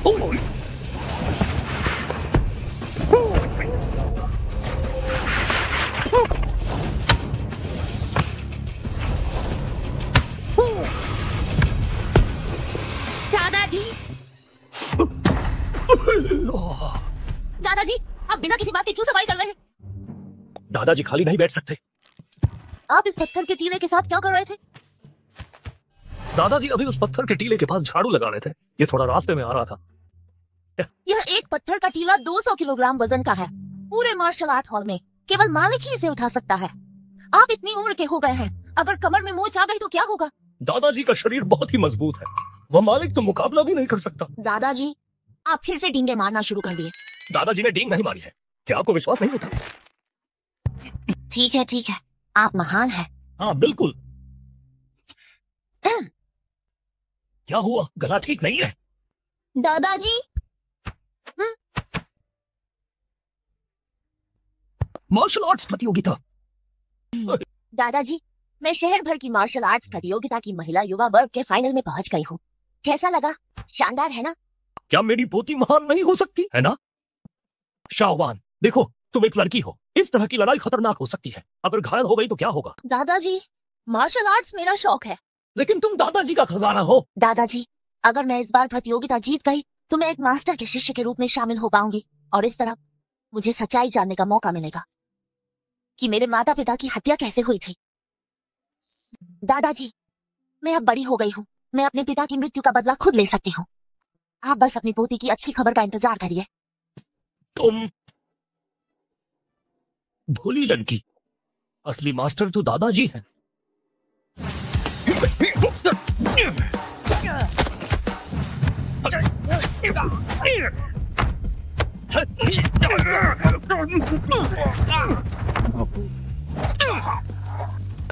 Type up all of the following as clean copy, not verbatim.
दादाजी, दादाजी, आप बिना किसी बात के क्यों सफाई कर रहे हैं? दादाजी खाली नहीं बैठ सकते। आप इस पत्थर के टीले के साथ क्या कर रहे थे? दादाजी अभी उस पत्थर के टीले के पास झाड़ू लगा रहे थे। ये थोड़ा रास्ते में आ रहा था। यह एक पत्थर का टीला 200 किलोग्राम वजन का है। पूरे मार्शल आर्ट हॉल में केवल मालिक ही इसे उठा सकता है। आप इतनी उम्र के हो गए हैं, अगर कमर में मोच आ गई तो क्या होगा? दादाजी का शरीर बहुत ही मजबूत है, वह मालिक तो मुकाबला भी नहीं कर सकता। दादाजी, आप फिर से डींगे मारना शुरू कर दिए। दादाजी ने डींग नहीं मारी है, क्या आपको विश्वास नहीं होता? ठीक है, आप महान हैं। हाँ बिल्कुल। क्या हुआ, गला ठीक नहीं है? दादाजी, मार्शल आर्ट्स प्रतियोगिता। दादाजी, मैं शहर भर की मार्शल आर्ट्स प्रतियोगिता की महिला युवा वर्ग के फाइनल में पहुंच गई हूँ। कैसा लगा? शानदार है ना? क्या मेरी पोती महान नहीं हो सकती है ना? शाहवान, देखो तुम एक लड़की हो, इस तरह की लड़ाई खतरनाक हो सकती है। अगर घायल हो गई तो क्या होगा? दादाजी, मार्शल आर्ट्स मेरा शौक है। लेकिन तुम दादाजी का खजाना हो। दादाजी, अगर मैं इस बार प्रतियोगिता जीत गई तो मैं एक मास्टर के शिष्य के रूप में शामिल हो पाऊंगी और इस तरह मुझे सच्चाई जानने का मौका मिलेगा कि मेरे माता पिता की हत्या कैसे हुई थी। दादाजी, मैं अब बड़ी हो गई हूँ, मैं अपने पिता की मृत्यु का बदला खुद ले सकती हूँ। आप बस अपनी पोती की अच्छी खबर का इंतजार करिए। तुम भोली लड़की, असली मास्टर तो दादाजी हैं।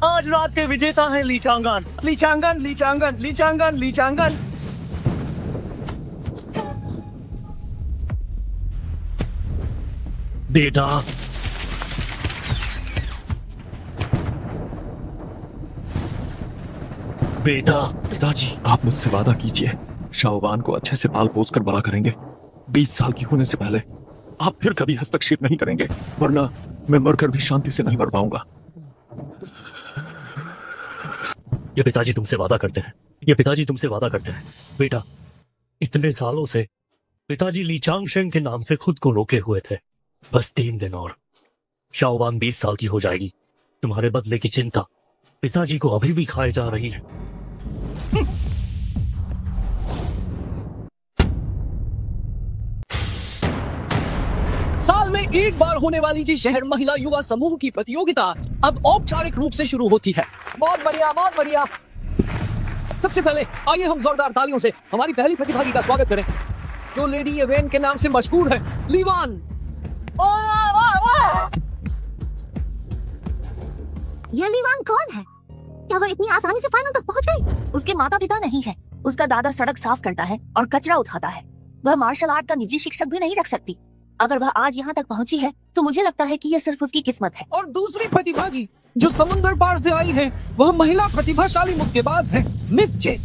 आज रात के विजेता हैं लीचांगन, लीचांगन, लीचांगन, लीचांगन, लीचांगन। बेटा, बेटा। पिताजी, आप मुझसे वादा कीजिए, शाहवान को अच्छे से पाल पोस कर बड़ा करेंगे। 20 साल की होने से पहले आप फिर कभी हस्तक्षेप नहीं करेंगे, वरना मैं मरकर भी शांति से नहीं मर पाऊंगा। ये पिताजी तुमसे वादा करते हैं, ये पिताजी तुमसे वादा करते हैं। बेटा, इतने सालों से पिताजी लीचांग शेंग के नाम से खुद को रोके हुए थे। बस 3 दिन और, शाहवान 20 साल की हो जाएगी। तुम्हारे बदले की चिंता पिताजी को अभी भी खाए जा रही है। साल में एक बार होने वाली जी शहर महिला युवा समूह की प्रतियोगिता अब औपचारिक रूप से शुरू होती है। बहुत बढ़िया, बहुत बढ़िया। सबसे पहले आइए हम जोरदार तालियों से हमारी पहली प्रतिभागी का स्वागत करें, जो लेडी एवेन के नाम से मशहूर है, लीवान। ये लीवान कौन है? क्या वह इतनी आसानी से फाइनल तक पहुंच गई? उसके माता पिता नहीं है, उसका दादा सड़क साफ करता है और कचरा उठाता है। वह मार्शल आर्ट का निजी शिक्षक भी नहीं रख सकती। अगर वह आज यहाँ तक पहुँची है तो मुझे लगता है कि यह सिर्फ उसकी किस्मत है। और दूसरी प्रतिभागी जो समुद्र पार से आई है, वह महिला प्रतिभाशाली मुक्केबाज है, मिस जे।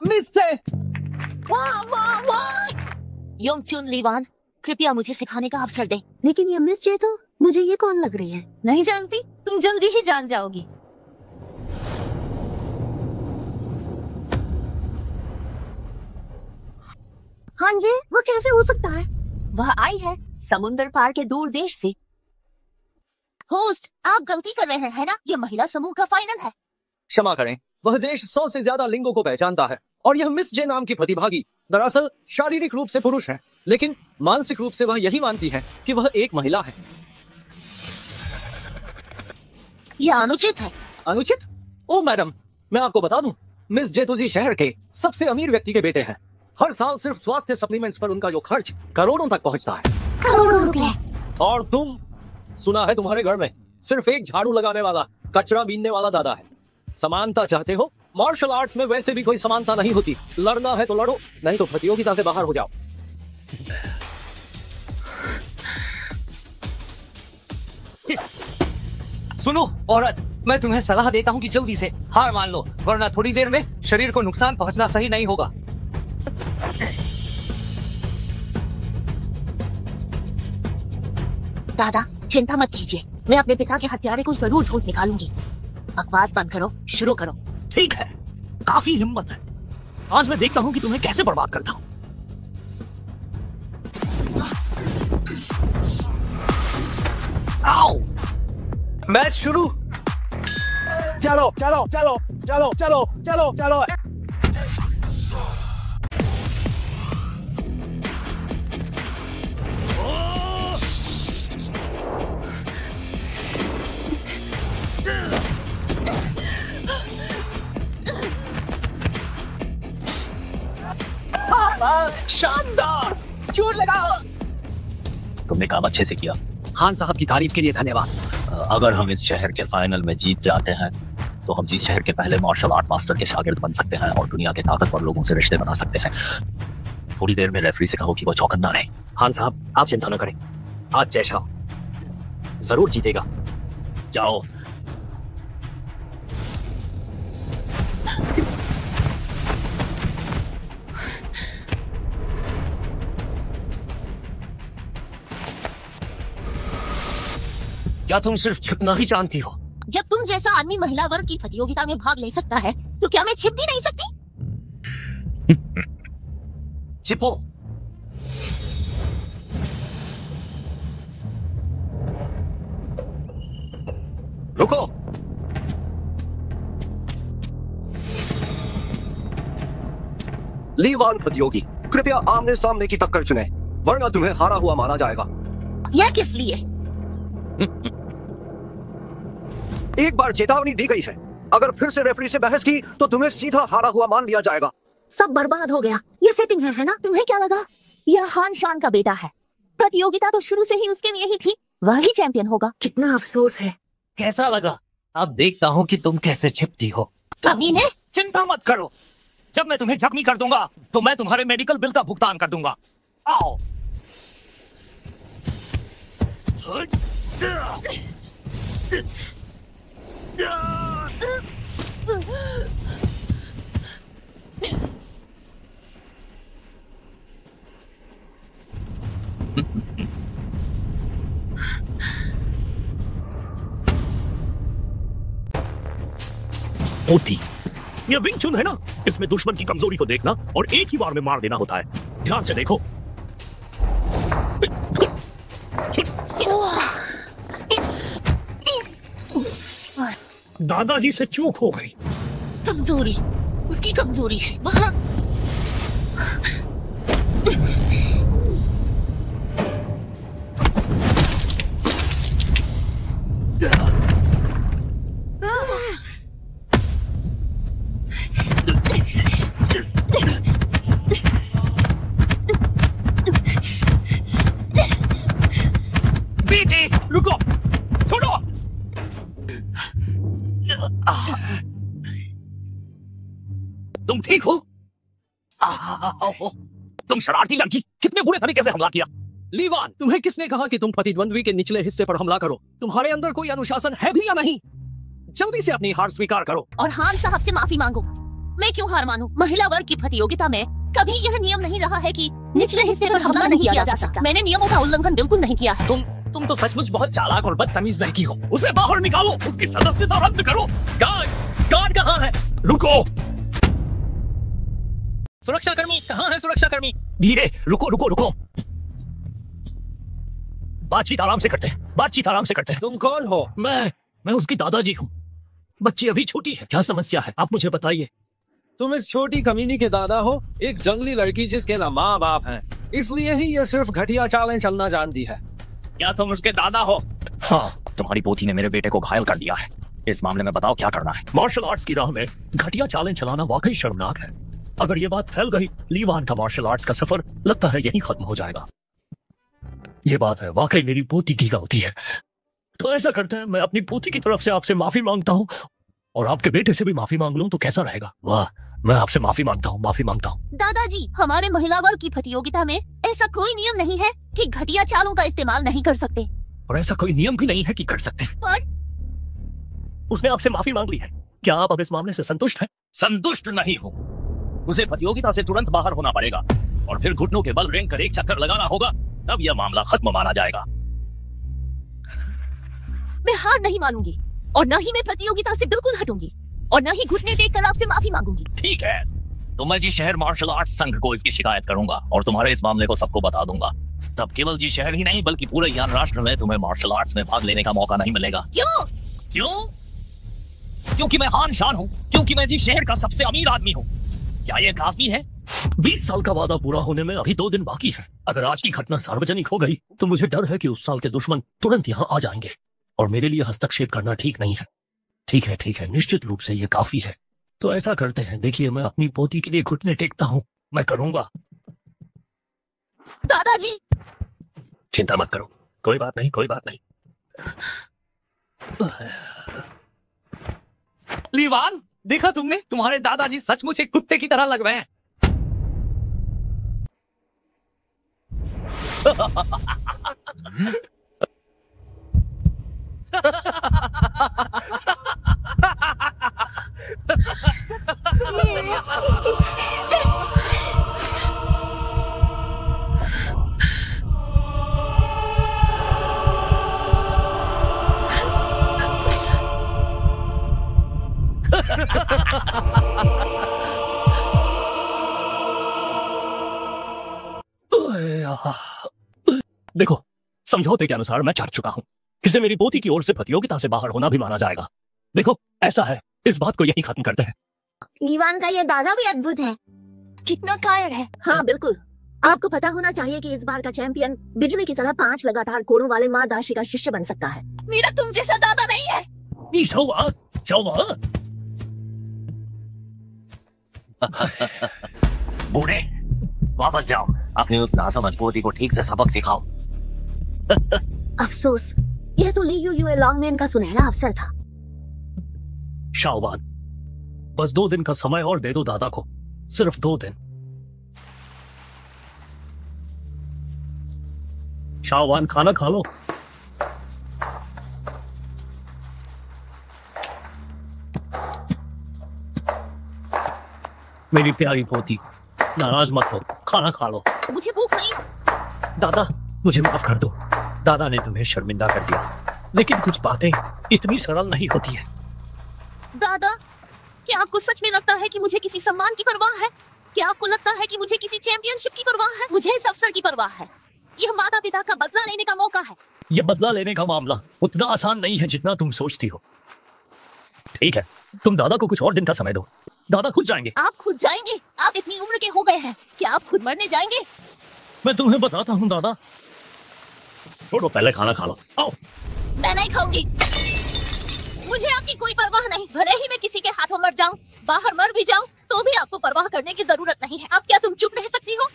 मिस जे। वाह वाह वाह! योंगचुन लीवान, कृपया मुझे सिखाने का अवसर दें। लेकिन ये मिस जे तो मुझे ये कौन लग रही है? नहीं जानती, तुम जल्दी ही जान जाओगी। हाँ जी, वो कैसे हो सकता है? वह आई है समुद्र पार के दूर देश से। होस्ट, आप गलती कर रहे हैं ना? ये महिला समूह का फाइनल है। क्षमा करें, वह देश 100 से ज्यादा लिंगों को पहचानता है और यह मिस जे नाम की प्रतिभागी दरअसल शारीरिक रूप से पुरुष है, लेकिन मानसिक रूप से वह यही मानती है कि वह एक महिला है। यह अनुचित है। अनुचित? ओ मैडम, मैं आपको बता दूं, मिस जेतुजी शहर के सबसे अमीर व्यक्ति के बेटे हैं। हर साल सिर्फ स्वास्थ्य सप्लीमेंट्स पर उनका जो खर्च करोड़ों तक पहुंचता है। करोड़ों रुपए। और तुम, सुना है तुम्हारे घर में सिर्फ एक झाड़ू लगाने वाला, कचरा बीनने वाला दादा है। समानता चाहते हो? मार्शल आर्ट्स में वैसे भी कोई समानता नहीं होती। लड़ना है तो लड़ो, नहीं तो प्रतियोगिता से बाहर हो जाओ। सुनो औरत, मैं तुम्हें सलाह देता हूँ कि जल्दी से हार मान लो, वरना थोड़ी देर में शरीर को नुकसान पहुँचना सही नहीं होगा। दादा चिंता मत कीजिए, मैं अपने पिता के हत्यारे को जरूर ढूंढ निकालूंगी। बकवास बंद करो, शुरू करो। ठीक है, काफी हिम्मत है। आज मैं देखता हूँ कि तुम्हें कैसे बर्बाद करता हूँ। आओ, मैच शुरू। चलो चलो चलो चलो चलो चलो चलो। शानदार, जोर लगाओ। तुमने काम अच्छे से किया। खान साहब की तारीफ के लिए धन्यवाद। अगर हम इस शहर के फाइनल में जीत जाते हैं तो हम इस शहर के पहले मार्शल आर्ट मास्टर के शागिर्द बन सकते हैं और दुनिया के ताकतवर लोगों से रिश्ते बना सकते हैं। थोड़ी देर में रेफरी से कहो कि वो चौकन्ना रहे। खान साहब आप चिंता न करें, आज जैसा जरूर जीतेगा। जाओ। क्या तुम सिर्फ छिपना ही जानती हो? जब तुम जैसा आदमी महिला वर्ग की प्रतियोगिता में भाग ले सकता है तो क्या मैं छिप भी नहीं सकती? छिपो। रुको। ली वान प्रतियोगी, कृपया आमने सामने की टक्कर चुने, वरना तुम्हें हारा हुआ माना जाएगा। यह किस लिए? एक बार चेतावनी दी गई है, अगर फिर से रेफरी से बहस की तो तुम्हें सीधा हारा हुआ मान लिया जाएगा। सब बर्बाद हो गया। ये सेटिंग है ना? तुम्हें क्या लगा यह हान शान का बेटा है? प्रतियोगिता तो शुरू से ही उसके लिए ही थी, वह ही चैंपियन होगा। कितना अफसोस है। कैसा लगा? अब देखता हूँ कि तुम कैसे छिपती हो। कमीने, चिंता मत करो, जब मैं तुम्हें जख्मी कर दूंगा तो मैं तुम्हारे मेडिकल बिल का भुगतान कर दूंगा। आओ। होती ये विंग चुन है ना, इसमें दुश्मन की कमजोरी को देखना और एक ही बार में मार देना होता है। ध्यान से देखो। दादाजी से चूक हो गई। कमजोरी उसकी कमजोरी है। वहाँ बेटे रुको, छोड़ो। तुम ठीक हो? तुम शरारती लड़की, कितने बुरे तरीके से हमला किया। ली वान, तुम्हें किसने कहा कि तुम प्रतिद्वंद्वी के निचले हिस्से पर हमला करो? तुम्हारे अंदर कोई अनुशासन है भी या नहीं? जल्दी से अपनी हार स्वीकार करो और हान साहब से माफी मांगो। मैं क्यों हार मानूं? महिला वर्ग की प्रतियोगिता में कभी यह नियम नहीं रहा है कि निचले हिस्से पर हमला नहीं किया जा सकता। मैंने नियमों का उल्लंघन बिल्कुल नहीं किया है। तुम तो सचमुच बहुत चालाक और बदतमीज लड़की हो। उसे बाहर निकालो, उसकी सदस्यता रद्द करो। गार्ड कहाँ है? रुको। सुरक्षाकर्मी कहाँ है? सुरक्षाकर्मी धीरे, रुको रुको रुको। बातचीत आराम से करते हैं, बातचीत आराम से करते हैं। तुम कौन हो? मैं उसकी दादाजी हूँ। बच्ची अभी छोटी है, क्या समस्या है आप मुझे बताइए। तुम इस छोटी कमीनी के दादा हो, एक जंगली लड़की जिसके ना माँ बाप हैं, इसलिए ही ये सिर्फ घटिया चालें चलना जानती है। क्या तुम उसके दादा हो? हाँ, तुम्हारी पोती ने मेरे बेटे को घायल कर दिया है। इस मामले में बताओ क्या करना है। मार्शल आर्ट्स की राह में घटिया चालें चलाना वाकई शर्मनाक है। अगर ये बात फैल गई, ली वान का मार्शल आर्ट्स का सफर लगता है यहीं खत्म हो जाएगा। ये बात है, वाकई मेरी पोती की गलती है। तो ऐसा करते हैं, मैं अपनी पोती की तरफ से आपसे माफी मांगता हूँ और आपके बेटे से भी माफी मांग लूं तो कैसा रहेगा? वाह, मैं आपसे माफी मांगता हूँ, माफी मांगता हूँ। दादाजी, हमारे महिला वर्ग की प्रतियोगिता में ऐसा कोई नियम नहीं है कि घटिया चालों का इस्तेमाल नहीं कर सकते। और ऐसा कोई नियम भी नहीं है कि कर सकते। पर उसने आपसे माफी मांग ली है। क्या आप अब इस मामले से संतुष्ट हैं? संतुष्ट नहीं हूँ। उसे प्रतियोगिता से तुरंत बाहर होना पड़ेगा और फिर घुटनों के बल रिंग कर एक चक्कर लगाना होगा, तब यह मामला खत्म माना जाएगा। मैं हार नहीं मानूंगी और न ही मैं प्रतियोगिता से बिल्कुल हटूंगी और न ही घुटने टेक कर आपसे माफी मांगूंगी। ठीक है, तो मैं जी शहर मार्शल आर्ट संघ को इसकी शिकायत करूंगा और तुम्हारे इस मामले को सबको बता दूंगा। तब केवल जी शहर ही नहीं बल्कि पूरे ज्ञान राष्ट्र में तुम्हें मार्शल आर्ट्स में भाग लेने का मौका नहीं मिलेगा। क्यों? क्यों? क्योंकि मैं हान शान हूँ, क्योंकि मैं जी शहर का सबसे अमीर आदमी हूँ। क्या ये काफी है? 20 साल का वादा पूरा होने में अभी 2 दिन बाकी है। अगर आज की घटना सार्वजनिक हो गई तो मुझे डर है कि उस साल के दुश्मन तुरंत यहाँ आ जाएंगे और मेरे लिए हस्तक्षेप करना ठीक नहीं है। ठीक है, निश्चित रूप से ये काफी है। तो ऐसा करते हैं, देखिए मैं अपनी पोती के लिए घुटने टेकता हूँ, मैं करूंगा। दादाजी, चिंता मत करो, कोई बात नहीं। लीवान, देखा तुमने? तुम्हारे दादाजी सचमुच एक कुत्ते की तरह लग रहे हैं। देखो, समझौते के अनुसार मैं चाट चुका हूँ। किसी मेरी पोती की ओर से प्रतियोगिता से बाहर होना भी माना जाएगा। देखो, ऐसा है, इस बात को यही खत्म करते हैं। लीवान का ये दादा भी अद्भुत है। कितना कायर है। हाँ बिल्कुल, आपको पता होना चाहिए कि इस बार का चैंपियन बिजली की तरह 5 लगातार कोड़ों वाले माँ दाशी का शिष्य बन सकता है। मेरा तुम जैसा दादा नहीं है। बूढ़े, वापस जाओ, अपनी उस नासमझ पोती को ठीक से सबक सिखाओ। अफसोस, यह तो ली यू लॉन्गमैन का सुनहरा अवसर था। शाओवान, बस 2 दिन का समय और दे दो दादा को, सिर्फ 2 दिन। शाओवान, खाना खा लो। मेरी प्यारी पोती, नाराज मत हो, खाना खा लो। मुझे भूख नहीं। दादा, मुझे माफ कर दो। दादा ने तुम्हें शर्मिंदा कर दिया, लेकिन कुछ बातें इतनी सरल नहीं होती है। दादा, क्या आपको सच में लगता है कि मुझे किसी सम्मान की परवाह है? क्या आपको लगता है कि मुझे किसी चैंपियनशिप की परवाह है? मुझे इस अवसर की परवाह है। यह माता पिता का बदला लेने का मौका है। यह बदला लेने का मामला उतना आसान नहीं है जितना तुम सोचती हो। ठीक है, तुम दादा को कुछ और दिन का समय दो, दादा खुद जाएंगे। आप खुद जाएंगे? आप इतनी उम्र के हो गए हैं, क्या आप खुद मरने जाएंगे? मैं तुम्हें बताता हूँ दादा। छोड़ो, पहले खाना खा लो। आओ। मैं नहीं खाऊंगी। मुझे आपकी कोई परवाह नहीं। भले ही मैं किसी के हाथों मर जाऊं, बाहर मर भी जाऊं, तो भी आपको परवाह करने की जरूरत नहीं है। अब क्या तुम चुप रह सकती हो?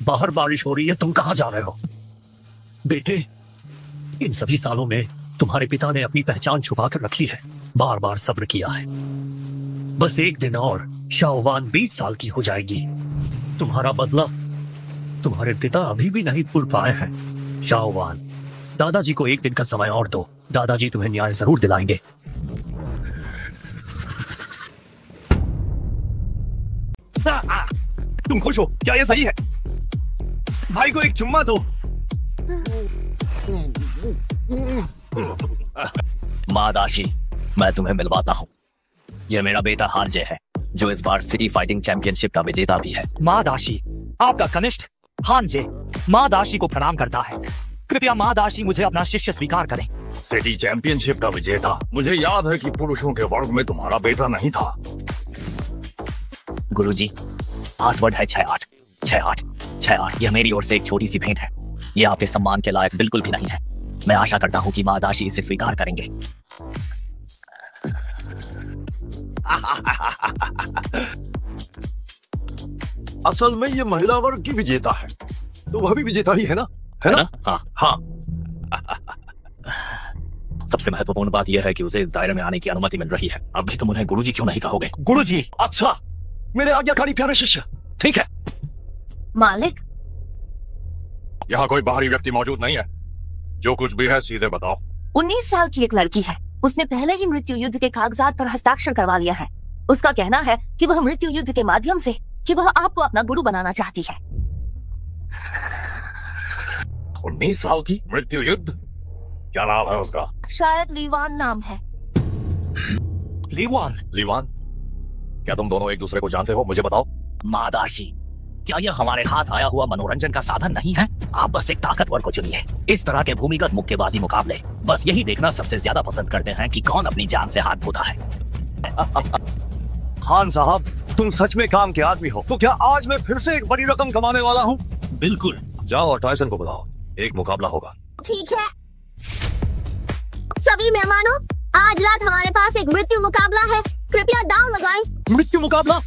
बाहर बारिश हो रही है, तुम कहाँ जा रहे हो? बेटे, इन सभी सालों में तुम्हारे पिता ने अपनी पहचान छुपा कर रखी है, बार बार सब्र किया है। बस 1 दिन और शाओवान 20 साल की हो जाएगी। तुम्हारा बदला तुम्हारे पिता अभी भी नहीं भूल पाए हैं। शाओवान, दादाजी को 1 दिन का समय और दो, दादाजी तुम्हें न्याय जरूर दिलाएंगे। तुम खुश हो? क्या ये सही है? भाई को एक चुम्मा दो। माँ दाशी, मैं तुम्हें मिलवाता हूँ। यह मेरा बेटा हानजे है, जो इस बार सिटी फाइटिंग चैंपियनशिप का विजेता भी है। माँ दाशी, आपका कनिष्ठ हानजे माँ दाशी को प्रणाम करता है। कृपया माँ दाशी मुझे अपना शिष्य स्वीकार करें। सिटी चैंपियनशिप का विजेता? मुझे याद है कि पुरुषों के वर्ग में तुम्हारा बेटा नहीं था। गुरुजी, पासवर्ड है 68 68 68। यह मेरी ओर से एक छोटी सी भेंट है। यह आपके सम्मान के लायक बिल्कुल भी नहीं है। मैं आशा करता हूँ कि माँ दाशी इसे स्वीकार करेंगे। असल में ये महिला वर्ग की विजेता है, तो वह भी विजेता ही है ना? है ना? हाँ। सबसे महत्वपूर्ण बात यह है कि उसे इस दायरे में आने की अनुमति मिल रही है। अब भी तुम उन्हें गुरुजी क्यों नहीं कहोगे? गुरुजी? अच्छा, मेरे आज्ञाकारी प्यारे शिष्य। ठीक है मालिक। यहाँ कोई बाहरी व्यक्ति मौजूद नहीं है। जो कुछ भी है सीधे बताओ। 19 साल की एक लड़की है। उसने पहले ही मृत्यु युद्ध के कागजात पर हस्ताक्षर करवा लिया है। उसका कहना है कि वह मृत्यु युद्ध के माध्यम से कि वह आपको अपना गुरु बनाना चाहती है। 19 साल की मृत्यु युद्ध, क्या नाम है उसका? शायद लीवान नाम है। लीवान? लीवान, क्या तुम दोनों एक दूसरे को जानते हो? मुझे बताओ। मादाशी, क्या यह हमारे हाथ आया हुआ मनोरंजन का साधन नहीं है? आप बस एक ताकतवर को चुनिए। इस तरह के भूमिगत मुक्केबाजी मुकाबले बस यही देखना सबसे ज्यादा पसंद करते हैं कि कौन अपनी जान से हाथ धोता है। खान साहब, तुम सच में काम के आदमी हो। तो क्या आज मैं फिर से एक बड़ी रकम कमाने वाला हूँ? बिल्कुल। जाओ और टायसन को बुलाओ, एक मुकाबला होगा। ठीक है। सभी मेहमानों, आज रात हमारे पास एक मृत्यु मुकाबला है। कृपया दांव लगाएं। मृत्यु मुकाबला?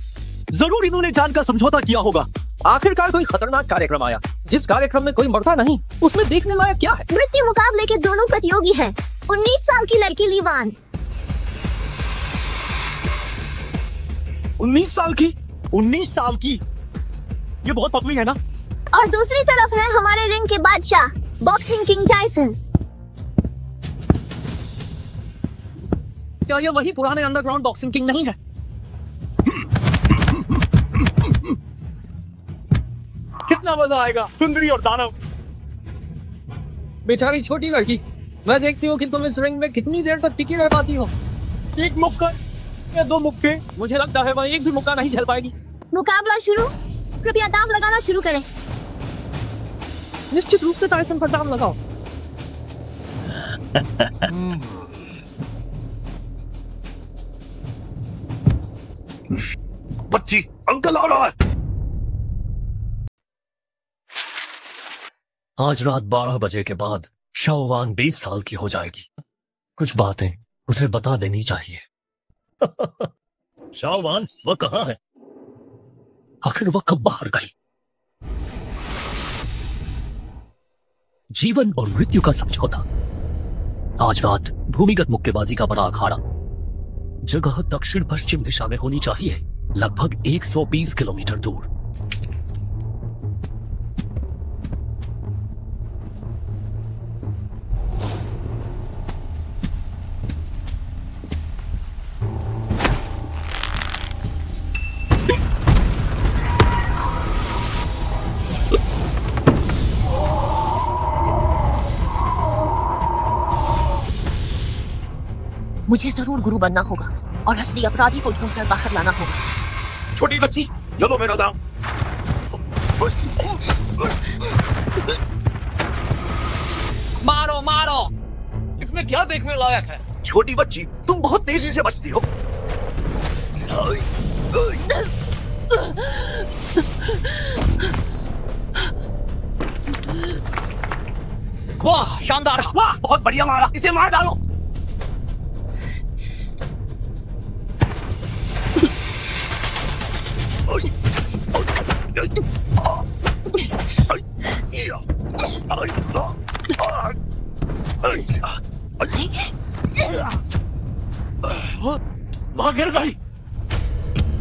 जरूर इन्होंने जान का समझौता किया होगा। आखिरकार कोई खतरनाक कार्यक्रम आया, जिस कार्यक्रम में कोई मरता नहीं। उसमें देखने लायक क्या है? मृत्यु मुकाबले के दोनों प्रतियोगी हैं। 19 साल की लड़की लीवान। 19 साल की? 19 साल की? ये बहुत पतली है ना? और दूसरी तरफ है हमारे रिंग के बादशाह, बॉक्सिंग किंग टायसन। क्या ये वही पुराने अंडरग्राउंड बॉक्सिंग किंग नहीं है? कितना मजा आएगा, सुंदरी और दानव। बेचारी छोटी लड़की, मैं देखती हूँ कि तुम इस रिंग में कितनी देर तक टिकी रह पाती हो। एक मुक्का या 2 मुक्के? मुझे लगता है वह एक भी मुक्का नहीं झेल पाएगी। मुकाबला शुरू। कृपया दांव लगाना शुरू करें। निश्चित रूप से टायसन पर दांव लगाओ। बच्ची, अंकल आ रहा है। आज रात 12 बजे के बाद शाओवान 20 साल की हो जाएगी। कुछ बातें उसे बता देनी चाहिए। शाओवान, वह कहाँ है? आखिर वह कब बाहर गई? जीवन और मृत्यु का समझौता। आज रात भूमिगत मुक्केबाजी का बड़ा अखाड़ा। जगह दक्षिण पश्चिम दिशा में होनी चाहिए, लगभग 120 किलोमीटर दूर। मुझे जरूर गुरु बनना होगा और असली अपराधी को ढूंढकर बाहर लाना होगा। छोटी बच्ची, ये लो मेरा दांव। मारो मारो, इसमें क्या देखने लायक है? छोटी बच्ची, तुम बहुत तेजी से बचती हो। वाह, शानदार! वाह, बहुत बढ़िया मारा। इसे मार डालो। वहां गिर गई।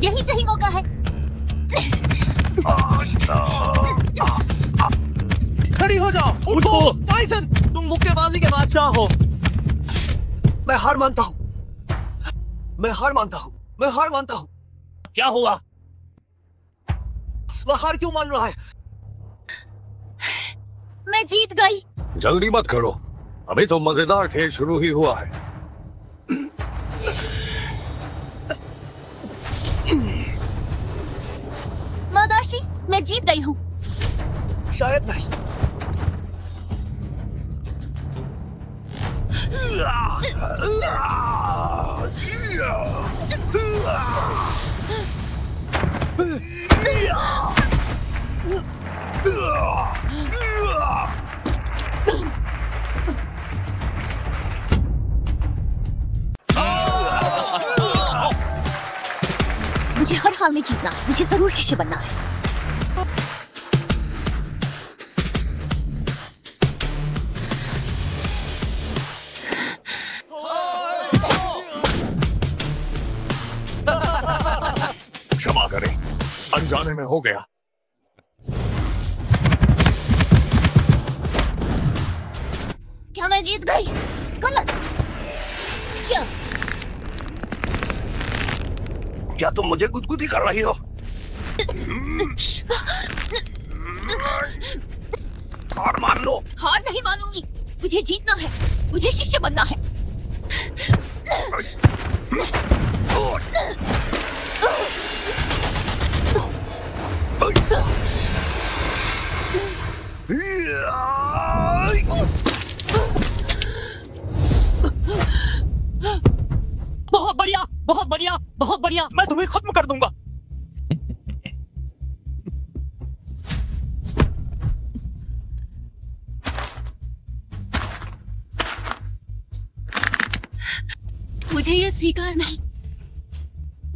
यही सही मौका है। खड़ी हो जाओ, उठो। टायसन, तुम मुक्केबाजी के बादशाह हो। मैं हार मानता हूँ। मैं हार मानता हूँ। मैं हार मानता हूँ। क्या हुआ? वह हार क्यों मान रहा है? मैं जीत गई। जल्दी मत करो, अभी तो मजेदार खेल शुरू ही हुआ है। मादाशी, मैं जीत गई हूँ। शायद नहीं। मुझे हर हाल में जीतना, मुझे जरूर शिष्य बनना है। क्षमा करें, अनजाने में हो गया। क्या मैं जीत गई? गलत। क्या तुम मुझे गुदगुदी कर रही हो? हार मान लो। हार नहीं मानूंगी, मुझे जीतना है, मुझे शिष्य बनना है। बहुत बढ़िया, बहुत बढ़िया, बहुत बढ़िया। मैं तुम्हें खत्म कर दूंगा। मुझे ये स्वीकार नहीं,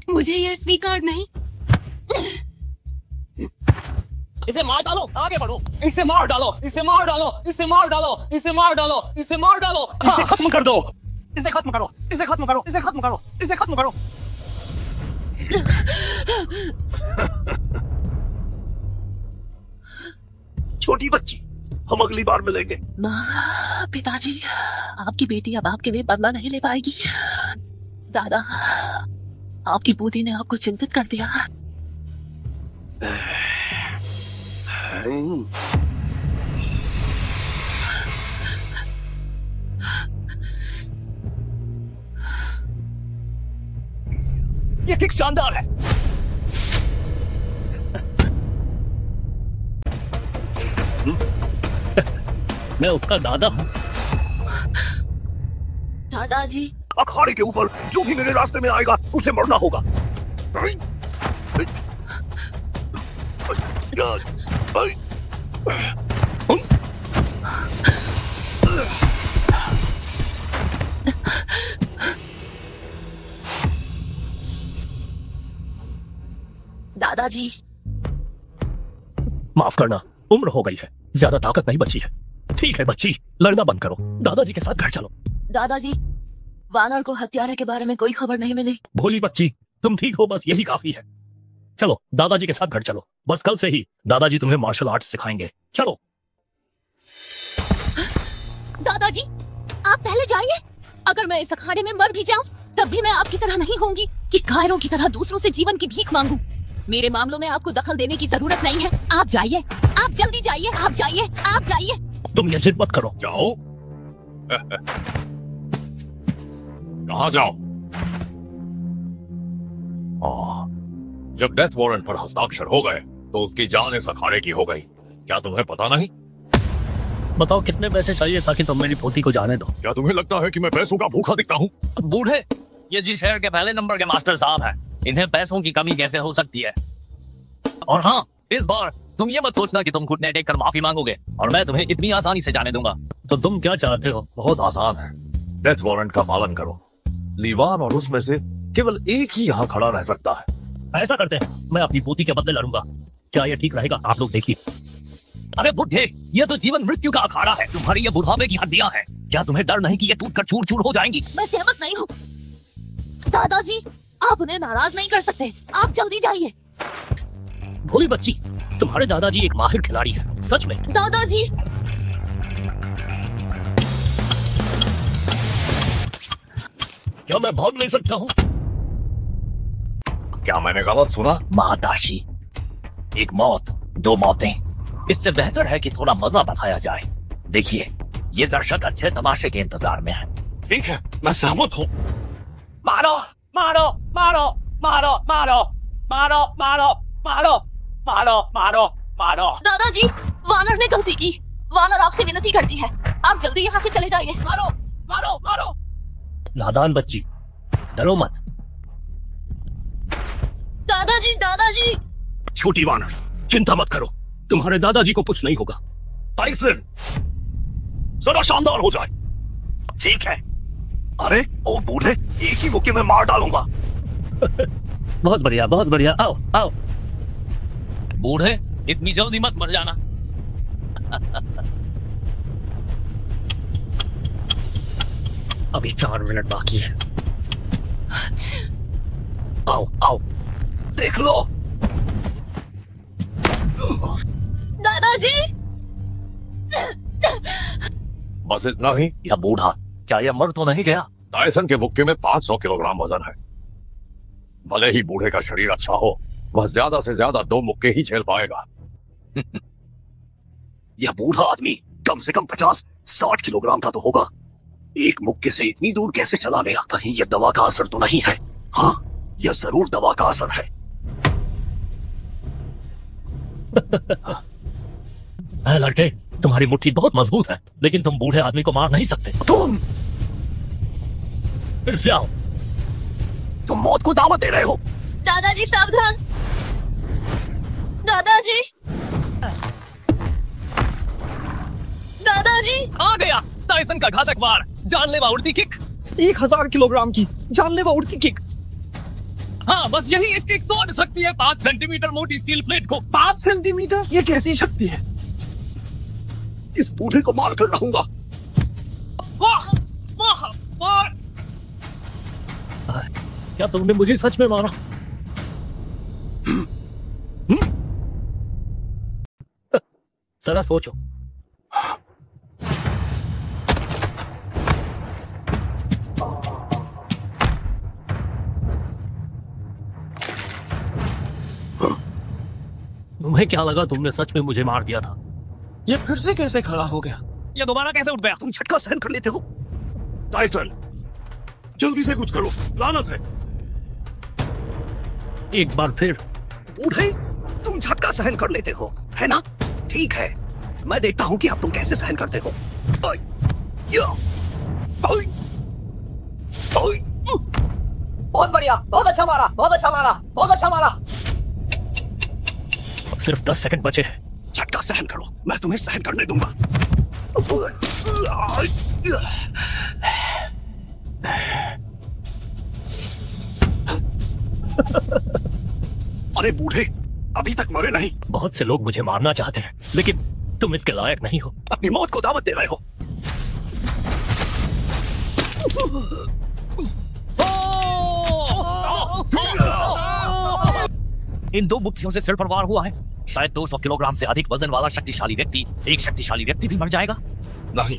मुझे ये स्वीकार नहीं। इसे मार डालो, आगे बढ़ो। इसे मार डालो, इसे मार डालो, इसे मार डालो, इसे मार डालो, इसे मार डालो। इसे खत्म कर दो, इसे खत्म करो, इसे खत्म करो, इसे खत्म करो, इसे खत्म करो। छोटी बच्ची, हम अगली बार मिलेंगे। पिताजी, आपकी बेटी अब आपके लिए बदला नहीं ले पाएगी। दादा, आपकी पोती ने आपको चिंतित कर दिया। ये किक शानदार है। मैं उसका दादा हूँ। दादाजी, अखाड़े के ऊपर जो भी मेरे रास्ते में आएगा उसे मरना होगा। दादाजी, माफ करना, उम्र हो गई है, ज्यादा ताकत नहीं बची है। ठीक है बच्ची, लड़ना बंद करो, दादाजी के साथ घर चलो। दादाजी, वानर को हत्यारे के बारे में कोई खबर नहीं मिली। भोली बच्ची, तुम ठीक हो, बस यही काफी है। चलो दादाजी के साथ घर चलो, बस कल से ही दादाजी तुम्हें मार्शल आर्ट्स सिखाएंगे। चलो। दादाजी, आप पहले जाइए। अगर मैं इस अखाड़े में मर भी जाऊं, तब भी मैं आपकी तरह नहीं होंगी कि कायरों की तरह दूसरों से जीवन की भीख मांगूं। मेरे मामलों में आपको दखल देने की जरूरत नहीं है। आप जाइए, आप जल्दी जाइए, आप जाइए, आप जाइए। तुम ये जिद मत करो। जाओ। कहाँ जाओ? जब डेथ वारंट पर हस्ताक्षर हो गए तो उसकी जान इस अखाड़े की हो गई। क्या तुम्हें पता नहीं? बताओ कितने पैसे चाहिए ताकि तुम मेरी पोती को जाने दो। क्या तुम्हें लगता है कि मैं पैसों का भूखा दिखता हूँ? बूढ़े, ये जी शहर के पहले नंबर के मास्टर साहब हैं। इन्हें पैसों की कमी कैसे हो सकती है? और हाँ, इस बार तुम ये मत सोचना कि तुम घुटने टेक कर माफी मांगोगे और मैं तुम्हें इतनी आसानी से जाने दूंगा। तो तुम क्या चाहते हो? बहुत आसान है, डेथ वारंट का पालन करो। लीवान और उसमें से केवल एक ही यहाँ खड़ा रह सकता है। ऐसा करते हैं, मैं अपनी पोती के बदले लड़ूंगा। क्या ये ठीक रहेगा? आप लोग देखिए। अरे बुढ़े, ये तो जीवन मृत्यु का अखाड़ा है। तुम्हारी ये बुढ़ापे की हड्डियां हैं। क्या तुम्हें डर नहीं कि ये टूट कर चूर चूर हो जाएंगी? मैं सहमत नहीं हूँ। दादाजी, आप उन्हें नाराज नहीं कर सकते। आप जल्दी जाइए। भोली बच्ची, तुम्हारे दादाजी एक माहिर खिलाड़ी है, सच में। दादाजी, क्या मैं भाग नहीं सकता हूँ? क्या मैंने गलत सुना? महादाशी, एक मौत, दो मौतें। इससे बेहतर है कि थोड़ा मजा बताया जाए। देखिए, ये दर्शक अच्छे तमाशे के इंतजार में हैं। ठीक है, मैं सहमत हूँ। मारो, मारो, मारो, मारो, मारो, मारो, मारो, मारो, मारो, मारो, मारो। दादाजी, वानर ने गलती की। वानर आपसे विनती करती है, आप जल्दी यहाँ से चले जाइए। मारो, मारो, मारो। नादान बच्ची, डरो मत। दादाजी, दादाजी। छोटी वानर, चिंता मत करो, तुम्हारे दादाजी को कुछ नहीं होगा। टाइसन, जरा शानदार हो जाए। ठीक है। अरे ओ बूढ़े, एक ही मुक्के में मार डालूंगा। बहुत बढ़िया, बहुत बढ़िया। आओ, आओ। बूढ़े, इतनी जल्दी मत मर जाना। अभी 4 मिनट बाकी है। आओ, आओ। देख लो। दादाजी। बस इतना ही? यह बूढ़ा क्या यह मर तो नहीं गया? टायसन के मुक्के में 500 किलोग्राम वजन है। भले ही बूढ़े का शरीर अच्छा हो, वह ज्यादा से ज्यादा 2 मुक्के ही झेल पाएगा। यह बूढ़ा आदमी कम से कम 50-60 किलोग्राम का तो होगा। एक मुक्के से इतनी दूर कैसे चला गया? कहीं यह दवा का असर तो नहीं है? हाँ, यह जरूर दवा का असर है। लड़के, तुम्हारी मुट्ठी बहुत मजबूत है, लेकिन तुम बूढ़े आदमी को मार नहीं सकते। तुम फिर से आओ। तुम मौत को दावत दे रहे हो। दादाजी सावधान। दादाजी, दादाजी। आ गया टायसन का घातक वार, जानलेवा उड़ती किक। 1000 किलोग्राम की जानलेवा उड़ती किक। हाँ, बस यही एक किक तोड़ सकती है 5 सेंटीमीटर मोटी स्टील प्लेट को। 5 सेंटीमीटर? ये कैसी शक्ति है? इस बूढ़े को मार कर रहूंगा। वाह, वाह, वाह। क्या तुमने मुझे सच में मारा? जरा सोचो। तुम्हें क्या लगा तुमने सच में मुझे मार दिया था? ये फिर से कैसे खड़ा हो गया? ये दोबारा कैसे उठ गया? तुम झटका सहन कर लेते हो। टायसन, जल्दी से कुछ करो, लानत है। एक बार फिर। बूढ़े, तुम झटका सहन कर लेते हो, है ना? ठीक है, मैं देखता हूँ कि अब तुम कैसे सहन करते हो। बहुत बढ़िया, बहुत अच्छा मारा, बहुत अच्छा मारा, बहुत अच्छा मारा। सिर्फ 10 सेकंड बचे हैं। झटका सहन करो, मैं तुम्हें सहन करने दूंगा। अरे बूढ़े, अभी तक मरे नहीं। बहुत से लोग मुझे मारना चाहते हैं, लेकिन तुम इसके लायक नहीं हो। अपनी मौत को दावत दे रहे हो। इन 2 मुट्ठियों से सिर पर वार हुआ है। शायद 200 किलोग्राम से अधिक वजन वाला शक्तिशाली व्यक्ति, एक शक्तिशाली व्यक्ति भी मर जाएगा। नहीं,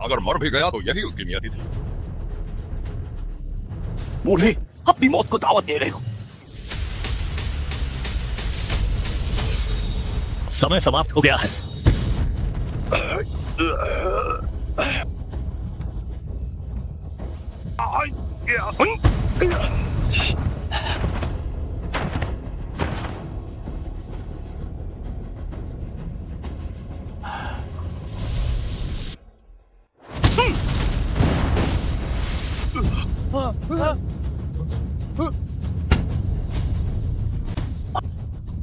अगर मर भी गया तो यही उसकी नियति थी। बूढ़े, अपनी मौत को दावत दे रहे हो। समय समाप्त हो गया है।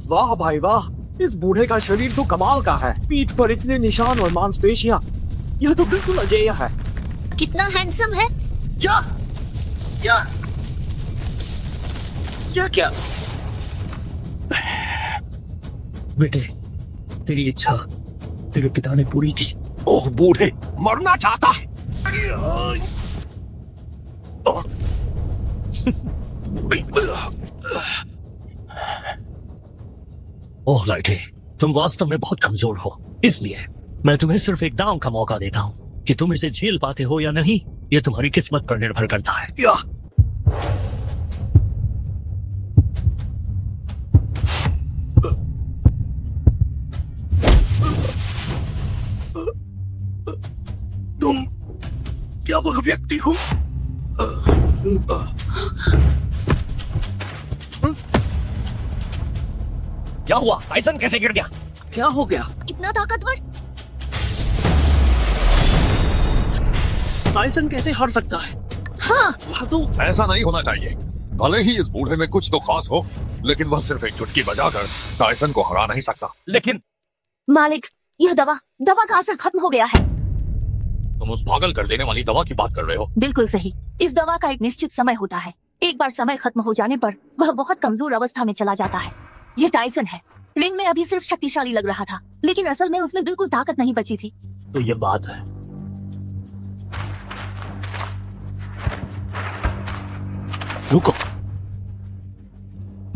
वाह भाई वाह, इस बूढ़े का शरीर तो कमाल का है। पीठ पर इतने निशान और मांसपेशियां, यह तो बिल्कुल अजेय है। कितना हैंडसम है। क्या क्या? बेटे, तेरी इच्छा तेरे पिता ने पूरी की। ओह बूढ़े, मरना चाहता है। ओह लड़के, तुम वास्तव में बहुत कमजोर हो। इसलिए मैं तुम्हें सिर्फ एक दांव का मौका देता हूँ कि तुम इसे झेल पाते हो या नहीं, ये तुम्हारी किस्मत पर निर्भर करता है। तुम क्या वह व्यक्ति हो? क्या हुआ? टायसन कैसे गिर गया? क्या हो गया? इतना ताकतवर। टायसन कैसे हार सकता है? हाँ, तो ऐसा नहीं होना चाहिए। भले ही इस बूढ़े में कुछ तो खास हो, लेकिन वह सिर्फ एक चुटकी बजाकर टायसन को हरा नहीं सकता। लेकिन मालिक, यह दवा का असर खत्म हो गया है। तुम उस पागल कर देने वाली दवा की बात कर रहे हो? बिल्कुल सही। इस दवा का एक निश्चित समय होता है। एक बार समय खत्म हो जाने पर वह बहुत कमजोर अवस्था में चला जाता है। यह टायसन है। रिंग में अभी सिर्फ शक्तिशाली लग रहा था, लेकिन असल में उसमें बिल्कुल ताकत नहीं बची थी। तो ये बात है। रुको,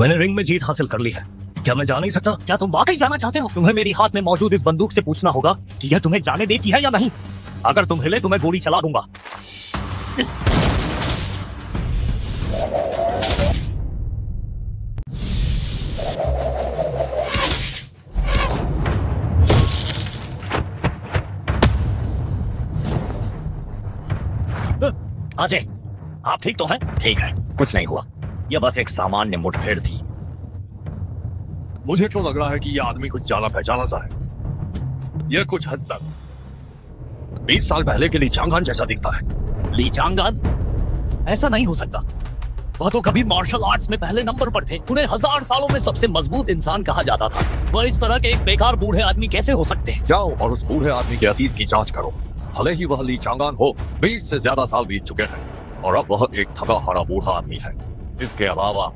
मैंने रिंग में जीत हासिल कर ली है। क्या मैं जा नहीं सकता? क्या तुम वाकई जाना चाहते हो? तुम्हें मेरी हाथ में मौजूद इस बंदूक से पूछना होगा कि यह तुम्हें जाने देती है या नहीं। अगर तुम हिले तो मैं गोली चला दूंगा। अजय, आप ठीक तो हैं? ठीक है, कुछ नहीं हुआ। यह बस एक सामान्य मुठभेड़ थी। मुझे क्यों लग रहा है कि यह आदमी कुछ जाना पहचाना सा है। यह कुछ हद तक 20 साल पहले के ली चांगान जैसा दिखता है। ली चांगान? ऐसा नहीं हो सकता। वह तो कभी मार्शल आर्ट्स में पहले नंबर पर थे। उन्हें 1000 सालों में सबसे मजबूत इंसान कहा जाता था। वह इस तरह के एक बेकार बूढ़े आदमी कैसे हो सकते हैं? जाओ और उस बूढ़े आदमी के अतीत की जांच करो। भले ही वह ली चांगान हो, 20 से ज्यादा साल बीत चुके हैं और अब वह एक थका हारा बूढ़ा आदमी है। इसके अलावा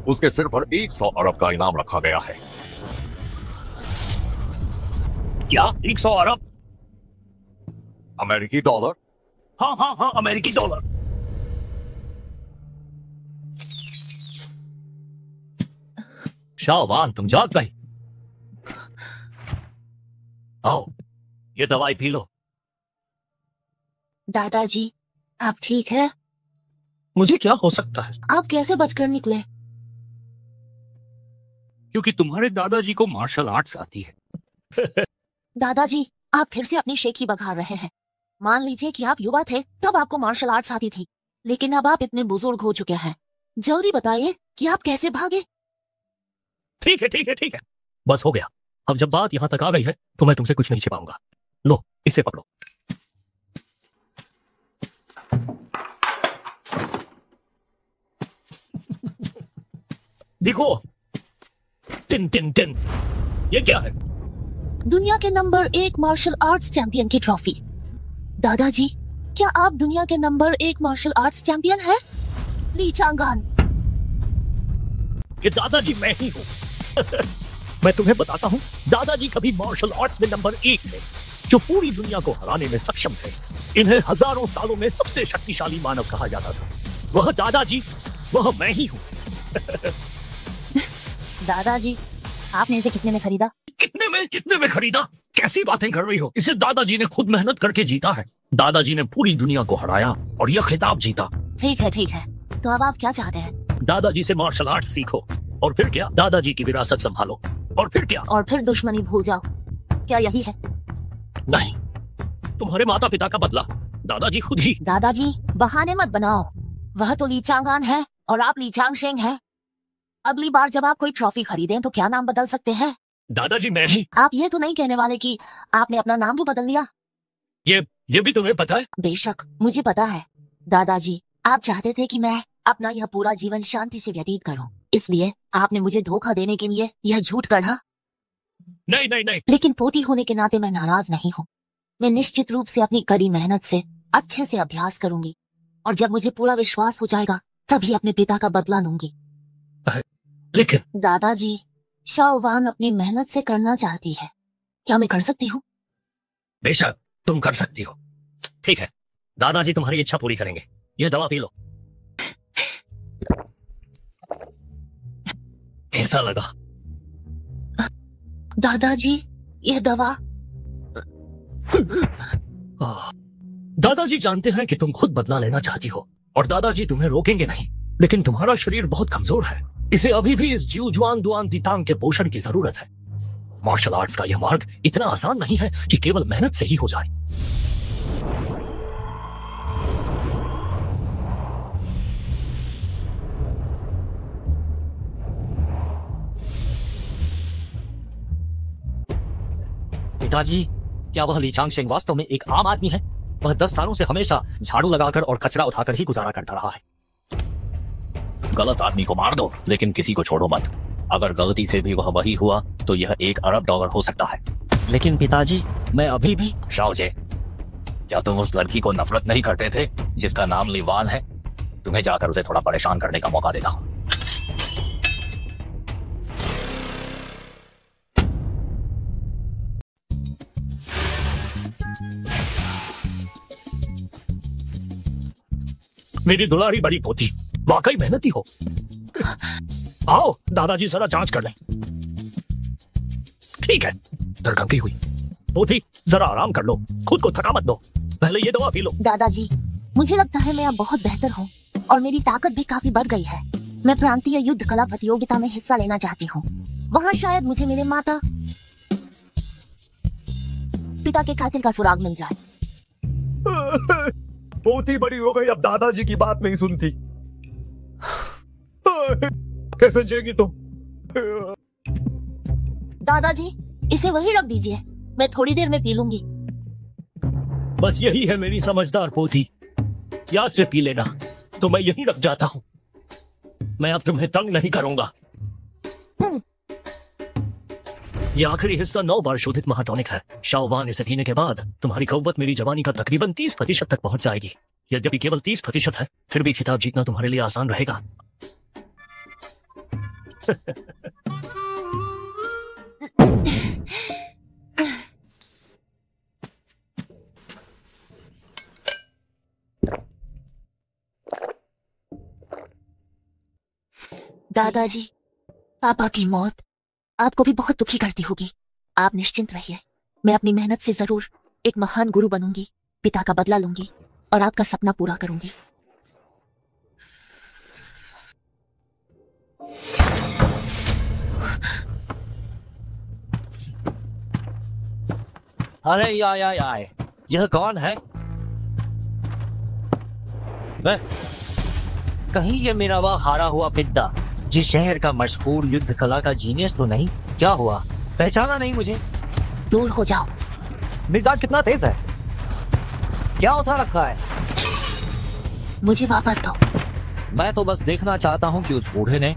उसके सिर पर 100 अरब का इनाम रखा गया है। क्या 100 अरब? अमेरिकी डॉलर? हाँ हाँ हाँ, अमेरिकी डॉलर। शाहबान, तुम जाग गई? आओ, ये दवाई पी लो। दादाजी, आप ठीक है? मुझे क्या हो सकता है? आप कैसे बचकर निकले? क्योंकि तुम्हारे दादाजी को मार्शल आर्ट्स आती है। दादाजी, आप फिर से अपनी शेखी बघार रहे हैं। मान लीजिए कि आप युवा थे तब आपको मार्शल आर्ट्स आती थी, लेकिन अब आप इतने बुजुर्ग हो चुके हैं। जल्दी बताइए कि आप कैसे भागे? ठीक है ठीक है ठीक है, बस हो गया। अब जब बात यहाँ तक आ गई है तो मैं तुमसे कुछ नहीं छिपाऊंगा। लो, इसे पकड़ो। देखो, टिन टिन टिन, ये क्या है? दुनिया के नंबर 1 मार्शल आर्ट्स चैंपियन की ट्रॉफी। दादाजी, क्या आप दुनिया के नंबर 1 मार्शल आर्ट्स चैंपियन हैं? ली चांगान। ये दादाजी मैं ही हूँ। मैं तुम्हें बताता हूँ, दादाजी कभी मार्शल आर्ट्स में नंबर 1 थे, जो पूरी दुनिया को हराने में सक्षम थे। इन्हें हजारों सालों में सबसे शक्तिशाली मानव कहा जाता था। वह दादाजी, वह मैं ही हूँ। दादाजी, आपने इसे कितने में खरीदा? कितने में खरीदा? कैसी बातें कर रही हो? इसे दादाजी ने खुद मेहनत करके जीता है। दादाजी ने पूरी दुनिया को हराया और यह खिताब जीता। ठीक है ठीक है, तो अब आप क्या चाहते हैं? दादाजी से मार्शल आर्ट्स सीखो, और फिर क्या, दादाजी की विरासत संभालो, और फिर क्या? और फिर दुश्मनी भूल जाओ। क्या यही है? नहीं, तुम्हारे माता पिता का बदला दादाजी खुद ही। दादाजी, बहाने मत बनाओ। वह तो ली चांगान है और आप ली चांगशेंग हैं। अगली बार जब आप कोई ट्रॉफी खरीदें तो क्या नाम बदल सकते हैं? दादाजी मैं ही। आप ये तो नहीं कहने वाले कि आपने अपना नाम भी बदल लिया? ये भी तुम्हें पता है? बेशक, मुझे पता है। दादाजी, आप चाहते थे कि मैं अपना यह पूरा जीवन शांति से व्यतीत करूं, इसलिए आपने मुझे धोखा देने के लिए यह झूठ गढ़ा। नहीं नहीं नहीं, लेकिन पोती होने के नाते मैं नाराज नहीं हूँ। मैं निश्चित रूप से अपनी कड़ी मेहनत से अच्छे से अभ्यास करूंगी, और जब मुझे पूरा विश्वास हो जाएगा तभी अपने पिता का बदला लूंगी। लेकिन दादाजी, शाओवान अपनी मेहनत से करना चाहती है, क्या मैं कर सकती हूँ? बेशक तुम कर सकती हो। ठीक है, दादाजी तुम्हारी इच्छा पूरी करेंगे। यह दवा पी लो। कैसा लगा? दादाजी, यह दवा। दादाजी जानते हैं कि तुम खुद बदला लेना चाहती हो, और दादाजी तुम्हें रोकेंगे नहीं। लेकिन तुम्हारा शरीर बहुत कमजोर है, इसे अभी भी इस जीव जुआन दुआन तितांग के पोषण की जरूरत है। मार्शल आर्ट्स का यह मार्ग इतना आसान नहीं है कि केवल मेहनत से ही हो जाए। पिताजी, क्या वह ली चांगशेंग वास्तव में एक आम आदमी है? वह 10 सालों से हमेशा झाड़ू लगाकर और कचरा उठाकर ही गुजारा करता रहा है। गलत आदमी को मार दो, लेकिन किसी को छोड़ो मत। अगर गलती से भी वह वही हुआ तो यह 1 अरब डॉलर हो सकता है। लेकिन पिताजी, मैं अभी भी। शाओजे, क्या तुम उस लड़की को नफरत नहीं करते थे जिसका नाम लीवान है? तुम्हें जाकर उसे थोड़ा परेशान करने का मौका देता हूं। मेरी दुलारी बड़ी पोती, वाकई मेहनती हो। आओ दादाजी जरा जांच कर लें। ठीक है, दरगंगी हुई। पोती जरा आराम कर लो, खुद को थका मत दो। पहले ये दवा पी लो। दादाजी, मुझे लगता है मैं अब बहुत बेहतर हूँ और मेरी ताकत भी काफी बढ़ गई है। मैं प्रांतीय युद्ध कला प्रतियोगिता में हिस्सा लेना चाहती हूँ। वहाँ शायद मुझे मेरे माता पिता के कातिल का सुराग मिल जाए। बहुत ही बड़ी हो गई, अब दादाजी की बात नहीं सुनती। कैसे जिएगी तुम? दादाजी, इसे वही रख दीजिए, मैं थोड़ी देर में पी लूंगी। बस यही है मेरी समझदार पोती, याद से पी लेना। तो मैं यहीं रख जाता हूँ, मैं अब तुम्हें तंग नहीं करूंगा। यह आखिरी हिस्सा 9 बार शोधित महाटॉनिक है। शाओवान इसे पीने के बाद तुम्हारी कौवत मेरी जवानी का तकरीबन 30% तक पहुंच जाएगी। यद्यपि केवल 30% है, फिर भी खिताब जीतना तुम्हारे लिए आसान रहेगा। दादाजी, पापा की मौत आपको भी बहुत दुखी करती होगी। आप निश्चिंत रहिए, मैं अपनी मेहनत से जरूर एक महान गुरु बनूंगी, पिता का बदला लूंगी और आपका सपना पूरा करूंगी। अरे याय, यह कौन है? कहीं ये मेरा वह हारा हुआ पिता जिस शहर का मशहूर युद्ध कला का जीनियस तो नहीं? क्या हुआ, पहचाना नहीं मुझे? दूर हो जाओ। मिजाज कितना तेज है, क्या उठा रखा है? मुझे वापस दो। मैं तो बस देखना चाहता हूँ कि उस बूढ़े ने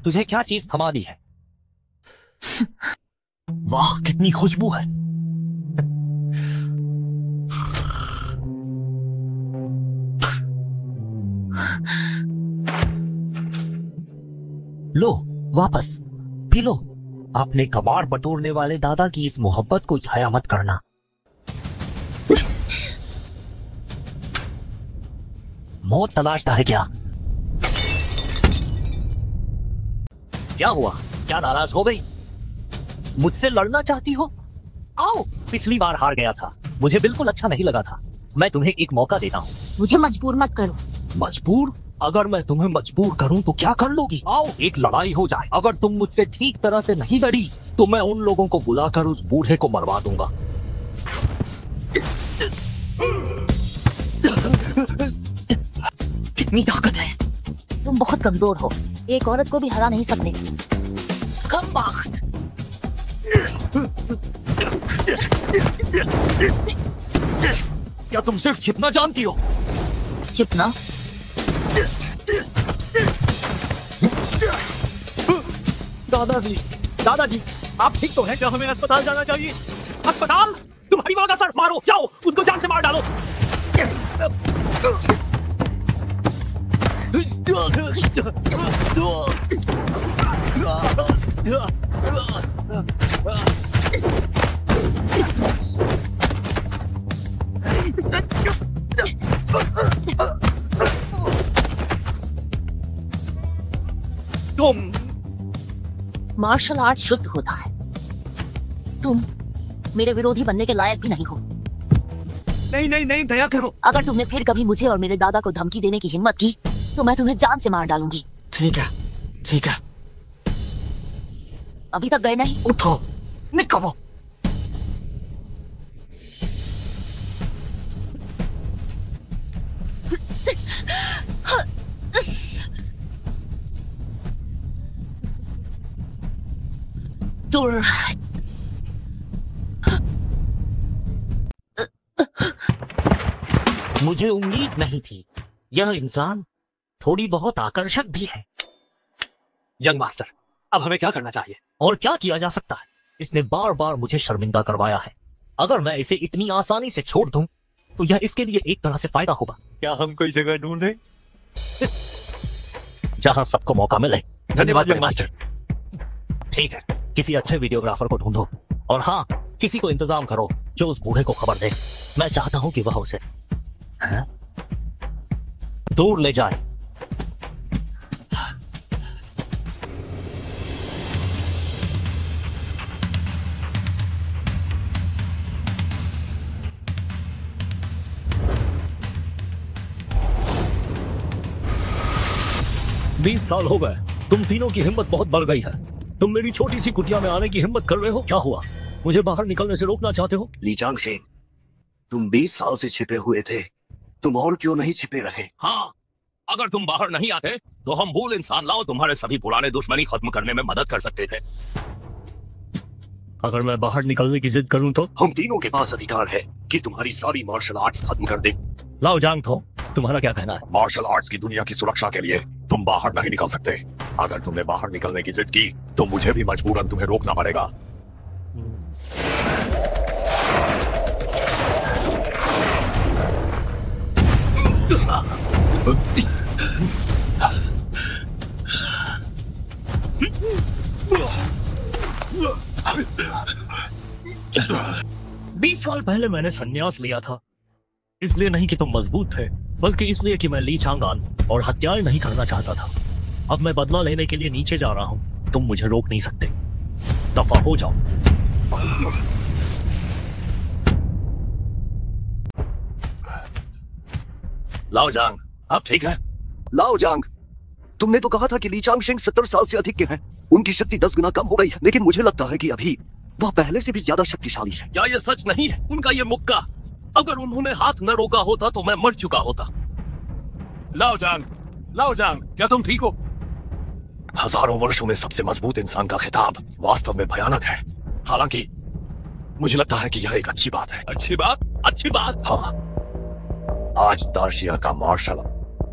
तुझे क्या चीज थमा दी है। वाह, कितनी खुशबू है। लो, वापस पी लो। अपने कबाड़ बटोरने वाले दादा की इस मोहब्बत को जाया मत करना। मौत तलाशता है क्या? क्या हुआ, क्या नाराज हो गई? मुझसे लड़ना चाहती हो? आओ, पिछली बार हार गया था, मुझे बिल्कुल अच्छा नहीं लगा था। मैं तुम्हें एक मौका देता हूँ। मुझे मजबूर मत करो। मजबूर? अगर मैं तुम्हें मजबूर करूं तो क्या कर लोगी? आओ, एक लड़ाई हो जाए। अगर तुम मुझसे ठीक तरह से नहीं लड़ी तो मैं उन लोगों को बुलाकर उस बूढ़े को मरवा दूंगा। कितनी ताकत है? तुम बहुत कमजोर हो, एक औरत को भी हरा नहीं सकते। कम वक्त। क्या तुम सिर्फ छिपना जानती हो? छिपना? दादाजी, आप ठीक तो हैं? क्या हमें अस्पताल जाना चाहिए? अस्पताल? तुम्हारी माँ का सर मारो, जाओ उसको जान से मार डालो। तुम मार्शल आर्ट शुद्ध होता है, तुम मेरे विरोधी बनने के लायक भी नहीं हो। नहीं, दया करो। अगर तुमने फिर कभी मुझे और मेरे दादा को धमकी देने की हिम्मत की तो मैं तुम्हें जान से मार डालूंगी। ठीक है। अभी तक गए नहीं? उठो, निकलो। दूर। मुझे उम्मीद नहीं थी, यह इंसान थोड़ी बहुत आकर्षक भी है। यंग मास्टर, अब हमें क्या करना चाहिए? और क्या किया जा सकता है? इसने बार बार मुझे शर्मिंदा करवाया है। अगर मैं इसे इतनी आसानी से छोड़ दूं तो यह इसके लिए एक तरह से फायदा होगा। क्या हम कोई जगह ढूंढें जहां सबको मौका मिले? धन्यवाद यंग मास्टर। ठीक है, किसी अच्छे वीडियोग्राफर को ढूंढो और हाँ, किसी को इंतजाम करो जो उस बूढ़े को खबर दे। मैं चाहता हूं कि वह उसे दूर ले जाए। 20 साल हो गए, तुम तीनों की हिम्मत बहुत बढ़ गई है। तुम मेरी छोटी सी कुटिया में आने की हिम्मत कर रहे हो। क्या हुआ, मुझे बाहर निकलने से रोकना चाहते हो? लीचांग सिंह, तुम 20 साल से छिपे हुए थे, तुम और क्यों नहीं छिपे रहे? हाँ, अगर तुम बाहर नहीं आते तो हम भूल इंसान लाओ तुम्हारे सभी पुराने दुश्मनी खत्म करने में मदद कर सकते थे। अगर मैं बाहर निकलने की जिद करूं तो? हम तीनों के पास अधिकार है कि तुम्हारी सारी मार्शल आर्ट्स खत्म कर दें। लाओ जांग थो, तुम्हारा क्या कहना है? मार्शल आर्ट्स की दुनिया की सुरक्षा के लिए तुम बाहर नहीं निकल सकते। अगर तुमने बाहर निकलने की जिद की तो मुझे भी मजबूरन तुम्हें रोकना पड़ेगा। बीस साल पहले मैंने संन्यास लिया था, इसलिए नहीं कि तुम मजबूत थे, बल्कि इसलिए कि मैं ली चांगान और हत्याएं नहीं करना चाहता था। अब मैं बदला लेने के लिए नीचे जा रहा हूं, तुम मुझे रोक नहीं सकते। दफा हो जाओ। लाओ जांग, अब ठीक है? लाओ जांग, तुमने तो कहा था कि लीचांग सिंह 70 साल से अधिक के हैं। उनकी शक्ति 10 गुना कम हो गई है, लेकिन मुझे लगता है कि अभी वह पहले से भी ज्यादा शक्तिशाली है। क्या ये सच नहीं है? उनका ये मुक्का, अगर उन्होंने हाथ न रोका होता तो मैं मर चुका होता। लाओ जांग, क्या तुम ठीक हो? हजारों वर्षों में सबसे मजबूत इंसान का खिताब वास्तव में भयानक है। हालांकि मुझे लगता है कि यह एक अच्छी बात है। अच्छी बात? हाँ, आज दार्शिया का मार्शल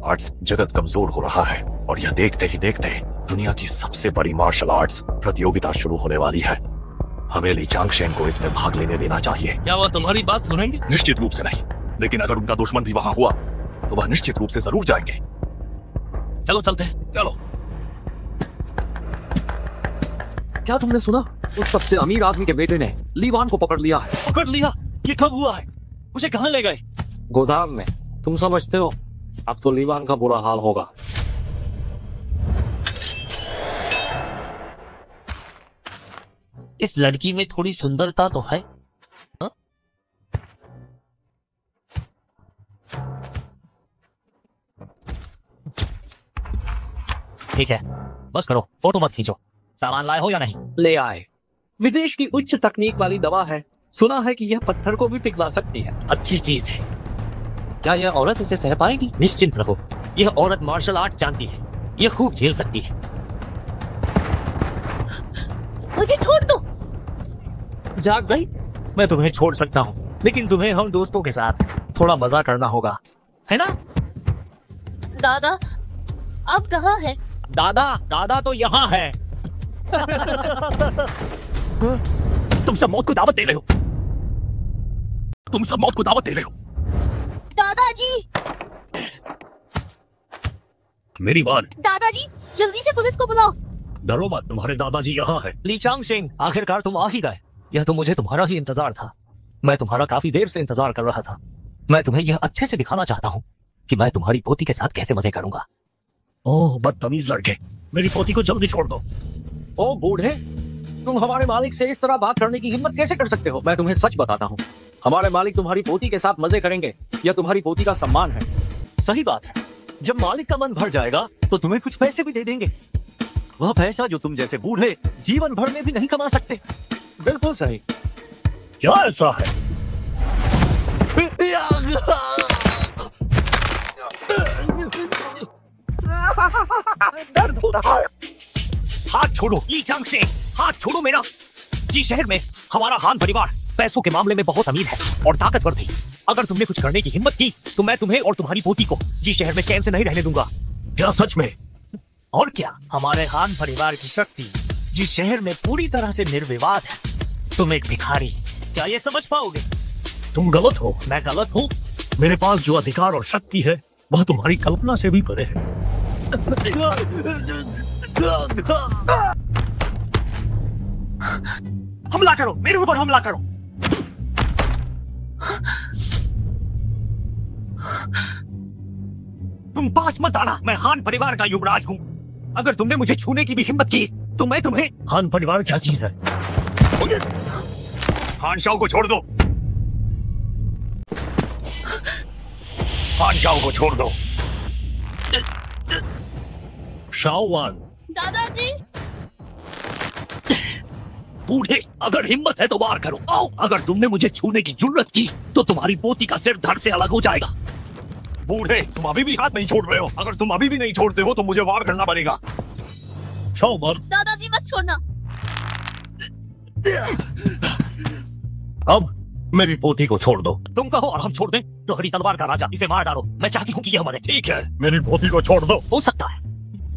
आर्ट्स जगत कमजोर हो रहा है और यह देखते ही देखते दुनिया की सबसे बड़ी मार्शल आर्ट्स प्रतियोगिता शुरू होने वाली है। हमें ली चांगशेन को इसमें भाग लेने देना चाहिए। क्या वह तुम्हारी बात सुनेंगे? निश्चित रूप से नहीं, लेकिन अगर उनका दुश्मन भी वहां हुआ तो वह निश्चित रूप से जरूर जाएंगे। चलो चलते हैं। चलो। क्या तुमने सुना? उस सबसे अमीर आदमी के बेटे ने ली वान को पकड़ लिया है। पकड़ लिया? ये कब हुआ है? उसे कहाँ ले गए? गोदाम में। तुम समझते हो, अब तो ली वान का बुरा हाल होगा। इस लड़की में थोड़ी सुंदरता तो है। हा? ठीक है, बस करो, फोटो मत खींचो। सामान लाए हो या नहीं? ले आए। विदेश की उच्च तकनीक वाली दवा है। सुना है कि यह पत्थर को भी पिघला सकती है। अच्छी चीज है। क्या यह औरत इसे सह पाएगी? निश्चिंत रहो, यह औरत मार्शल आर्ट जानती है, यह खूब झेल सकती है। मुझे छोड़ दो। जाग गई? मैं तुम्हें छोड़ सकता हूँ, लेकिन तुम्हें हम दोस्तों के साथ थोड़ा मजा करना होगा, है ना? दादा, अब कहाँ है? दादा तो यहाँ है। तुम सब मौत को दावत दे रहे हो। दादाजी! मेरी बात। दादाजी, जल्दी से पुलिस को बुलाओ। डरो मत, तुम्हारे दादाजी यहाँ है। ली चांगशेन, आखिरकार तुम आ ही गए। यह तो मुझे तुम्हारा ही इंतजार था। मैं तुम्हारा काफी देर से इंतजार कर रहा था। मैं तुम्हें यह अच्छे से दिखाना चाहता हूँ कि मैं तुम्हारी पोती के साथ कैसे मजे करूंगा। ओह बदतमीज लड़के, मेरी पोती को जल्दी छोड़ दो। ओ बूढ़े, तुम हमारे मालिक से इस तरह बात करने की हिम्मत कैसे कर सकते हो? मैं तुम्हें सच बताता हूँ, हमारे मालिक तुम्हारी पोती के साथ मजे करेंगे। यह तुम्हारी पोती का सम्मान है। सही बात है। जब मालिक का मन भर जाएगा तो तुम्हें कुछ पैसे भी दे देंगे। वह पैसा जो तुम जैसे बूढ़े जीवन भर में भी नहीं कमा सकते। बिल्कुल सही। क्या ऐसा है? दर्द हो रहा है। हाथ छोड़ो ली चांगशेन, हाथ छोड़ो मेरा। जी शहर में हमारा हान परिवार पैसों के मामले में बहुत अमीर है और ताकतवर भी। अगर तुमने कुछ करने की हिम्मत की तो मैं तुम्हें और तुम्हारी पोती को जी शहर में चैन से नहीं रहने दूंगा। क्या सच में? और क्या, हमारे हान परिवार की शक्ति जिस शहर में पूरी तरह से निर्विवाद है। तुम एक भिखारी, क्या ये समझ पाओगे? तुम गलत हो। मैं गलत हूँ? मेरे पास जो अधिकार और शक्ति है वह तुम्हारी कल्पना से भी परे है। हमला करो, मेरे ऊपर हमला करो। तुम पास मत आना, मैं हान परिवार का युवराज हूँ। अगर तुमने मुझे छूने की भी हिम्मत की तो मैं तुम्हें। हान परिवार क्या चीज है? हान शाओ को छोड़ दो। हान शाओ को छोड़ दो। शाओवान। दादाजी। बूढ़े, अगर हिम्मत है तो वार करो। आओ, अगर तुमने मुझे छूने की जुर्रत की तो तुम्हारी पोती का सिर धड़ से अलग हो जाएगा। बूढ़े, तुम अभी भी हाथ नहीं छोड़ रहे हो। अगर तुम अभी भी नहीं छोड़ते हो तो मुझे वार करना पड़ेगा। शाओवान, दादाजी मत छोड़ना। अब मेरी पोती को छोड़ दो। तुम कहो और हम छोड़ दें। दोहरी तलवार का राजा, इसे मार डालो। मैं चाहती हूँ कि यह मरे। ठीक है, मेरी पोती को छोड़ दो। हो सकता है।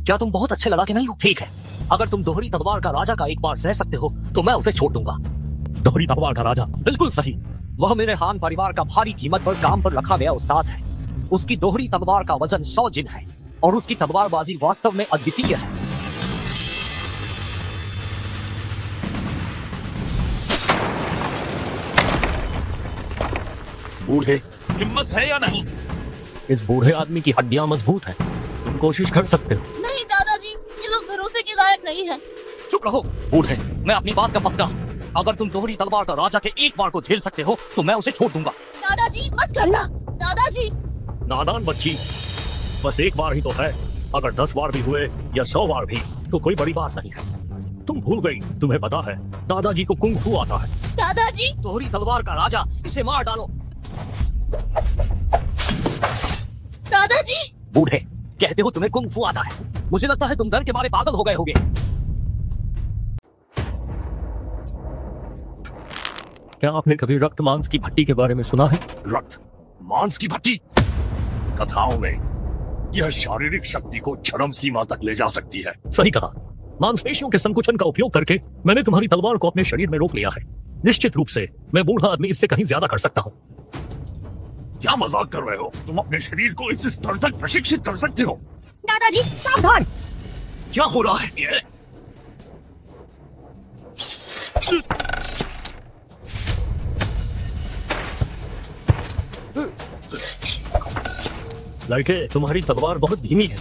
क्या तुम बहुत अच्छे लड़ाके नहीं हो? ठीक है, अगर तुम दोहरी तलवार का राजा का एक बार सह सकते हो तो मैं उसे छोड़ दूंगा। दोहरी तलवार का राजा? बिल्कुल सही। वह मेरे हान परिवार का भारी कीमत पर काम पर रखा गया उस्ताद है। उसकी दोहरी तलवार का वजन 100 जिन है और उसकी तलवारबाजी वास्तव में अद्वितीय है। बूढ़े, हिम्मत है या नहीं? इस बूढ़े आदमी की हड्डियां मजबूत हैं। तुम कोशिश कर सकते हो। नहीं दादाजी, ये लोग भरोसे के लायक नहीं है। चुप रहो बूढ़े, मैं अपनी बात का पक्का हूँ। अगर तुम दोहरी तलवार का राजा के एक बार को झेल सकते हो तो मैं उसे छोड़ दूंगा। दादाजी मत करना। दादाजी। नादान बच्ची, बस एक बार ही तो है। अगर 10 बार भी हुए या 100 बार भी तो कोई बड़ी बात नहीं है। तुम भूल गई, तुम्हें पता है दादाजी को कुंग फू आता है। दादाजी। दोहरी तलवार का राजा, इसे मार डालो। दादाजी। बूढ़े, कहते हो तुम्हें कुंग फू आता है। मुझे लगता है तुम डर के मारे पागल हो गए होगे। क्या आपने कभी रक्त मांस की भट्टी के बारे में सुना है? रक्त मांस की भट्टी? कथाओं में यह शारीरिक शक्ति को चरम सीमा तक ले जा सकती है। सही कहा। मांसपेशियों के संकुचन का उपयोग करके मैंने तुम्हारी तलवार को अपने शरीर में रोक लिया है। निश्चित रूप से मैं बूढ़ा आदमी इससे कहीं ज्यादा कर सकता हूँ। क्या मजाक कर रहे हो? तुम अपने शरीर को इस स्तर तक प्रशिक्षित कर सकते हो? दादाजी सावधान। क्या हो रहा है ये? लड़के, तुम्हारी तलवार बहुत धीमी है।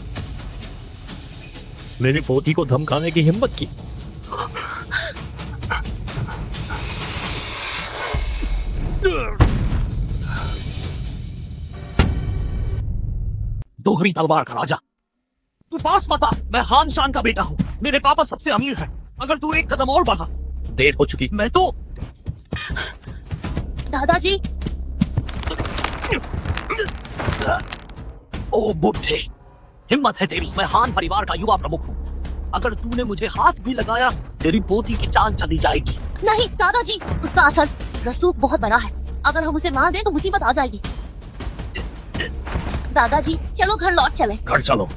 मेरी पोती को धमकाने की हिम्मत की। दोहरी तलवार का राजा, तू पास मत आ। मैं हान शान का बेटा हूँ। मेरे पापा सबसे अमीर हैं। अगर तू एक कदम और बढ़ा। देर हो चुकी। मैं तो। दादाजी। ओ बुढ़े, हिम्मत है तेरी। मैं हान परिवार का युवा प्रमुख हूँ। अगर तूने मुझे हाथ भी लगाया तेरी पोती की जान चली जाएगी। नहीं दादाजी, उसका असर रसूख बहुत बड़ा है। अगर हम उसे मार दें तो मुसीबत आ जाएगी। दादाजी चलो घर लौट चले। घर चलो।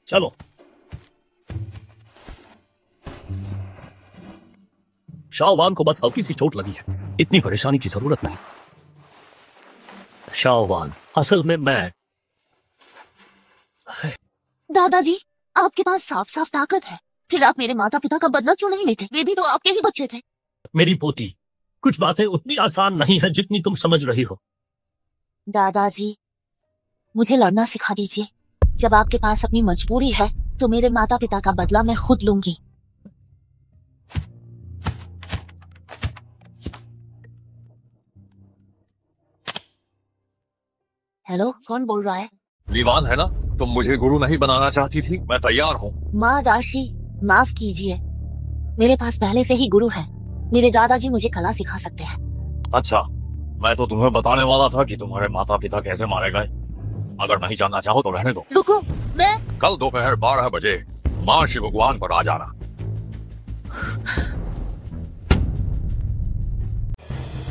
चलो। शाओवान को बस हल्की सी चोट लगी है। इतनी परेशानी की जरूरत नहीं। शाओवान, असल में मैं। दादाजी, आपके पास साफ साफ ताकत है। फिर आप मेरे माता पिता का बदला क्यों नहीं लेते? वे भी तो आपके ही बच्चे थे। मेरी पोती, कुछ बातें उतनी आसान नहीं है जितनी तुम समझ रही हो। दादाजी, मुझे लड़ना सिखा दीजिए। जब आपके पास अपनी मजबूरी है तो मेरे माता पिता का बदला मैं खुद लूंगी। हेलो, कौन बोल रहा है? लीवान है ना? तुम मुझे गुरु नहीं बनाना चाहती थी? मैं तैयार हूँ। माँ दाशी, माफ कीजिए। मेरे पास पहले से ही गुरु है। मेरे दादाजी मुझे कला सिखा सकते हैं। अच्छा, मैं तो तुम्हें बताने वाला था कि तुम्हारे माता पिता कैसे मारे गए। अगर नहीं जानना चाहो तो रहने दो। रुको, मैं कल दोपहर 12 बजे माँ शिव भगवान पर आ जाना।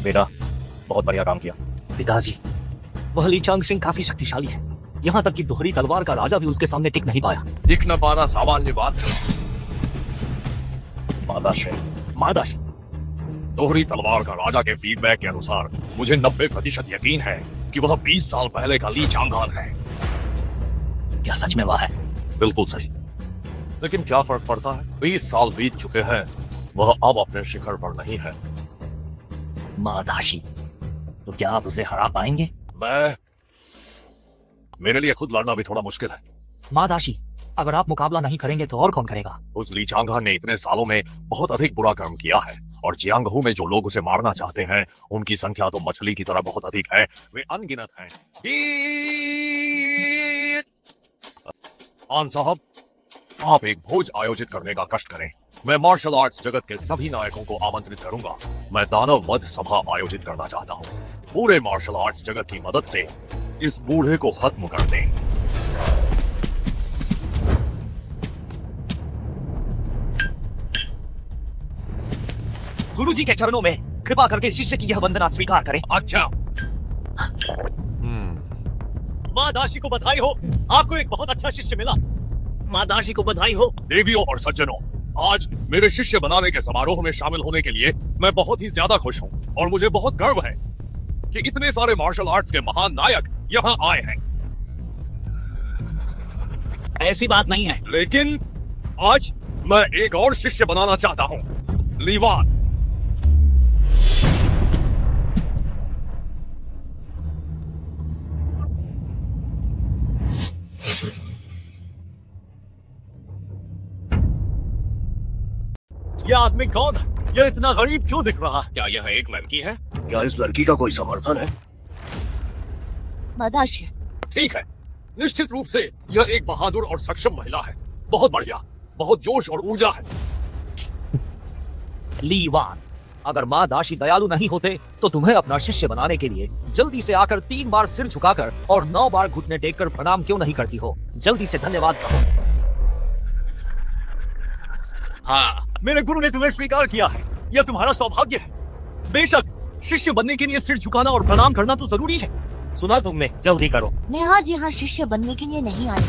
बेटा, बहुत बढ़िया काम किया। पिताजी, वह ली चांग सिंह काफी शक्तिशाली है। यहाँ तक कि दोहरी तलवार का राजा भी उसके सामने टिक नहीं पाया। टिक न पाना सामान्य बात है। मादाश, दोहरी तलवार का राजा के फीडबैक के अनुसार मुझे 90% यकीन है कि वह 20 साल पहले का ली चांगान है। क्या सच में वह है? बिल्कुल सही। लेकिन क्या फर्क पड़ता है? 20 साल बीत चुके हैं, वह अब अपने शिखर पर नहीं है। मादाशी, तो क्या आप उसे हरा पाएंगे? मेरे लिए खुद लड़ना भी थोड़ा मुश्किल है। मादाशी, अगर आप मुकाबला नहीं करेंगे तो और कौन करेगा? उस ली चांगान ने इतने सालों में बहुत अधिक बुरा कर्म किया है और जियांगहू में जो लोग उसे मारना चाहते हैं उनकी संख्या तो मछली की तरह बहुत अधिक है, वे अनगिनत हैं। खान साहब, आप एक भोज आयोजित करने का कष्ट करें। मैं मार्शल आर्ट्स जगत के सभी नायकों को आमंत्रित करूंगा। मैं दानव वध सभा आयोजित करना चाहता हूँ। पूरे मार्शल आर्ट्स जगत की मदद से इस बूढ़े को खत्म कर दें। गुरुजी के चरणों में कृपा करके शिष्य की यह वंदना स्वीकार करें। अच्छा। माँ दासी को बधाई हो, आपको एक बहुत अच्छा शिष्य मिला। माँ दासी को बधाई हो। देवियों और सज्जनों, आज मेरे शिष्य बनाने के समारोह में शामिल होने के लिए मैं बहुत ही ज्यादा खुश हूँ और मुझे बहुत गर्व है कि इतने सारे मार्शल आर्ट्स के महान नायक यहाँ आए हैं। ऐसी बात नहीं है। लेकिन आज मैं एक और शिष्य बनाना चाहता हूँ, ली वान। यह आदमी कौन है? यह इतना गरीब क्यों दिख रहा है? क्या यह एक लड़की है? क्या इस लड़की का कोई समर्थन है? मदाशी। ठीक है, निश्चित रूप से यह एक बहादुर और सक्षम महिला है। बहुत बढ़िया, बहुत जोश और ऊर्जा है। ली वान, अगर माँ दासी दयालु नहीं होते तो तुम्हें अपना शिष्य बनाने के लिए जल्दी से आकर 3 बार सिर झुकाकर और 9 बार घुटने टेककर प्रणाम क्यों नहीं करती हो? जल्दी से धन्यवाद कहो। हाँ, मेरे गुरु ने तुम्हें स्वीकार किया है, यह तुम्हारा सौभाग्य है। बेशक शिष्य बनने के लिए सिर झुकाना और प्रणाम करना तो जरूरी है। सुना तुमने, जल्दी करो। मैं आज यहाँ शिष्य बनने के लिए नहीं आई,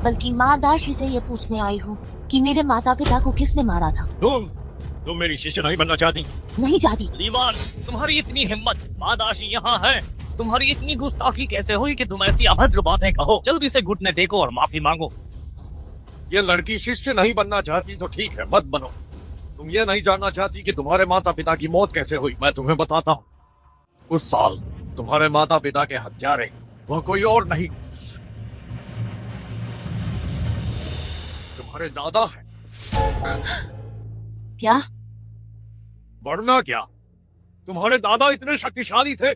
बल्कि माँ दासी से ये पूछने आई हूँ कि मेरे माता पिता को किसने मारा था। तुम मेरी शिष्य नहीं बनना चाहती? नहीं चाहती। लीवान, तुम्हारी इतनी हिम्मत, माँ दासी यहाँ है। तुम्हारी इतनी गुस्ताखी कैसे हुई कि तुम ऐसी अभद्र बातें कहो? जल्दी से घुटने टेको और माफी मांगो। ये लड़की शिष्य नहीं बनना चाहती तो ठीक है, मत बनो। तुम ये नहीं जानना चाहती कि तुम्हारे माता पिता की मौत कैसे हुई? मैं तुम्हें बताता हूँ। उस साल तुम्हारे माता पिता के हत्यारे वह कोई और नहीं, तुम्हारे दादा हैं। क्या? वरना क्या? तुम्हारे दादा इतने शक्तिशाली थे,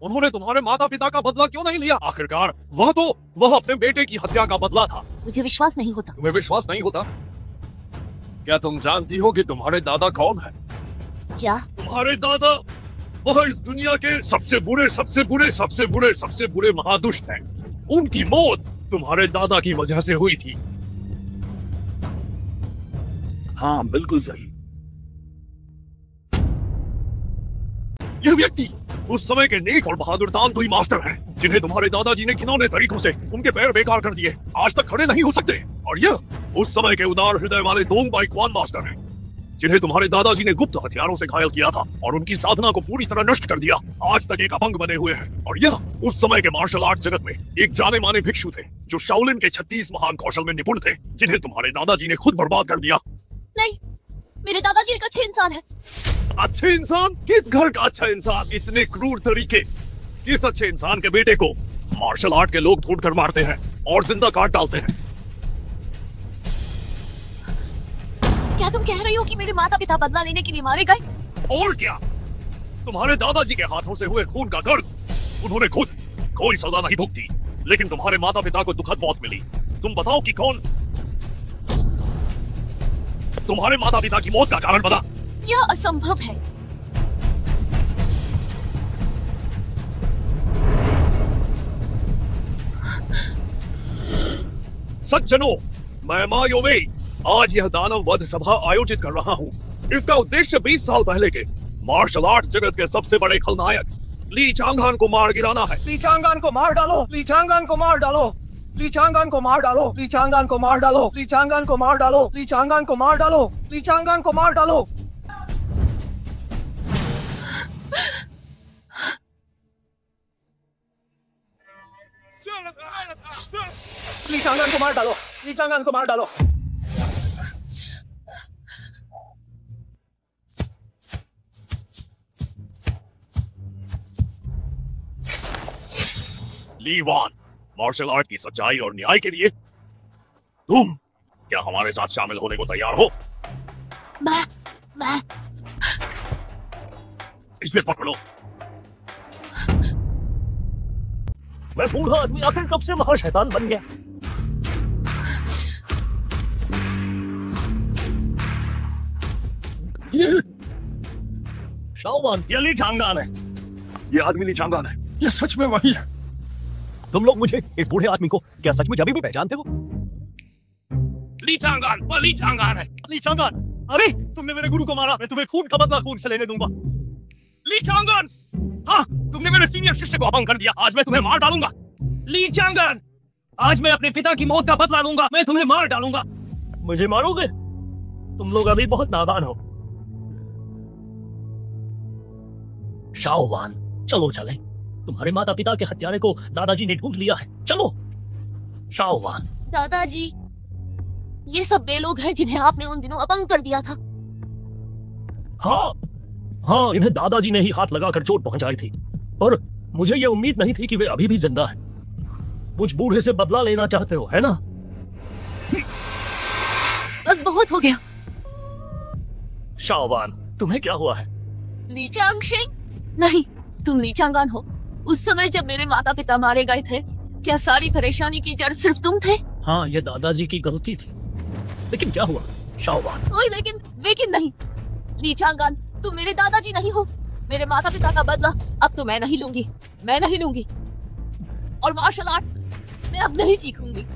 उन्होंने तुम्हारे माता पिता का बदला क्यों नहीं लिया? आखिरकार वह अपने बेटे की हत्या का बदला था। मुझे विश्वास नहीं होता। तुम्हें विश्वास नहीं होता? क्या तुम जानती हो कि तुम्हारे दादा कौन है? क्या? तुम्हारे दादा वह इस दुनिया के सबसे बुरे महादुष्ट हैं। उनकी मौत तुम्हारे दादा की वजह से हुई थी। हाँ, बिल्कुल सही। यह व्यक्ति उस समय के नेक और बहादुर तानतुई मास्टर हैं, जिन्हें तुम्हारे दादाजी ने घिनौने तरीकों से उनके पैर बेकार कर दिए, आज तक खड़े नहीं हो सकते। और यह उस समय के उदार हृदय वाले दोंग बाई क्वान मास्टर हैं, जिन्हें तुम्हारे दादाजी ने गुप्त हथियारों से घायल किया था और उनकी साधना को पूरी तरह नष्ट कर दिया। आज तक एक अपंग बने हुए हैं। और यह उस समय के मार्शल आर्ट जगत में एक जाने माने भिक्षु थे, जो शाओलिन के 36 महान कौशल में निपुण थे, जिन्हें तुम्हारे दादाजी ने खुद बर्बाद कर दिया। नहीं, मेरे दादाजी एक अच्छे इंसान है। अच्छे इंसान? किस घर का अच्छा इंसान? इतने क्रूर तरीके किस अच्छे इंसान के बेटे को मार्शल आर्ट के लोग ढूंढ कर मारते हैं और जिंदा काट डालते हैं। क्या तुम कह रही हो कि मेरे माता पिता बदला लेने के लिए मारे गए? और क्या, तुम्हारे दादाजी के हाथों से हुए खून का कर्ज उन्होंने खुद कोई सजा नहीं भुगती, लेकिन तुम्हारे माता पिता को दुखद मौत मिली। तुम बताओ कि कौन तुम्हारे माता पिता की मौत का कारण बना? यह असंभव है। सज्जनों, मैं मा योवेई आज यह दानव वध सभा आयोजित कर रहा हूँ। इसका उद्देश्य 20 साल पहले के मार्शल आर्ट जगत के सबसे बड़े खलनायक ली चांगान को मार गिराना है। ली चांगान को मार डालो, ली चांगान को मार डालो, ली चांगान को मार डालो, ली चांगान को मार डालो, ली चांगान को मार डालो, ली चांगान को मार डालो, ली चांगान को मार डालो। ली चांगान को मार डालो, ली चांगान को मार डालो। ली वान, मार्शल आर्ट की सच्चाई और न्याय के लिए तुम क्या हमारे साथ शामिल होने को तैयार हो? मैं इसे पकड़ो। मैं बूढ़ा आदमी आखिर कब से महाशैतान बन गया? शाओवान, ये ली चांगान है। ये आदमी ली चांगान है। ये सच में वही है। तुम लोग मुझे इस बूढ़े आदमी को क्या सच में अभी भी पहचानते हो? ली चांगान, वो ली चांगान है। ली चांगान, अरे तुमने मेरे गुरु को मारा, मैं तुम्हें खून का बदला खून से लेने दूंगा। ली चांगान, हाँ, तुमने मेरे सीनियर शिष्य को अपमान कर दिया, आज मैं तुम्हें मार डालूंगा। ली चांगान, आज मैं अपने पिता की मौत का बदला लूंगा, मैं तुम्हें मार डालूंगा। मुझे मारोगे? तुम लोग अभी बहुत नादान हो। शाओवान, चलो चले। तुम्हारे माता पिता के हत्यारे को दादाजी ने ढूंढ लिया है, चलो। शाओवान। दादाजी, ये सब वे लोग हैं जिन्हें आपने उन दिनों अपंग कर दिया था। हाँ, इन्हें दादाजी ने ही हाथ लगाकर चोट पहुंचाई थी, पर मुझे ये उम्मीद नहीं थी कि वे अभी भी जिंदा हैं। मुझ बूढ़े से बदला लेना चाहते हो, है ना? बस बहुत हो गया। शाओवान, तुम्हें क्या हुआ है? ली चांगशिंग? नहीं, तुम ली चांगान हो। उस समय जब मेरे माता पिता मारे गए थे, क्या सारी परेशानी की जड़ सिर्फ तुम थे? हाँ, ये दादाजी की गलती थी। लेकिन क्या हुआ शाओवान? कोई लेकिन नहीं। ली चांगान, तुम मेरे दादाजी नहीं हो। मेरे माता पिता का बदला अब तो मैं नहीं लूंगी। और मार्शल आर्ट मैं अब नहीं सीखूंगी।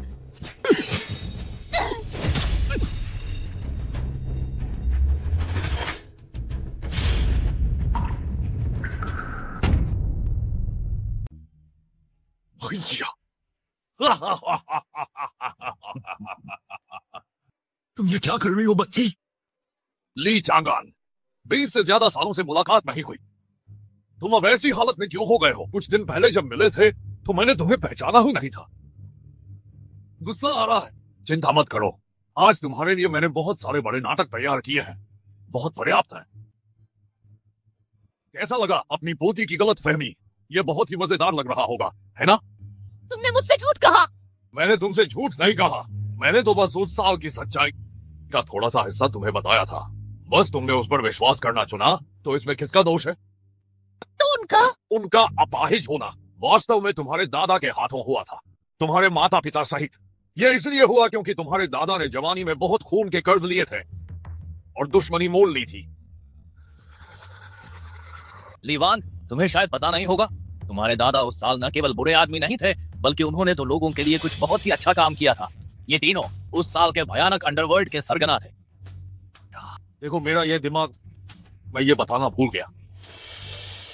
तुम ये क्या कर रही हो बच्ची? ली चांगान, 20 से ज्यादा सालों से मुलाकात नहीं हुई, तुम अब ऐसी हालत में क्यों हो गए हो? कुछ दिन पहले जब मिले थे तो मैंने तुम्हें पहचाना ही नहीं था। गुस्सा आ रहा है? चिंता मत करो, आज तुम्हारे लिए मैंने बहुत सारे बड़े नाटक तैयार किए हैं, बहुत पर्याप्त है। कैसा लगा अपनी पोती की गलत फहमी? ये बहुत ही मजेदार लग रहा होगा, है ना? तुमने मुझसे झूठ कहा। मैंने तुमसे झूठ नहीं कहा, मैंने तो बस उस साल की सच्चाई का थोड़ा सा हिस्सा तुम्हें बताया था। बस तुमने उस पर विश्वास करना चुना, तो इसमें किसका दोष है? तो उनका अपाहिज होना वास्तव में तुम्हारे दादा के हाथों हुआ था, तुम्हारे माता पिता सहित। यह इसलिए हुआ क्योंकि तुम्हारे दादा ने जवानी में बहुत खून के कर्ज लिए थे और दुश्मनी मोल ली थी। लीवान, तुम्हें शायद पता नहीं होगा, तुम्हारे दादा उस साल न केवल बुरे आदमी नहीं थे, बल्कि उन्होंने तो लोगों के लिए कुछ बहुत ही अच्छा काम किया था। ये तीनों उस साल के भयानक अंडरवर्ल्ड के सरगना थे। देखो, मेरा यह दिमाग, मैं ये बताना भूल गया,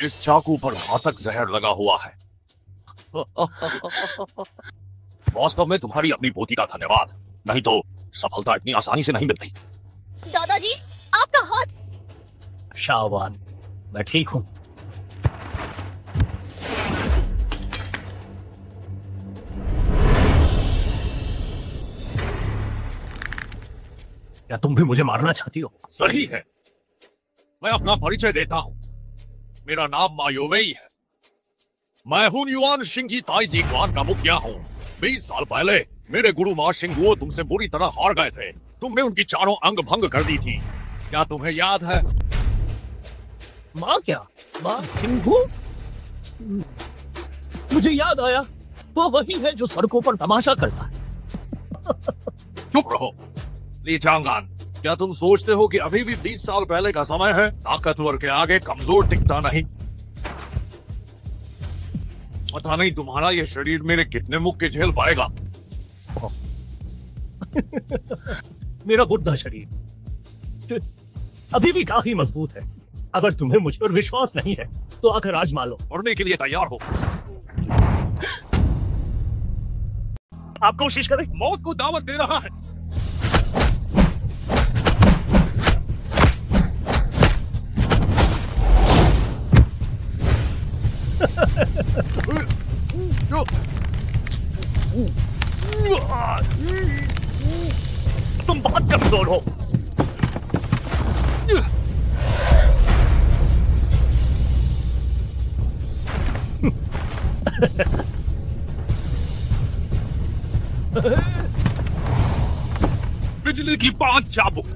इस चाकू पर घातक जहर लगा हुआ है। वास्तव में तुम्हारी अपनी पोती का धन्यवाद, नहीं तो सफलता इतनी आसानी से नहीं मिलती। दादाजी, आपका हाथ। शाओवान, मैं ठीक हूं। क्या तुम भी मुझे मारना चाहती हो? सही है, मैं अपना परिचय देता हूं। मेरा नाम मा युवेई है। मैं हुन युआन शिंग की ताइजी क्लान का मुखिया हूं। 20 साल पहले मेरे गुरु मा शिंगुओ तुमसे बुरी तरह हार गए थे। तुमने उनकी चारों अंग भंग कर दी थी, क्या तुम्हें याद है? माँ क्या? माँ शिंगुओ? मुझे याद आया, वो वही है जो सड़कों पर तमाशा करता है। चुप रहो ली चांगान, क्या तुम सोचते हो कि अभी भी 20 साल पहले का समय है? ताकतवर के आगे कमजोर टिकता नहीं। पता नहीं तुम्हारा ये शरीर मेरे कितने मुक्के झेल पाएगा। मेरा बुढ़ा शरीर अभी भी काफी मजबूत है। अगर तुम्हें मुझ पर विश्वास नहीं है तो आकर आजमा लो। मरने के लिए तैयार हो। आप कोशिश करें। मौत को दावत दे रहा है। तुम बहुत कमजोर हो। बिजली की 5 चाबुक।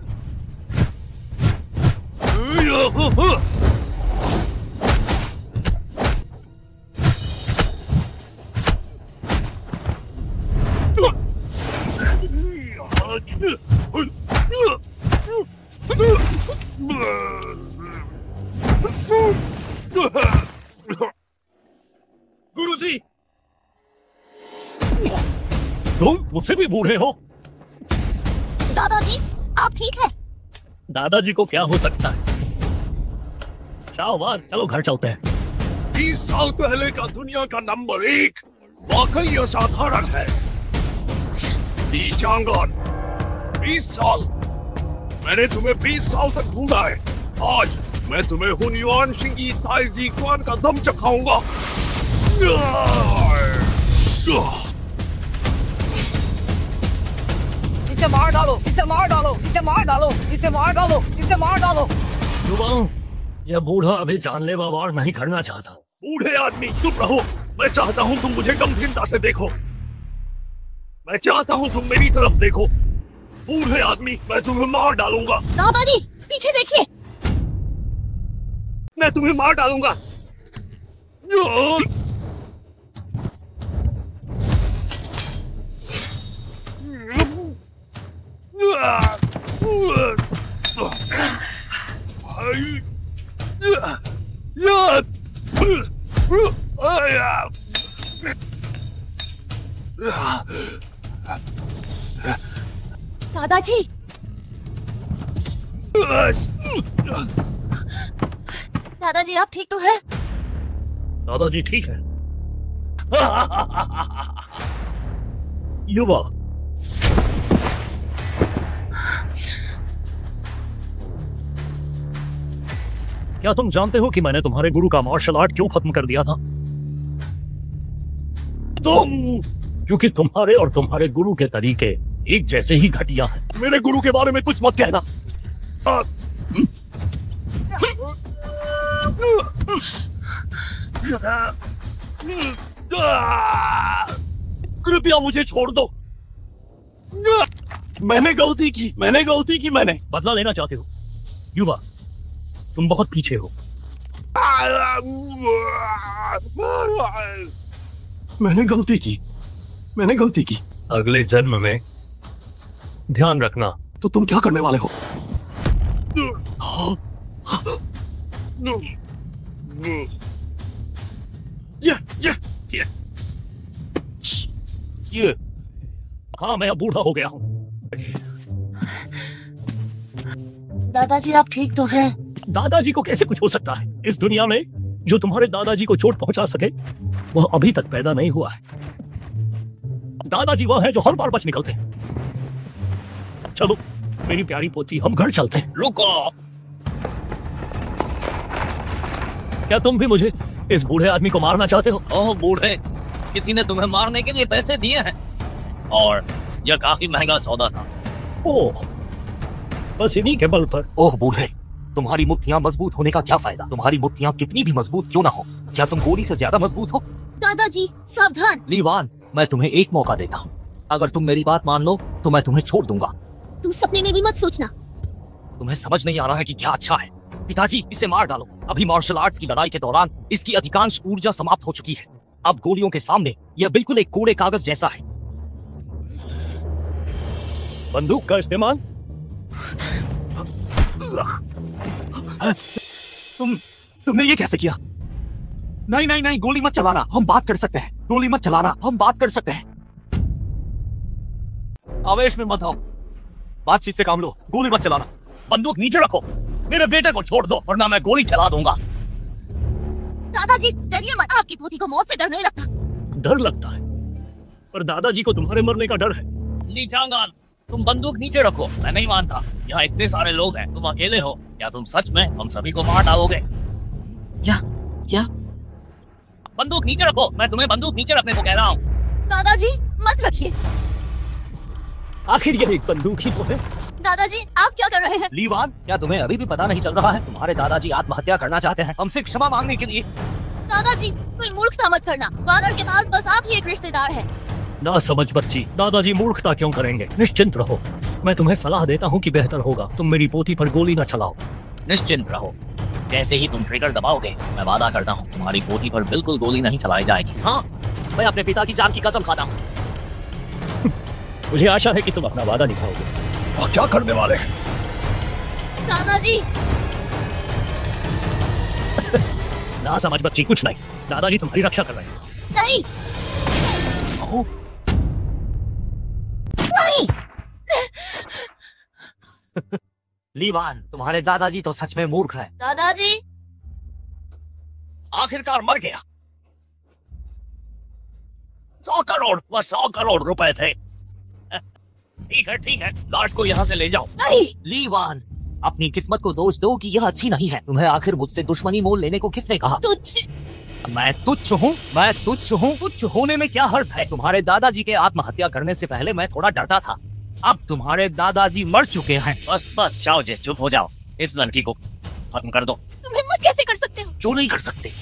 तुम मुझसे भी बूढ़े हो। दादाजी आप ठीक है? दादाजी को क्या हो सकता है? शाहवान, चलो घर चलते हैं। 20 साल पहले का दुनिया का नंबर 1 वाकई असाधारण है। ली चांगान, 20 साल। मैंने तुम्हें 20 साल तक ढूंढा है। आज मैं तुम्हें हुनयुआन शिंगी ताइजी क्वान का दम चखाऊंगा। इसे मार डालो, इसे मार डालो, इसे मार डालो, इसे मार डालो, इसे मार डालो। युवाओं, यह बूढ़ा अभी जानलेवा वार नहीं करना चाहता। बूढ़े आदमी चुप रहो। मैं चाहता हूँ तुम मुझे गंभीरता से देखो। मैं चाहता हूँ तुम मेरी तरफ देखो। बूढ़े आदमी, मैं तुम्हें मार डालूंगा। दादाजी पीछे देखिए। मैं तुम्हें मार डालूंगा। दादाजी दादाजी आप ठीक तो है? दादाजी ठीक है। युवा, क्या तुम जानते हो कि मैंने तुम्हारे गुरु का मार्शल आर्ट क्यों खत्म कर दिया था? क्योंकि तुम्हारे और तुम्हारे गुरु के तरीके एक जैसे ही घटिया हैं। मेरे गुरु के बारे में कुछ मत कहना। कृपया मुझे छोड़ दो। मैंने गलती की, मैंने बदला लेना चाहते हो? युवा, तुम बहुत पीछे हो। मैंने गलती की। अगले जन्म में ध्यान रखना। तो तुम क्या करने वाले हो? ये हाँ, मैं अब बूढ़ा हो गया हूँ। दादाजी आप ठीक तो है? दादाजी को कैसे कुछ हो सकता है? इस दुनिया में जो तुम्हारे दादाजी को चोट पहुंचा सके वह अभी तक पैदा नहीं हुआ है। दादाजी वह है जो हर बार बच निकलते हैं। चलो मेरी प्यारी पोती, हम घर चलते हैं। रुको। क्या तुम भी मुझे इस बूढ़े आदमी को मारना चाहते हो? ओह बूढ़े, किसी ने तुम्हें मारने के लिए पैसे दिए हैं और यह काफी महंगा सौदा था। ओह, बस इन्हीं के बल पर। ओह बूढ़े, तुम्हारी मुट्ठियां मजबूत होने का क्या फायदा? तुम्हारी मुट्ठियां कितनी भी मजबूत क्यों ना हो, क्या तुम गोली से ज्यादा मजबूत हो? दादाजी सावधान। ली वान, मैं तुम्हें एक मौका देता हूँ। अगर तुम मेरी बात मान लो तो मैं तुम्हें छोड़ दूंगा। तुम सपने में भी मत सोचना। तुम्हें समझ नहीं आ रहा है कि क्या अच्छा है? पिताजी, इसे मार डालो। अभी मार्शल आर्ट्स की लड़ाई के दौरान इसकी अधिकांश ऊर्जा समाप्त हो चुकी है। अब गोलियों के सामने यह बिल्कुल एक कोड़े कागज जैसा है। बंदूक का इस्तेमाल? तुमने ये कैसे किया? नहीं, गोली मत चलाना, हम बात कर सकते हैं। गोली मत चलाना, हम बात कर सकते हैं। आवेश में मत आओ, बातचीत से काम लो। गोली मत चलाना। बंदूक नीचे रखो। मेरे बेटे को छोड़ दो वरना मैं गोली चला दूंगा। दादाजी डरिए मत, आपकी पोती को मौत से डर नहीं लगता। डर लगता है, पर दादाजी को तुम्हारे मरने का डर है। ली चांगान, तुम बंदूक नीचे रखो। मैं नहीं मानता, यहाँ इतने सारे लोग हैं, तुम अकेले हो। क्या तुम सच में हम सभी को मार डालोगे? क्या? बंदूक नीचे रखो। मैं तुम्हें बंदूक नीचे रखने को कह रहा हूँ। दादाजी मत रखिए। आखिर ये एक बंदूक ही तो है। दादाजी आप क्या कर रहे हैं? ली वान, क्या तुम्हें अभी भी पता नहीं चल रहा है? तुम्हारे दादाजी आत्महत्या करना चाहते हैं हमसे क्षमा मांगने के लिए। दादाजी कोई मूर्खता मत करना। फादर के पास बस आप ही एक रिश्तेदार है। ना समझ बच्ची, दादाजी मूर्खता क्यों करेंगे? निश्चिंत रहो, मैं तुम्हें सलाह देता हूँ कि बेहतर होगा तुम मेरी पोती पर गोली न चलाओ। निश्चिंत रहो, जैसे ही तुम ट्रिगर दबाओगे मैं वादा करता हूँ तुम्हारी पोती पर बिल्कुल गोली नहीं चलाई जाएगी। हाँ, मैं अपने पिता की जान की कसम खाता हूँ। मुझे आशा है कि तुम अपना वादा निभाओगे। और क्या करने वाले हैं? दादाजी ना समझ बच्ची, कुछ नहीं, दादाजी तुम्हारी रक्षा कर रहे हैं। नहीं। लीवान, तुम्हारे दादाजी तो सच में मूर्ख है। दादाजी आखिरकार मर गया। 100 करोड़, वह 100 करोड़ रुपए थे। ठीक है, लाश को यहाँ से ले जाओ। नहीं। लीवान, अपनी किस्मत को दोष दो कि यह अच्छी नहीं है। तुम्हें आखिर मुझसे दुश्मनी मोल लेने को किसने कहा? मैं तुच्छ हूँ। तुच्छ होने में क्या हर्ज है? तुम्हारे दादाजी के आत्महत्या करने से पहले मैं थोड़ा डरता था। अब तुम्हारे दादाजी मर चुके हैं। बस जाओ जे, चुप हो जाओ। इस लड़की को खत्म कर दो। तुम हिम्मत कैसे कर सकते हो? क्यों नहीं कर सकते?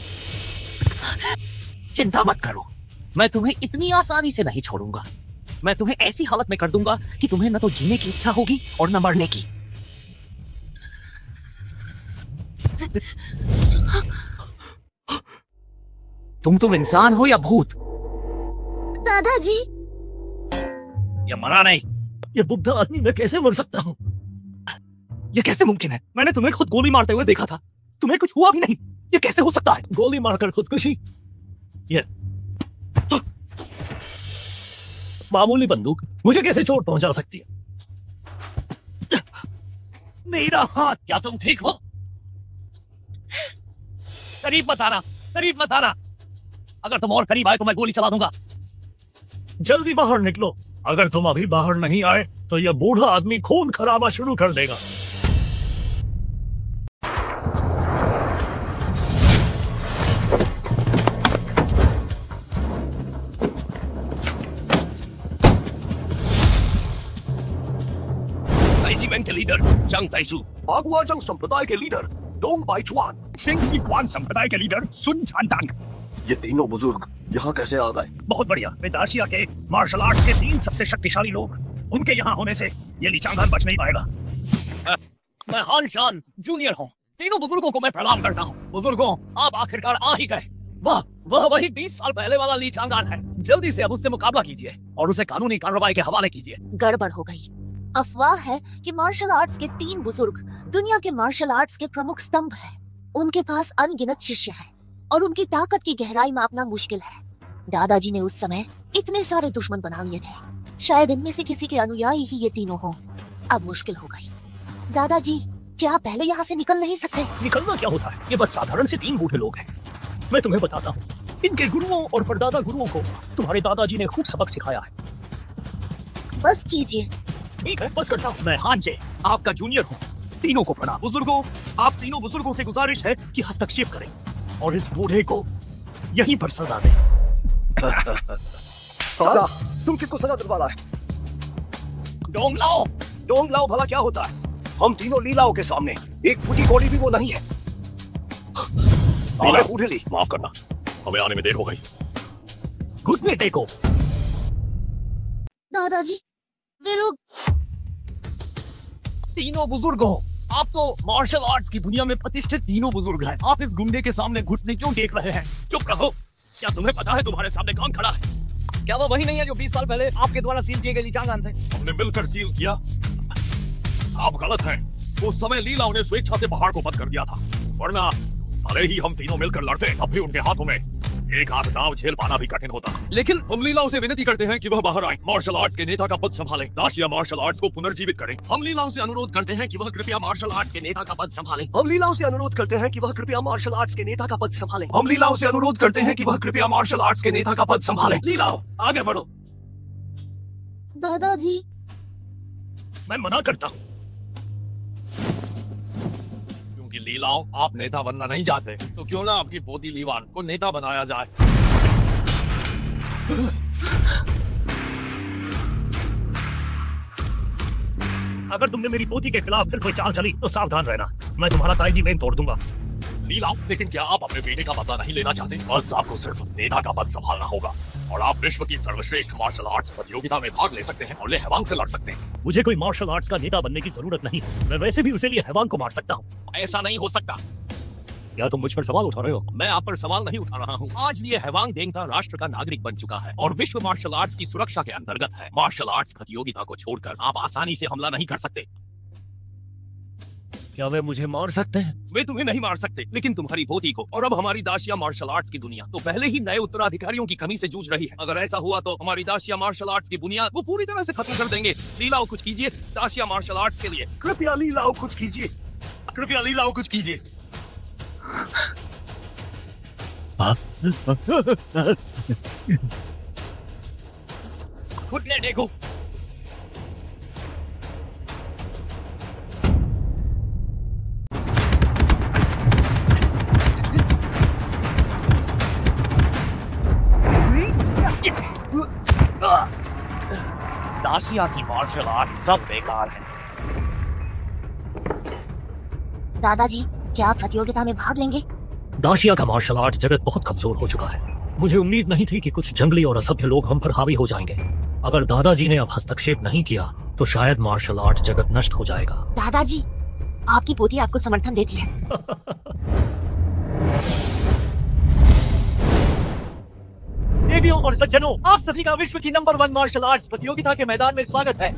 चिंता मत करो, मैं तुम्हें इतनी आसानी से नहीं छोड़ूंगा। मैं तुम्हें ऐसी हालत में कर दूंगा कि तुम्हें न तो जीने की इच्छा होगी और न मरने की। तुम इंसान हो या भूत? दादाजी ये मरा नहीं। ये बुढ़ा आदमी मैं कैसे मर सकता हूँ? ये कैसे मुमकिन है? मैंने तुम्हें खुद गोली मारते हुए देखा था। तुम्हें कुछ हुआ भी नहीं। ये कैसे हो सकता है? गोली मारकर खुदकुशी? ये मामूली बंदूक मुझे कैसे चोट पहुंचा सकती है? मेरा हाथ। क्या तुम ठीक हो? करीब मत आना। अगर तुम और करीब आए तो मैं गोली चला दूंगा। जल्दी बाहर निकलो। अगर तुम अभी बाहर नहीं आए तो यह बूढ़ा आदमी खून खराबा शुरू कर देगा। ताइजीमेन के लीडर जंग ताइजू, बागुआ जंग संप्रदाय के लीडर डोंग बाइचुआन, शिंग क्वान संप्रदाय के लीडर सुन झानटांग। ये तीनों बुजुर्ग यहाँ कैसे आ गए? बहुत बढ़िया। वे दाशिया के मार्शल आर्ट्स के 3 सबसे शक्तिशाली लोग। उनके यहाँ होने से ये ली चांगान बच नहीं पाएगा। मैं हान शान जूनियर हूँ। तीनों बुजुर्गों को मैं प्रणाम करता हूँ। बुजुर्गों, आप आखिरकार आ ही गए। वह वही 20 साल पहले वाला ली चांगान है। जल्दी से अब उससे मुकाबला कीजिए और उसे कानूनी कार्रवाई के हवाले कीजिए। गड़बड़ हो गई। अफवाह है कि मार्शल आर्ट्स के 3 बुजुर्ग दुनिया के मार्शल आर्ट्स के प्रमुख स्तंभ हैं। उनके पास अनगिनत शिष्य हैं और उनकी ताकत की गहराई मापना मुश्किल है। दादाजी ने उस समय इतने सारे दुश्मन बना लिए थे। शायद इनमें से किसी के अनुयायी ही ये तीनों हों। अब मुश्किल हो गई। दादाजी, क्या आप पहले यहाँ से निकल नहीं सकते? निकलना क्या होता है? ये बस साधारण से 3 बूढ़े लोग हैं। मैं तुम्हें बताता हूँ, इनके गुरुओं और परदादा गुरुओं को तुम्हारे दादाजी ने खूब सबक सिखाया है। बस कीजिए। ठीक है, बस करता हूँ। मैं हानजे, आपका जूनियर हूँ। तीनों को प्रणाम। बुजुर्गों, आप तीनों बुजुर्गों से गुजारिश है कि हस्तक्षेप करें और इस बूढ़े को यहीं पर सजा दें। सजा? तुम किसको सजा दिलवा रहा है? डोंग लाओ भला क्या होता है? हम तीनों लीलाओं के सामने एक फूटी गोली भी वो नहीं है। बूढ़े ली, माफ करना, हमें आने में देर हो गई। घुटने टेको। दादाजी, वे लोग। तीनों बुजुर्गों, आप तो मार्शल आर्ट्स की दुनिया में प्रतिष्ठित तीनों बुजुर्ग हैं। आप इस गुंडे के सामने घुटने क्यों टेक रहे हैं? चुप रहो। क्या तुम्हें पता है तुम्हारे सामने कौन खड़ा है? क्या वो वही नहीं है जो 20 साल पहले आपके द्वारा सील किए गए ली चांगान थे? हमने मिलकर सील किया। आप गलत हैं। उस समय लीलाओं ने स्वेच्छा से पहाड़ को बंद कर दिया था, वरना भले ही हम तीनों मिलकर लड़ते, तब भी उनके हाथों में एक हाथ दांव झेल पाना भी कठिन होता। लेकिन हम लीलाओं से विनती करते हैं कि वह बाहर आए, मार्शल आर्ट्स के नेता का पद संभालें, दाशिया मार्शल आर्ट्स को पुनर्जीवित करें। हम लीलाओं से अनुरोध करते हैं कि वह कृपया मार्शल आर्ट्स के नेता का पद संभालें। हम लीलाओं से अनुरोध करते हैं कि वह कृपया मार्शल आर्ट्स के नेता का पद संभालें। हम लीलाओं से अनुरोध करते हैं कि वह कृपया मार्शल आर्ट्स के नेता का पद संभालें। लीलाओं, आगे बढ़ो। दादाजी, मैं मना करता हूँ। क्योंकि लीलाओं, आप नेता बनना नहीं चाहते, तो क्यों ना आपकी पोती लीवान को नेता बनाया जाए। अगर तुमने मेरी पोती के खिलाफ फिर कोई चाल चली तो सावधान रहना, मैं तुम्हारा ताइजी बेन तोड़ दूंगा। लीलाओं, लेकिन क्या आप अपने बेटे का बदला नहीं लेना चाहते? बस आपको सिर्फ नेता का पद संभालना होगा और आप विश्व की सर्वश्रेष्ठ मार्शल आर्ट्स प्रतियोगिता में भाग ले सकते हैं और ले हैवांग से लड़ सकते हैं। मुझे कोई मार्शल आर्ट्स का नेता बनने की जरूरत नहीं, मैं वैसे भी उसे लिए हैवांग को मार सकता हूँ। ऐसा नहीं हो सकता। क्या तुम मुझ पर सवाल उठा रहे हो? मैं आप पर सवाल नहीं उठा रहा हूँ। आज लिए हैवांग देंगता राष्ट्र का नागरिक बन चुका है और विश्व मार्शल आर्ट्स की सुरक्षा के अंतर्गत है। मार्शल आर्ट्स प्रतियोगिता को छोड़कर आप आसानी से हमला नहीं कर सकते। क्या वे मुझे मार सकते हैं? वे तुम्हें नहीं मार सकते, लेकिन तुम्हारी पोती को। और अब हमारी दाशिया मार्शल आर्ट्स की दुनिया तो पहले ही नए उत्तराधिकारियों की कमी से जूझ रही है। अगर ऐसा हुआ तो हमारी दाशिया मार्शल आर्ट्स की बुनियाद वो पूरी तरह से खत्म कर देंगे। लीलाओ कुछ कीजिए दाशिया मार्शल आर्ट्स के लिए। कृपया लीलाओ कुछ कीजिए, कृपया लीलाओ कुछ कीजिए। घुटने देखो। दाशिया की मार्शल आर्ट सब बेकार है। दादाजी, क्या आप प्रतियोगिता में भाग लेंगे? दाशिया का मार्शल आर्ट जगत बहुत कमजोर हो चुका है। मुझे उम्मीद नहीं थी कि कुछ जंगली और असभ्य लोग हम पर हावी हो जाएंगे। अगर दादाजी ने अब हस्तक्षेप नहीं किया तो शायद मार्शल आर्ट जगत नष्ट हो जाएगा। दादाजी, आपकी पोती आपको समर्थन देती है। देवियों और सज्जनों, आप सभी का विश्व की नंबर 1 मार्शल आर्ट्स प्रतियोगिता के मैदान में स्वागत है।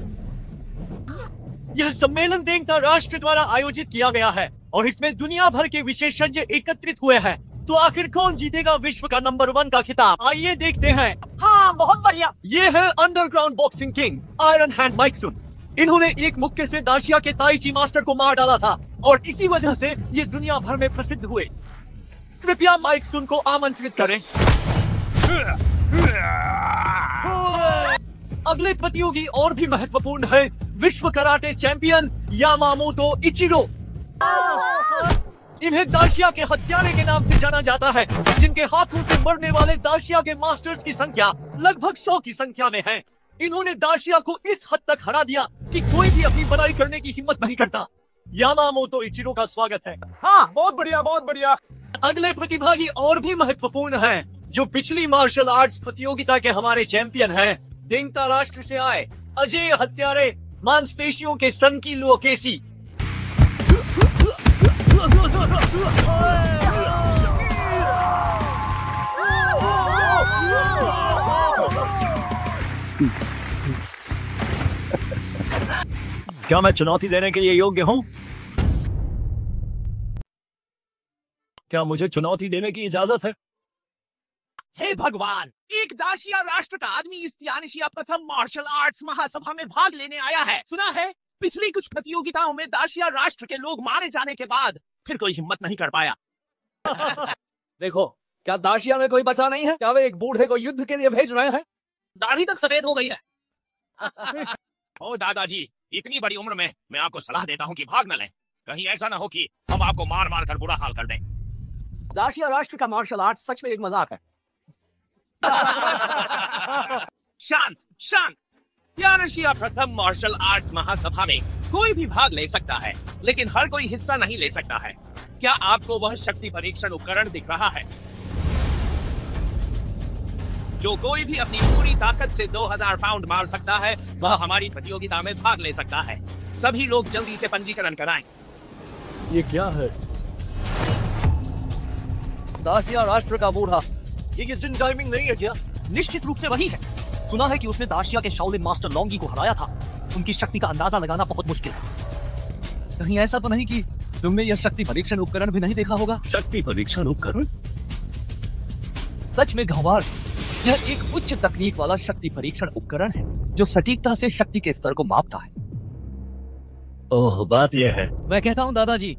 यह सम्मेलन देंगता राष्ट्र द्वारा आयोजित किया गया है और इसमें दुनिया भर के विशेषज्ञ एकत्रित हुए हैं। तो आखिर कौन जीतेगा विश्व का नंबर 1 का खिताब? आइए देखते हैं। हाँ, बहुत बढ़िया। ये है underground boxing king iron hand माइकसुन। इन्होंने एक मुक्के से दाशिया के ताइची मास्टर को मार डाला था और इसी वजह से ये दुनिया भर में प्रसिद्ध हुए। कृपया माइकसुन को आमंत्रित करें। अगले प्रतियोगी और भी महत्वपूर्ण है, विश्व कराटे चैंपियन यामामोटो इचिरो। इन्हें दाशिया के हत्यारे के नाम से जाना जाता है, जिनके हाथों से मरने वाले दाशिया के मास्टर्स की संख्या लगभग 100 की संख्या में है। इन्होंने दाशिया को इस हद तक हरा दिया कि कोई भी अपनी बड़ाई करने की हिम्मत नहीं करता। यामामोटो इचिरो का स्वागत है। हाँ, बहुत बढ़िया, बहुत बढ़िया। अगले प्रतिभागी और भी महत्वपूर्ण हैं, जो पिछली मार्शल आर्ट्स प्रतियोगिता के हमारे चैंपियन हैं। देंगता राष्ट्र से आए अजय हत्यारे मांसपेशियों के सनकी लोकेसी। क्या मैं चुनौती देने के लिए योग्य हूँ? क्या मुझे चुनौती देने की इजाजत है? हे भगवान, एक दाशिया राष्ट्र का आदमी इस तियानिशिया प्रथम मार्शल आर्ट्स महासभा में भाग लेने आया है। सुना है पिछली कुछ प्रतियोगिताओं में दाशिया राष्ट्र के लोग मारे जाने के बाद फिर कोई हिम्मत नहीं कर पाया। देखो, क्या दाशिया में कोई बचा नहीं है? क्या वे एक बूढ़े को युद्ध के लिए भेज रहे हैं? दाढ़ी तक सफेद हो गई है। ओ दादाजी, इतनी बड़ी उम्र में मैं आपको सलाह देता हूँ कि भाग न लें। कहीं ऐसा न हो कि हम आपको मार मार कर बुरा हाल कर दें। दाशिया राष्ट्र का मार्शल आर्ट सच में एक मजाक है। शांत शांत। तियानिशिया प्रथम मार्शल आर्ट्स महासभा में कोई भी भाग ले सकता है, लेकिन हर कोई हिस्सा नहीं ले सकता है। क्या आपको वह शक्ति परीक्षण उपकरण दिख रहा है? जो कोई भी अपनी पूरी ताकत से 2000 पाउंड मार सकता है, वह हमारी प्रतियोगिता में भाग ले सकता है। सभी लोग जल्दी से पंजीकरण कराएं। ये क्या है? दाशिया राष्ट्र का बूढ़ा। ये जिन जाइमिंग नहीं है क्या? निश्चित रूप से वही है। सुना है कि उसने दाशिया के शाओलिन मास्टर लोंगी को हराया था। उनकी शक्ति का अंदाजा लगाना बहुत मुश्किल है। कहीं ऐसा तो नहीं कि तुमने यह शक्ति परीक्षण उपकरण भी नहीं देखा होगा? शक्ति परीक्षण उपकरण? सच में गंवार, यह एक उच्च तकनीक वाला शक्ति परीक्षण उपकरण है जो सटीकता से शक्ति के स्तर को मापता है। ओह, बात यह है। मैं कहता हूँ दादाजी,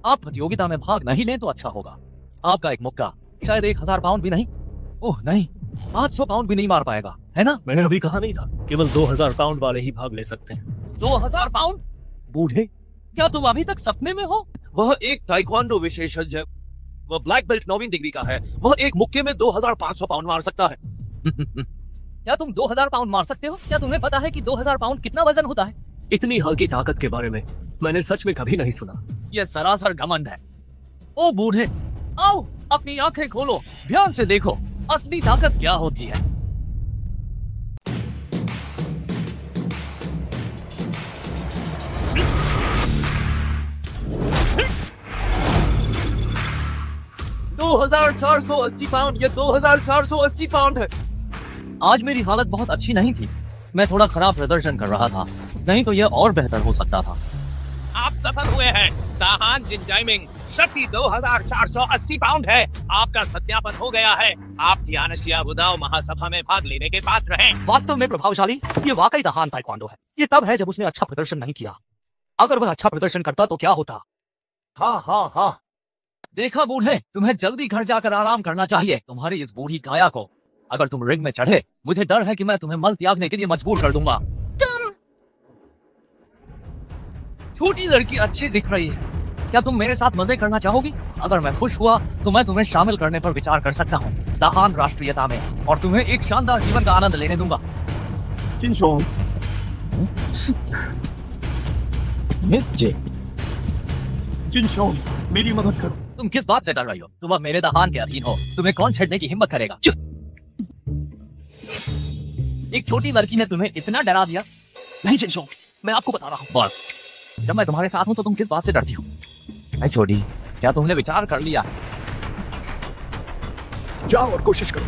आप प्रतियोगिता में भाग नहीं लें तो अच्छा होगा। आपका एक मुक्का शायद 1000 पाउंड भी नहीं, ओह नहीं, 500 पाउंड भी नहीं मार पाएगा, है ना? मैंने अभी कहा नहीं था, केवल 2000 पाउंड वाले ही भाग ले सकते हैं। 2000 पाउंड? बूढ़े, क्या तुम अभी तक सपने में हो? वह एक ताइक्वांडो विशेषज्ञ है। वह ब्लैक बेल्ट 9वीं डिग्री का है। वह एक मुक्के में 2500 पाउंड मार सकता है। क्या तुम 2000 पाउंड मार सकते हो? क्या तुम्हें पता है कि 2000 पाउंड कितना वजन होता है? इतनी हल्की ताकत के बारे में मैंने सच में कभी नहीं सुना। यह सरासर घमंड है। ओ बूढ़े, आओ अपनी आंखें खोलो, ध्यान से देखो असली ताकत क्या होती है। $2480 पाउंड, ये 2480 पाउंड है। आज मेरी हालत बहुत अच्छी नहीं थी। मैं थोड़ा खराब प्रदर्शन कर रहा था, नहीं तो यह और बेहतर हो सकता था। आप सफल हुए हैं। दाहान जिनजाइमिंग शक्ति 2480 पाउंड है। आपका सत्यापन हो गया है। आप तियानशिया वुदाओ महासभा में भाग लेने के पात्र हैं। वास्तव में प्रभावशाली, ये वाकई दाहान ताइक्वांडो है। ये तब है जब उसने अच्छा प्रदर्शन नहीं किया। अगर वह अच्छा प्रदर्शन करता तो क्या होता? हाँ। देखा बूढ़े, तुम्हें जल्दी घर जाकर आराम करना चाहिए। तुम्हारी इस बूढ़ी काया को अगर तुम रिंग में चढ़े, मुझे डर है कि मैं तुम्हें मल त्यागने के लिए मजबूर कर दूंगा। छोटी लड़की अच्छी दिख रही है। क्या तुम मेरे साथ मजे करना चाहोगी? अगर मैं खुश हुआ तो मैं तुम्हें शामिल करने पर विचार कर सकता हूँ दाहान राष्ट्रीयता में, और तुम्हें एक शानदार जीवन का आनंद लेने दूंगा। मिस जे, जिनशोंग, मेरी मदद करो। तुम किस बात से डर रही हो? तुम अब मेरे दाहान के अधीन हो। तुम्हें कौन छेड़ने की हिम्मत करेगा? एक छोटी लड़की ने तुम्हें इतना डरा दिया? नहीं जिनशोंग, मैं आपको बता रहा हूँ। बस, जब मैं तुम्हारे साथ हूँ तो तुम किस बात से डरती हो? नहीं छोटी, क्या तुमने विचार कर लिया? जाओ और कोशिश करो।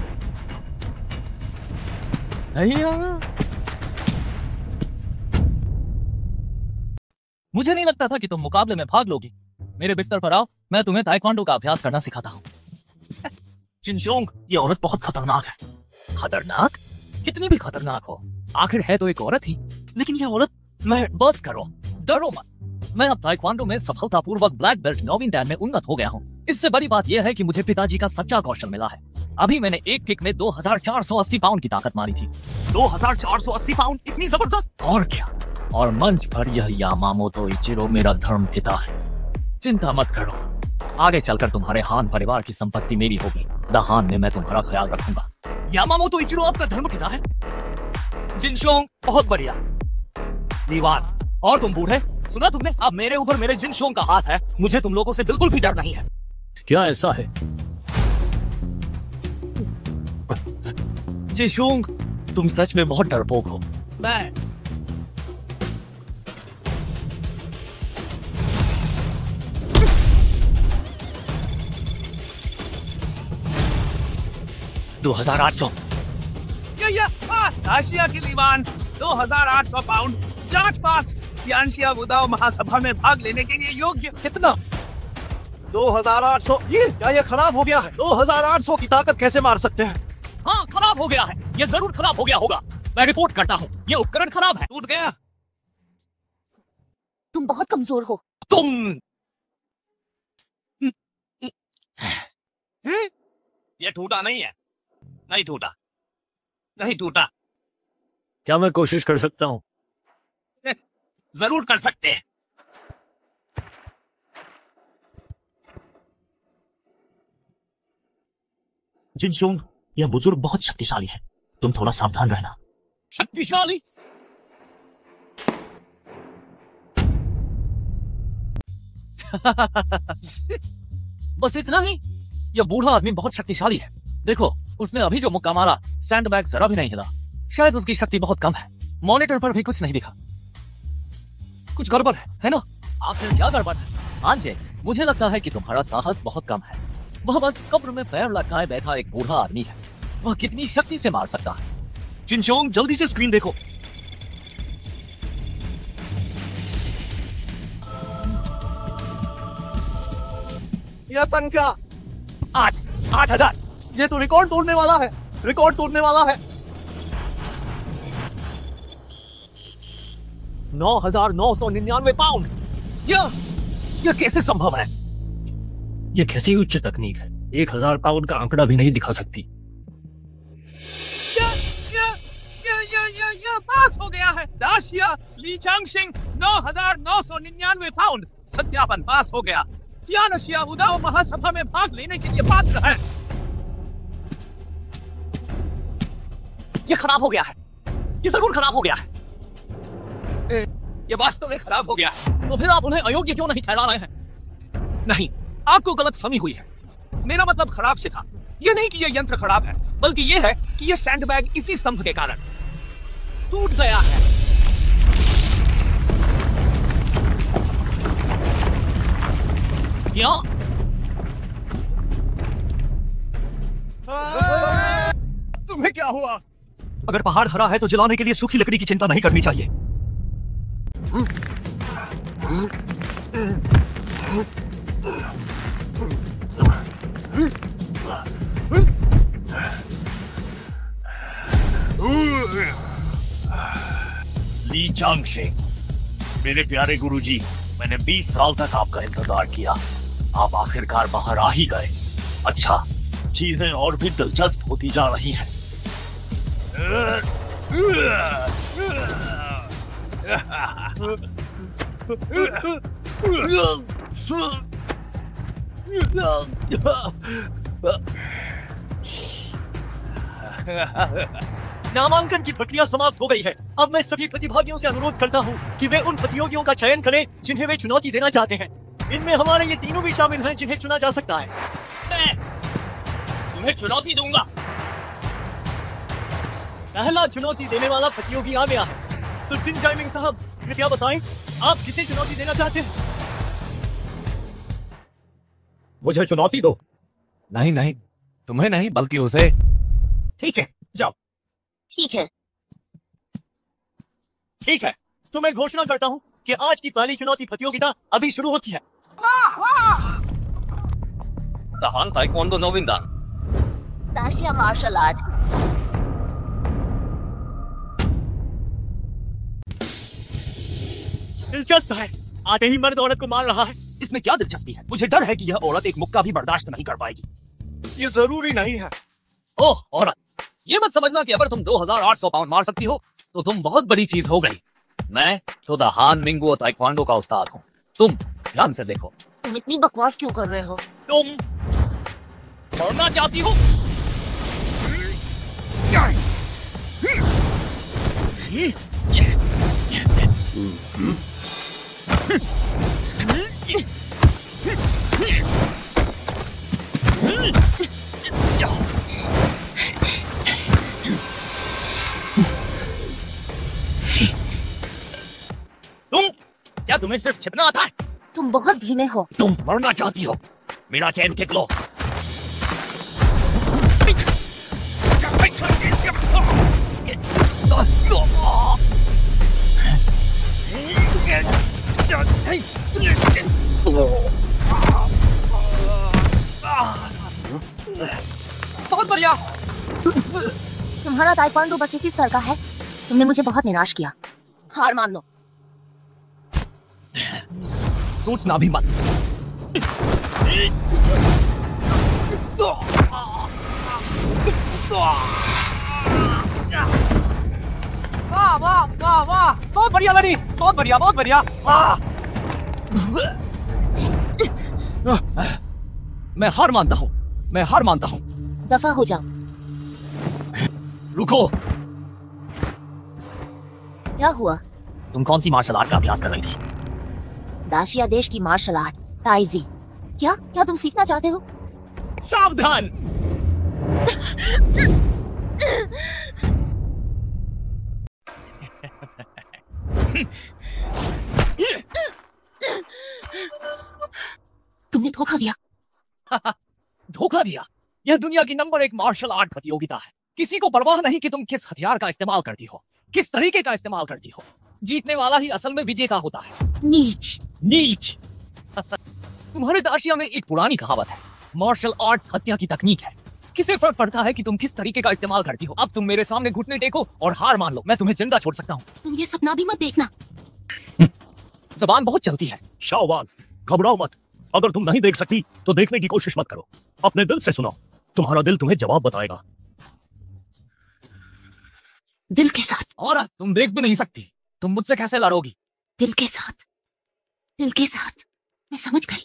मुझे नहीं लगता था कि तुम मुकाबले में भाग लोगी। मेरे बिस्तर पर आओ, मैं तुम्हें ताइक्वांडो का अभ्यास करना सिखाता हूँ। जिनशोंग, ये औरत बहुत खतरनाक है। खतरनाक? कितनी भी खतरनाक हो, आखिर है तो एक औरत ही। लेकिन ये औरत, मैं बस करो, डरो मत। मैं अब ताइक्वांडो में सफलतापूर्वक ब्लैक बेल्ट नौवीं डैन में उन्नत हो गया हूँ। इससे बड़ी बात यह है कि मुझे पिताजी का सच्चा कौशल मिला है। अभी मैंने एक किक में 2480 पाउंड की ताकत मारी थी। 2480 पाउंड? इतनी जबरदस्त! और क्या? और मंच पर यह यामामोतो इचिरो मेरा धर्म पिता है। चिंता मत करो, आगे चलकर तुम्हारे हान परिवार की संपत्ति मेरी होगी। दाहान में मैं तुम्हारा ख्याल रखूंगा। यामामोतो इचिरो आपका धर्म पिता है? जिनशोंग, बहुत बढ़िया। लीवान, और तुम बूढ़े, सुना तुमने? अब मेरे ऊपर मेरे जिनशोंग का हाथ है। मुझे तुम लोगों से बिल्कुल भी डर नहीं है। क्या ऐसा है? जिनशोंग, तुम सच में बहुत डरपोक हो। मैं 2800। आशिया की लीवान 2800 पाउंड, जांच पास। तियानशिया वुदाओ महासभा में भाग लेने के लिए योग्य। कितना? 2800? क्या ये खराब हो गया है? 2800 की ताकत कैसे मार सकते हैं? हाँ, खराब हो गया है। ये जरूर खराब हो गया होगा। मैं रिपोर्ट करता हूँ, ये उपकरण खराब है। टूट गया? तुम बहुत कमजोर हो। तुम ये टूटा नहीं है। नहीं टूटा, नहीं टूटा। क्या मैं कोशिश कर सकता हूँ? जरूर कर सकते हैं। जिनशोंग, यह बुजुर्ग बहुत शक्तिशाली है। तुम थोड़ा सावधान रहना। शक्तिशाली? बस इतना ही? यह बूढ़ा आदमी बहुत शक्तिशाली है। देखो, उसने अभी जो मुक्का मारा, सैंडबैग जरा भी नहीं हिला। शायद उसकी शक्ति बहुत कम है। मॉनिटर पर भी कुछ नहीं दिखा। कुछ गड़बड़ है ना? आखिर क्या गड़बड़ है? आंजे, मुझे लगता है कि तुम्हारा साहस बहुत कम है। वह बस कब्र में पैर लटकाए बैठा एक बूढ़ा आदमी है। वह कितनी शक्ति से मार सकता है? जिनशोंग, जल्दी से स्क्रीन देखो। यह संख्या 8000। ये तो रिकॉर्ड तोड़ने वाला है। रिकॉर्ड तोड़ने वाला है। 9999 पाउंड। यह कैसे संभव है? ये कैसी उच्च तकनीक है? 1000 पाउंड का आंकड़ा भी नहीं दिखा सकती। पास हो गया है। दाशिया ली चांगशिंग 9999 पाउंड। सत्यापन पास हो गया। तियानशिया वुदाओ महासभा में भाग लेने के लिए पात्र है। यह खराब हो गया है। यह जरूर खराब हो गया है। यह वास्तव में खराब हो गया है। तो फिर आप उन्हें अयोग्य क्यों नहीं ठहरा रहे हैं? नहीं, आपको गलतफहमी हुई है। मेरा मतलब खराब से था। यह नहीं कि यह यंत्र खराब है, बल्कि यह है कि यह सैंडबैग इसी स्तंभ के कारण टूट गया है। क्या? तुम्हें क्या हुआ? अगर पहाड़ हरा है तो जलाने के लिए सूखी लकड़ी की चिंता नहीं करनी चाहिए। ली चांगशेंग, मेरे प्यारे गुरुजी, मैंने 20 साल तक आपका इंतजार किया। आप आखिरकार बाहर आ ही गए। अच्छा, चीजें और भी दिलचस्प होती जा रही हैं। नामांकन की प्रक्रिया समाप्त हो गई है। अब मैं सभी प्रतिभागियों से अनुरोध करता हूँ कि वे उन प्रतियोगियों का चयन करें जिन्हें वे चुनौती देना चाहते हैं। इनमें हमारे ये तीनों भी शामिल हैं जिन्हें चुना जा सकता है। मैं तुम्हें चुनौती दूंगा। पहला चुनौती देने वाला प्रतियोगी आ गया है। तो जिन जाइमिंग साहब, कृपया बताएं आप किसे चुनौती देना चाहते हैं? मुझे चुनौती दो। नहीं नहीं, तुम्हें नहीं बल्कि उसे। ठीक है, जाओ। ठीक है। ठीक है, तो मैं घोषणा करता हूँ कि आज की पहली चुनौती प्रतियोगिता अभी शुरू होती है। ताहान ताइक्वांडो नोविंदान, दाशिया मार्शल आर्ट। दिलचस्प है, आते ही मर्द औरत को मार रहा है। इसमें क्या दिलचस्पी है? मुझे डर है कि यह औरत एक मुक्का भी बर्दाश्त नहीं कर पाएगी। ये जरूरी नहीं है। ओह औरत, ये मत समझना कि अगर तुम 2800 पाउंड मार सकती हो तो तुम बहुत बड़ी चीज हो गई। मैं तो द हान मिंगुओ ताइक्वांडो का उस्ताद हूँ। तुम ध्यान से देखो। तुम इतनी बकवास क्यों कर रहे हो? तुम मरना चाहती हो? तुम क्या तुम्हें सिर्फ छिपना आता है? तुम बहुत धीमे हो। तुम मरना चाहती हो? मेरा चैन खींच लो। बहुत बढ़िया। तुम्हारा ताइक्वांडो बस इसी स्तर का है। तुमने मुझे बहुत निराश किया। हार मान लो। सोचना भी मत। वाह वाह वाह वाह, बहुत बढ़िया लड़ी, बहुत बढ़िया, बहुत बढ़िया। मैं हार मानता हूँ, मैं हार मानता हूँ। दफा हो जाओ। रुको। क्या हुआ? तुम कौन सी मार्शल आर्ट का अभ्यास कर रही थी? दाशिया देश की मार्शल आर्ट ताइजी। क्या क्या तुम सीखना चाहते हो? सावधान। तुमने धोखा दिया। धोखा दिया? यह दुनिया की नंबर 1 मार्शल आर्ट प्रतियोगिता है। किसी को परवाह नहीं कि तुम किस हथियार का इस्तेमाल करती हो, किस तरीके का इस्तेमाल करती हो। जीतने वाला ही असल में विजेता होता है। नीच। नीच। तुम्हारे दाशिया में एक पुरानी कहावत है, मार्शल आर्ट्स हत्या की तकनीक है। किसे फर्क पड़ता है कि तुम किस तरीके का इस्तेमाल करती हो? अब तुम मेरे सामने घुटने टेको और हार मान लो, मैं तुम्हें जिंदा छोड़ सकता हूँ। तुम ये सपना भी मत देखना। जबान बहुत चलती है। शाओवान, घबराओ मत। अगर तुम नहीं देख सकती तो देखने की कोशिश मत करो। अपने दिल से सुनो, तुम्हारा दिल तुम्हें जवाब बताएगा। दिल के साथ। और तुम देख भी नहीं सकती, तुम मुझसे कैसे लड़ोगी? दिल के साथ, दिल के साथ। मैं समझ गई।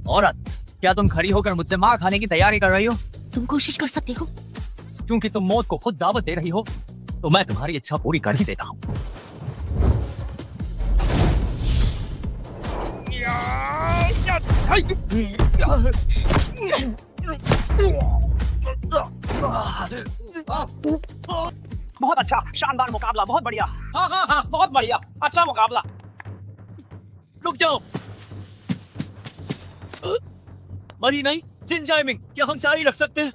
औरत, क्या तुम खड़ी होकर मुझसे मार खाने की तैयारी कर रही हो? तुम कोशिश कर सकते हो। क्योंकि तुम मौत को खुद दावत दे रही हो, तो मैं तुम्हारी इच्छा पूरी कर ही देता हूँ। बहुत अच्छा, शानदार मुकाबला, बहुत बढ़िया। हाँ हाँ हाँ, बहुत बढ़िया, अच्छा मुकाबला। रुक जाओ। मरी नहीं, जिन जाइमिंग, क्या हम जारी रख सकते हैं?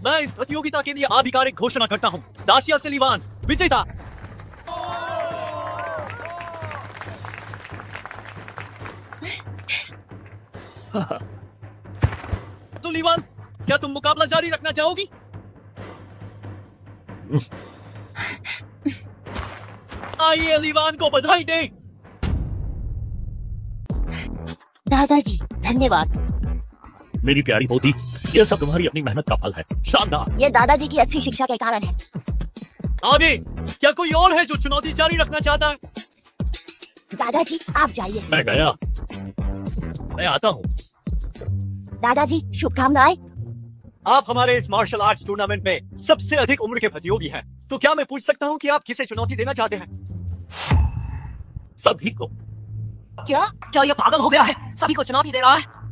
मैं इस प्रतियोगिता के लिए आधिकारिक घोषणा करता हूँ, दाशिया सलीवान विजेता। तो लीवान, क्या तुम मुकाबला जारी रखना चाहोगी? आइए लीवान को बधाई दें। दादाजी धन्यवाद। मेरी प्यारी पोती, यह सब तुम्हारी अपनी मेहनत का फल है। शानदार। ये दादाजी की अच्छी शिक्षा के कारण है। आगे क्या कोई और है जो चुनौती जारी रखना चाहता है? दादाजी आप जाइए। मैं गया, मैं आता हूँ। दादाजी शुभकामनाएं। आप हमारे इस मार्शल आर्ट्स टूर्नामेंट में सबसे अधिक उम्र के प्रतियोगी हैं, तो क्या मैं पूछ सकता हूँ कि आप किसे चुनौती देना चाहते हैं? सभी को। क्या क्या ये पागल हो गया है? सभी को चुनौती दे रहा है।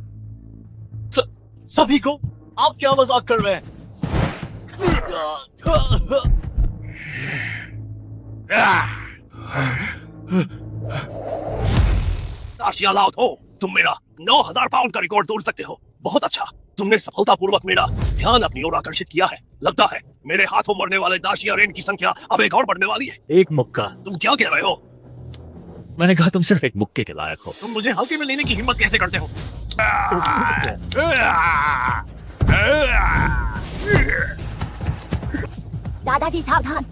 सभी को? आप क्या मजाक कर रहे हैं? दाशिया लाउड हो, तुम मेरा 9000 पाउंड का रिकॉर्ड तोड़ सकते हो। बहुत अच्छा, तुमने सफलतापूर्वक मेरा ध्यान अपनी ओर आकर्षित किया है। लगता है मेरे हाथों मरने वाले दाशिया रेन की संख्या अब एक और बढ़ने वाली है। एक मुक्का। तुम क्या कह रहे हो? मैंने कहा तुम सिर्फ एक मुक्के के लायक हो। तुम मुझे हल्के में लेने की हिम्मत कैसे करते हो? दादाजी सावधान।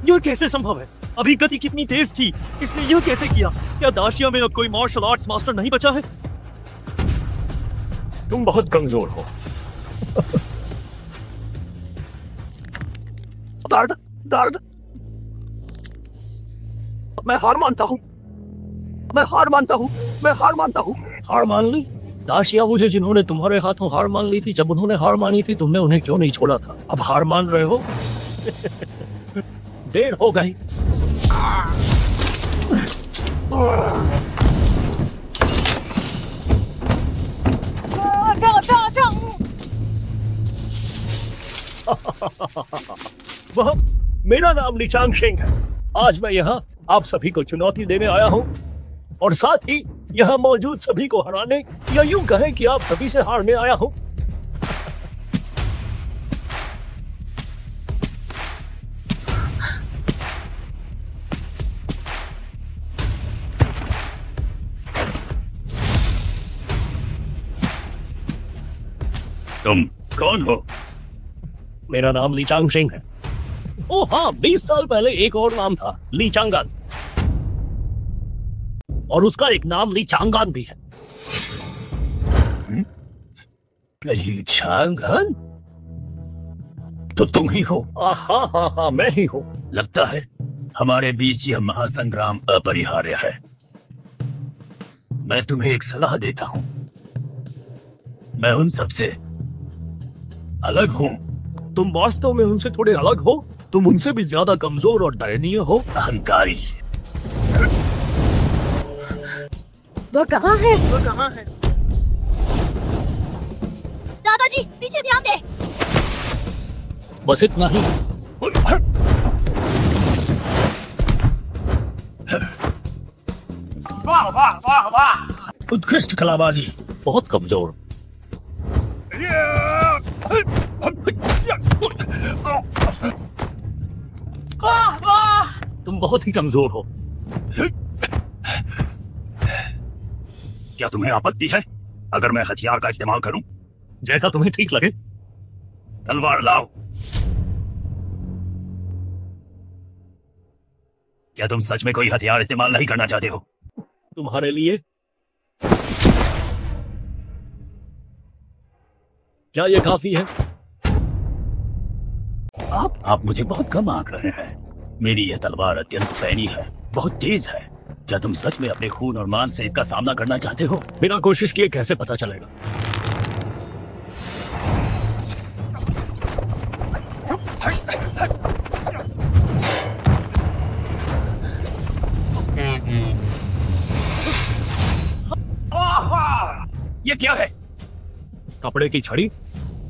यह कैसे संभव है? अभी गति कितनी तेज थी, इसने यह कैसे किया? क्या दाशिया में अब कोई मार्शल आर्ट्स मास्टर नहीं बचा है? तुम बहुत कमजोर हो। दर्द दर्द। मैं हार मानता हूँ, मैं हार मानता हूँ, मैं हार मानता हूँ। हार मान ली? दाशिया मुझे जिन्होंने तुम्हारे हाथों हार मान ली थी, जब उन्होंने हार मानी थी तुमने उन्हें क्यों नहीं छोड़ा था? अब हार मान रहे हो? देर हो गई। वह मेरा नाम लीचांग शेंग है। आज मैं यहाँ आप सभी को चुनौती देने आया हूँ और साथ ही यहाँ मौजूद सभी को हराने, या यूं कहें कि आप सभी से हारने आया हूँ। तुम कौन हो? मेरा नाम लीचांग शेंग है। ओ हाँ, 20 साल पहले एक और नाम था, लीचांगान, और उसका एक नाम लीचांगान भी है। लीचांगान? तो तुम ही हो? हाँ, मैं ही हूँ। लगता है हमारे बीच यह महासंग्राम अपरिहार्य है। मैं तुम्हें एक सलाह देता हूँ। मैं उन सबसे अलग हूँ। तुम वास्तव में उनसे थोड़े अलग हो। तुम उनसे भी ज्यादा कमजोर और दयनीय हो। अहंकारी। वो कहाँ है? वो कहाँ है? दादाजी पीछे ध्यान दे। बस इतना ही। वाह वाह वाह वाह, उत्कृष्ट कलाबाजी। बहुत कमजोर। तुम बहुत ही कमजोर हो। क्या तुम्हें आपत्ति है अगर मैं हथियार का इस्तेमाल करूं? जैसा तुम्हें ठीक लगे। तलवार लाओ। क्या तुम सच में कोई हथियार इस्तेमाल नहीं करना चाहते हो? तुम्हारे लिए क्या ये काफी है? आप मुझे बहुत कम आंक रहे हैं। मेरी यह तलवार अत्यंत पैनी है, बहुत तेज है। क्या तुम सच में अपने खून और मान से इसका सामना करना चाहते हो? बिना कोशिश किए कैसे पता चलेगा? ये क्या है? कपड़े की छड़ी।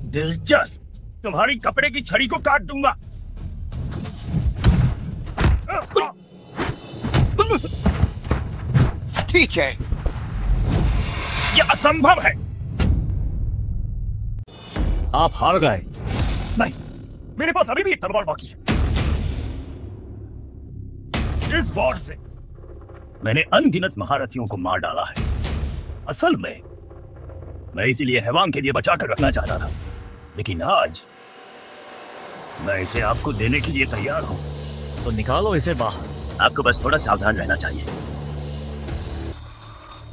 दिलचस्प, तुम्हारी कपड़े की छड़ी को काट दूंगा। ठीक है। यह असंभव है। आप हार गए। नहीं, मेरे पास अभी भी एक तलवार बाकी है। इस वार से मैंने अनगिनत महारथियों को मार डाला है। असल में मैं इसीलिए हैवान के लिए बचा कर रखना चाहता था, लेकिन आज मैं इसे आपको देने के लिए तैयार हूं। तो निकालो इसे बाहर। आपको बस थोड़ा सावधान रहना चाहिए।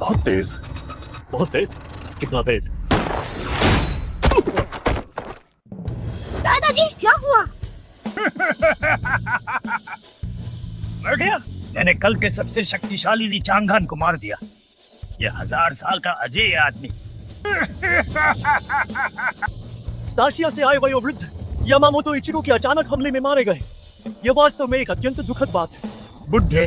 बहुत तेज, बहुत तेज। कितना तेज? दादाजी क्या हुआ? मर गया? मैंने कल के सबसे शक्तिशाली ली चांगान को मार दिया। यह 1000 साल का अजय आदमी। दाशिया से आए वयोवृद्ध यामामोतो इचिरो के अचानक हमले में मारे गए। यह वास्तव में एक अत्यंत दुखद बात है। बुड्ढे,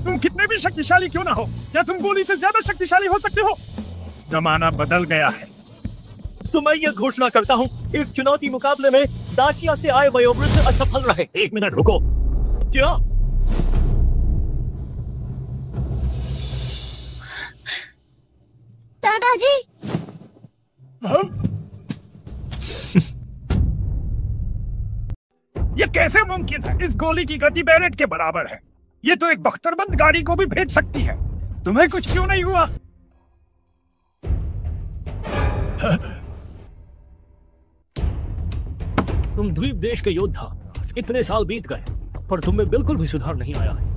तुम कितने भी शक्तिशाली क्यों ना हो, क्या तुम गोली से ज्यादा शक्तिशाली हो सकते हो? जमाना बदल गया है। तो मैं यह घोषणा करता हूँ, इस चुनौती मुकाबले में दाशिया से आए वयोवृद्ध असफल रहे। 1 मिनट रुको। क्या? दादाजी ये कैसे मुमकिन है? इस गोली की गति बैरेट के बराबर है। ये तो एक बख्तरबंद गाड़ी को भी भेज सकती है। तुम्हें कुछ क्यों नहीं हुआ? तुम द्वीप देश के योद्धा, इतने साल बीत गए पर तुम में बिल्कुल भी सुधार नहीं आया है।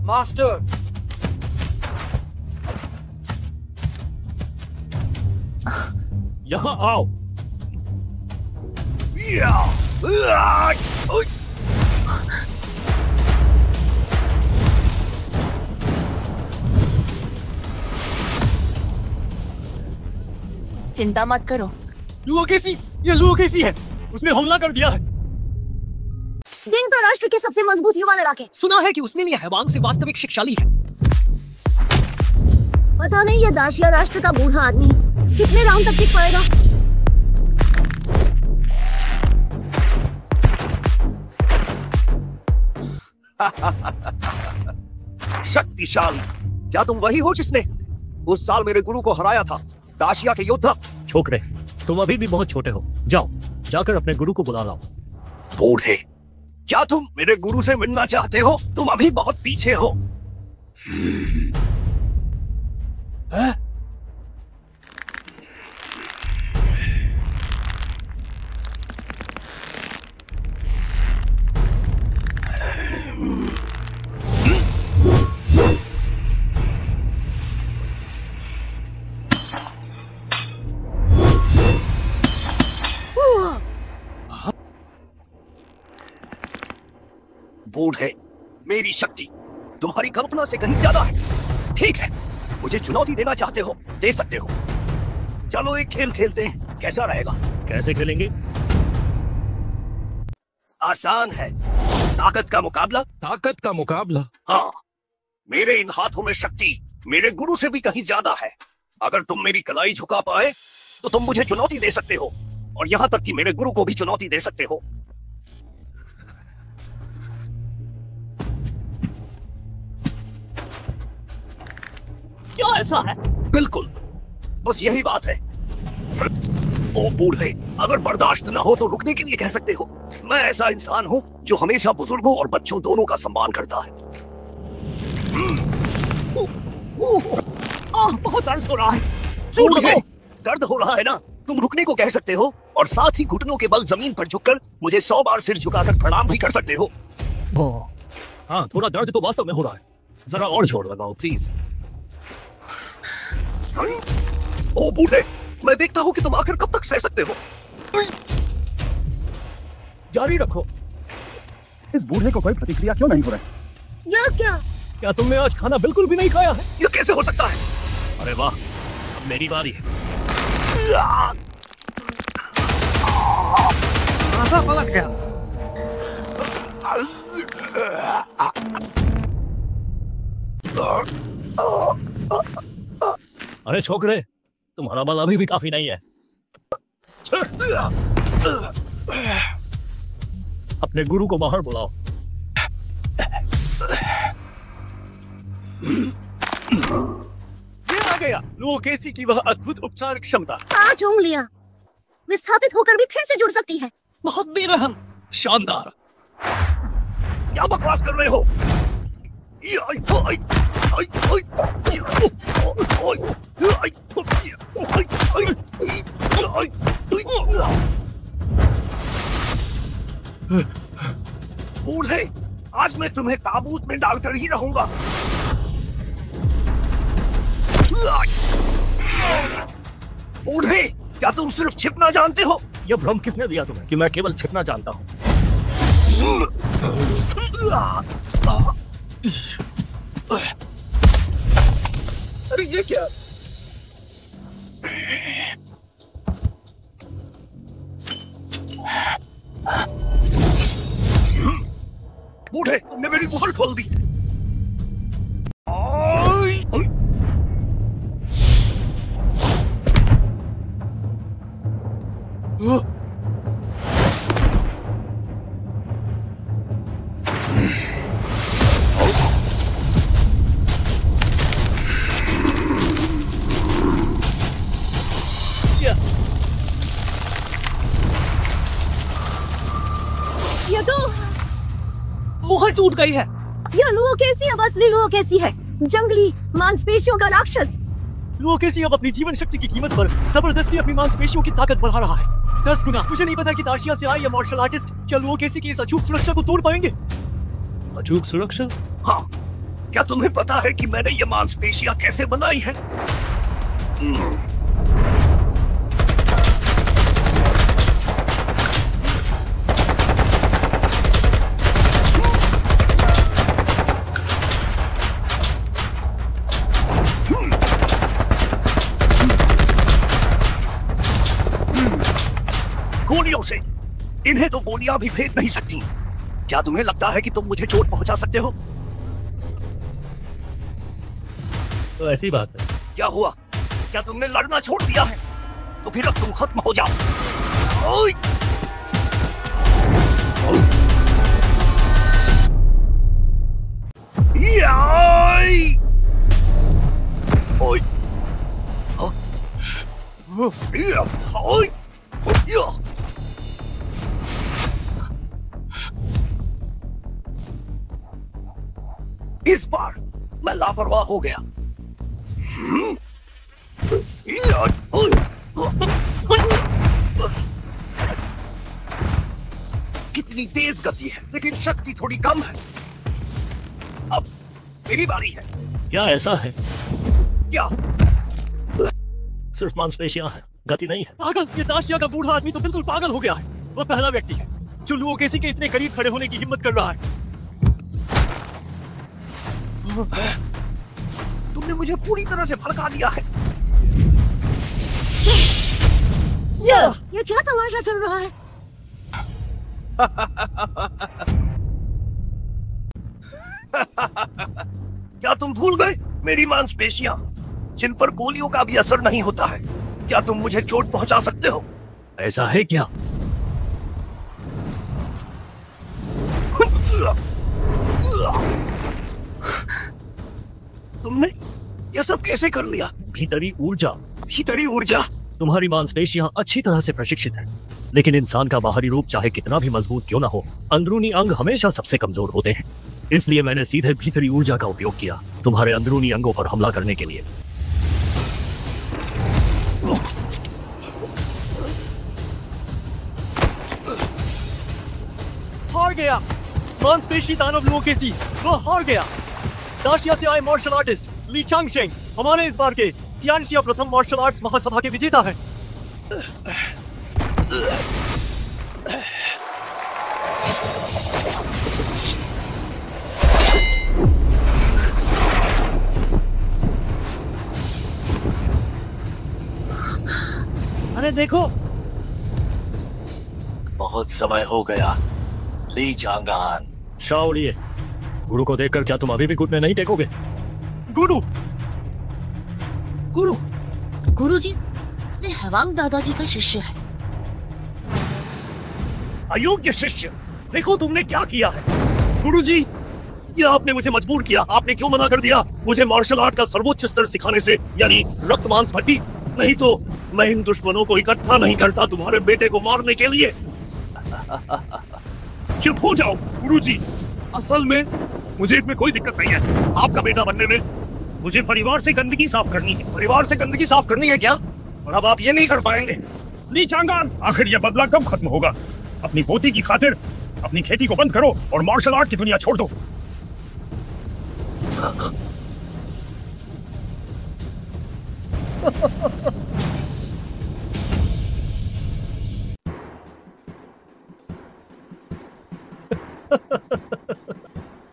मास्टर, यहाँ आओ। चिंता मत करो। ये लुओ कैसी है? उसने हमला कर दिया है। डिंग तो राष्ट्र के सबसे मजबूत युवा लड़ाके। सुना है कि उसमें लिए हैवान से वास्तविक शिक्षाली है। पता नहीं ये दाशिया राष्ट्र का बूढ़ा आदमी कितने राउंड तक टिक पाएगा। शक्तिशाली। क्या तुम वही हो जिसने उस साल मेरे गुरु को हराया था? दाशिया के योद्धा। छोकरे, तुम अभी भी बहुत छोटे हो। जाओ, जाकर अपने गुरु को बुला लाओ। बूढ़े, क्या तुम मेरे गुरु से मिलना चाहते हो? तुम अभी बहुत पीछे हो। बूढ़े, मेरी शक्ति तुम्हारी कल्पना से कहीं ज्यादा है। ठीक है, मुझे चुनौती देना चाहते हो, दे सकते हो। चलो एक खेल खेलते हैं, कैसा रहेगा? कैसे खेलेंगे? आसान है। ताकत का मुकाबला। ताकत का मुकाबला? हाँ, मेरे इन हाथों में शक्ति मेरे गुरु से भी कहीं ज्यादा है। अगर तुम मेरी कलाई झुका पाए तो तुम मुझे चुनौती दे सकते हो, और यहाँ तक कि मेरे गुरु को भी चुनौती दे सकते हो। क्या ऐसा है? बिल्कुल, बस यही बात है। ओ बूढ़े, अगर बर्दाश्त न हो तो रुकने के लिए कह सकते हो। मैं ऐसा इंसान हूँ जो हमेशा बुजुर्गों और बच्चों दोनों का सम्मान करता है। बहुत दर्द हो रहा है। बूढ़े, दर्द हो रहा है ना? तुम रुकने को कह सकते हो, और साथ ही घुटनों के बल जमीन पर झुककर मुझे 100 बार सिर झुकाकर प्रणाम भी कर सकते हो। हाँ, थोड़ा दर्द तो वास्तव में हो रहा है। जरा और जोर लगाओ प्लीज। ओ बूढ़े, मैं देखता हूँ कि तुम आखिर कब तक सह सकते हो। जारी रखो। इस बूढ़े को कोई प्रतिक्रिया क्यों नहीं हो रही? ये क्या तुमने आज खाना बिल्कुल भी नहीं खाया है? ये कैसे हो सकता है? अरे वाह, अब मेरी बारी है। आशा पलट गया। अरे छोकरे, तुम्हारा बल अभी भी काफी नहीं है। अपने गुरु को बाहर बुलाओ। ये आ गया लुओकेसी की वह अद्भुत उपचार क्षमता। 5 उंगलियां विस्थापित होकर भी फिर से जुड़ सकती है। बहुत बेरहम। शानदार। क्या बकवास कर रहे हो? बूढ़े, आज मैं तुम्हें ताबूत में डालकर ही रहूंगा। बूढ़े, क्या तुम सिर्फ छिपना जानते हो? यह भ्रम किसने दिया तुम्हें कि मैं केवल छिपना जानता हूँ? अरे ये क्या? बूढ़े, तुमने मेरी मुहर खोल दी। ये तो मुहर टूट गई है। यह लुओकेसी अब असली लुओकेसी है, जंगली मांसपेशियों का राक्षस। लुओकेसी अब अपनी जीवन शक्ति की कीमत पर जबरदस्ती अपनी मांसपेशियों की ताकत बढ़ा रहा है 10 गुना। मुझे नहीं पता कि दाशिया से आए या मार्शल आर्टिस्ट क्या लुओकेसी की इस अचूक सुरक्षा को तोड़ पाएंगे। अचूक सुरक्षा? हाँ, क्या तुम्हें पता है कि मैंने ये मांसपेशियां कैसे बनाई हैं? गोलियों से। इन्हें तो गोलियां भी फेंक नहीं सकती। क्या तुम्हें लगता है कि तुम मुझे चोट पहुंचा सकते हो? तो ऐसी बात है। क्या हुआ? क्या तुमने लड़ना छोड़ दिया है? तो फिर अब तुम खत्म हो जाओ। ओए! याई! ओए! ओए! इस बार मैं लापरवाह हो गया। कितनी तेज गति है, लेकिन शक्ति थोड़ी कम है। अब मेरी बारी है। क्या ऐसा है? क्या? सिर्फ मांसपेशियां हैं, गति नहीं है। पागल! ये दाशिया का बूढ़ा आदमी तो बिल्कुल पागल हो गया है। वह पहला व्यक्ति है जो लुओकेसी के इतने करीब खड़े होने की हिम्मत कर रहा है। तुमने मुझे पूरी तरह से भड़का दिया है। ये क्या तमाशा चल रहा है? क्या तुम भूल गए मेरी मांसपेशियां, जिन पर गोलियों का भी असर नहीं होता है? क्या तुम मुझे चोट पहुंचा सकते हो? ऐसा है क्या? तुमने यह सब कैसे कर लिया? भीतरी ऊर्जा। भीतरी ऊर्जा? तुम्हारी मांसपेशियां अच्छी तरह से प्रशिक्षित हैं, लेकिन इंसान का बाहरी रूप चाहे कितना भी मजबूत क्यों ना हो, अंदरूनी अंग हमेशा सबसे कमजोर होते हैं। इसलिए मैंने सीधे भीतरी ऊर्जा का उपयोग किया तुम्हारे अंदरूनी अंगों पर हमला करने के लिए। हार गया। मांसपेशी दानव लुओकेसी, वह हार गया। दाशिया से आए मार्शल आर्टिस्ट ली चांगशेंग हमारे इस बार के तियानशिया प्रथम मार्शल आर्ट्स महासभा के विजेता हैं। अरे देखो, बहुत समय हो गया ली चांगान। शाओलिए, गुरु को देखकर क्या तुम अभी भी घुटने नहीं टेकोगे? गुरु! गुरु गुरुजी, ये हैवांग दादाजी का शिष्य है। अयोग्य शिष्य, देखो तुमने क्या किया है। गुरुजी, ये आपने मुझे मजबूर किया। आपने क्यों मना कर दिया मुझे मार्शल आर्ट का सर्वोच्च स्तर सिखाने से, यानी रक्त मांस भट्टी? नहीं तो मैं इन दुश्मनों को इकट्ठा नहीं करता तुम्हारे बेटे को मारने के लिए। चुप हो जाओ गुरुजी, असल में मुझे इसमें कोई दिक्कत नहीं है आपका बेटा बनने में। मुझे परिवार से गंदगी साफ करनी है। परिवार से गंदगी साफ करनी है क्या? और अब आप ये नहीं कर पाएंगे। ली चांगान, आखिर यह बदला कब खत्म होगा? अपनी पोती की खातिर अपनी खेती को बंद करो और मार्शल आर्ट की दुनिया छोड़ दो।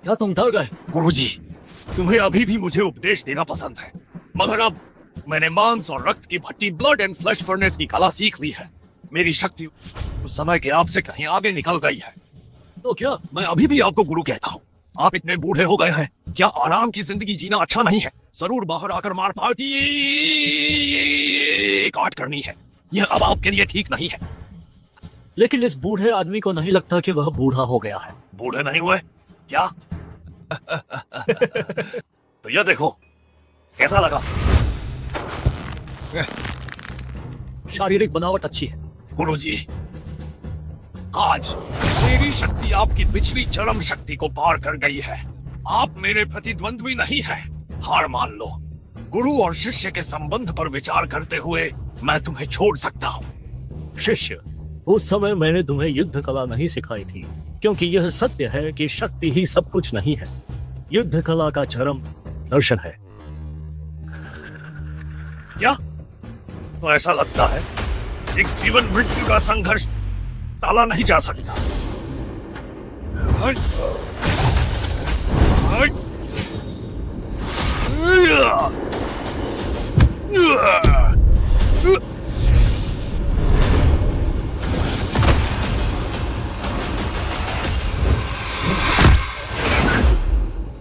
क्या तुम डर गए? गुरुजी, तुम्हें अभी भी मुझे उपदेश देना पसंद है, मगर अब मैंने मांस और रक्त की भट्टी, ब्लड एंड फ्लैश फर्नेस की कला सीख ली है। मेरी शक्ति उस समय के आपसे कहीं आगे निकल गई है। तो क्या मैं अभी भी आपको गुरु कहता हूँ? आप इतने बूढ़े हो गए हैं, क्या आराम की जिंदगी जीना अच्छा नहीं है? जरूर बाहर आकर मार पार्टी काट करनी है। यह अब आपके लिए ठीक नहीं है। लेकिन इस बूढ़े आदमी को नहीं लगता कि वह बूढ़ा हो गया है। बूढ़े नहीं हुए क्या? तो यह देखो कैसा लगा। शारीरिक बनावट अच्छी है। गुरुजी, आज मेरी शक्ति आपकी पिछली चरम शक्ति को पार कर गई है। आप मेरे प्रतिद्वंद्वी नहीं हैं। हार मान लो। गुरु और शिष्य के संबंध पर विचार करते हुए मैं तुम्हें छोड़ सकता हूँ। शिष्य, उस समय मैंने तुम्हें युद्ध कला नहीं सिखाई थी, क्योंकि यह सत्य है कि शक्ति ही सब कुछ नहीं है। युद्ध कला का चरम दर्शन है। क्या? तो ऐसा लगता है एक जीवन मृत्यु का संघर्ष टाला नहीं जा सकता।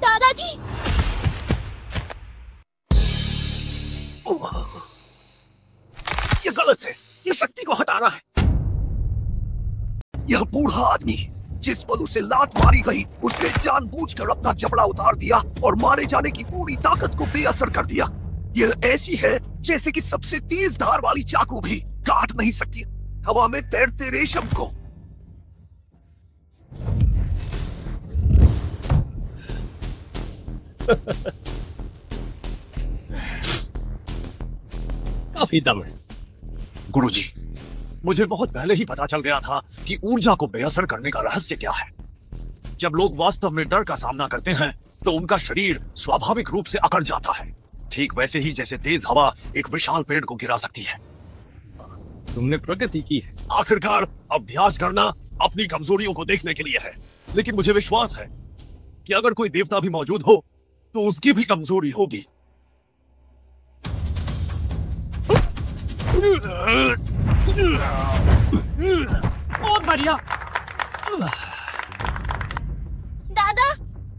दादाजी, ये गलत है। ये शक्ति को हटाना है। यह बूढ़ा आदमी, जिस पल उसे लात मारी गई, उसने जानबूझकर अपना जबड़ा उतार दिया और मारे जाने की पूरी ताकत को बेअसर कर दिया। यह ऐसी है जैसे कि सबसे तेज धार वाली चाकू भी काट नहीं सकती हवा में तैरते रेशम को। काफी दम है। गुरुजी, मुझे बहुत पहले ही पता चल गया था कि ऊर्जा को बेअसर करने का रहस्य क्या है। जब लोग वास्तव में डर का सामना करते हैं तो उनका शरीर स्वाभाविक रूप से अकड़ जाता है, ठीक वैसे ही जैसे तेज हवा एक विशाल पेड़ को गिरा सकती है। तुमने प्रगति की है। आखिरकार अभ्यास करना अपनी कमजोरियों को देखने के लिए है, लेकिन मुझे विश्वास है कि अगर कोई देवता भी मौजूद हो तो उसकी भी कमजोरी होगी। बहुत बढ़िया। दादा,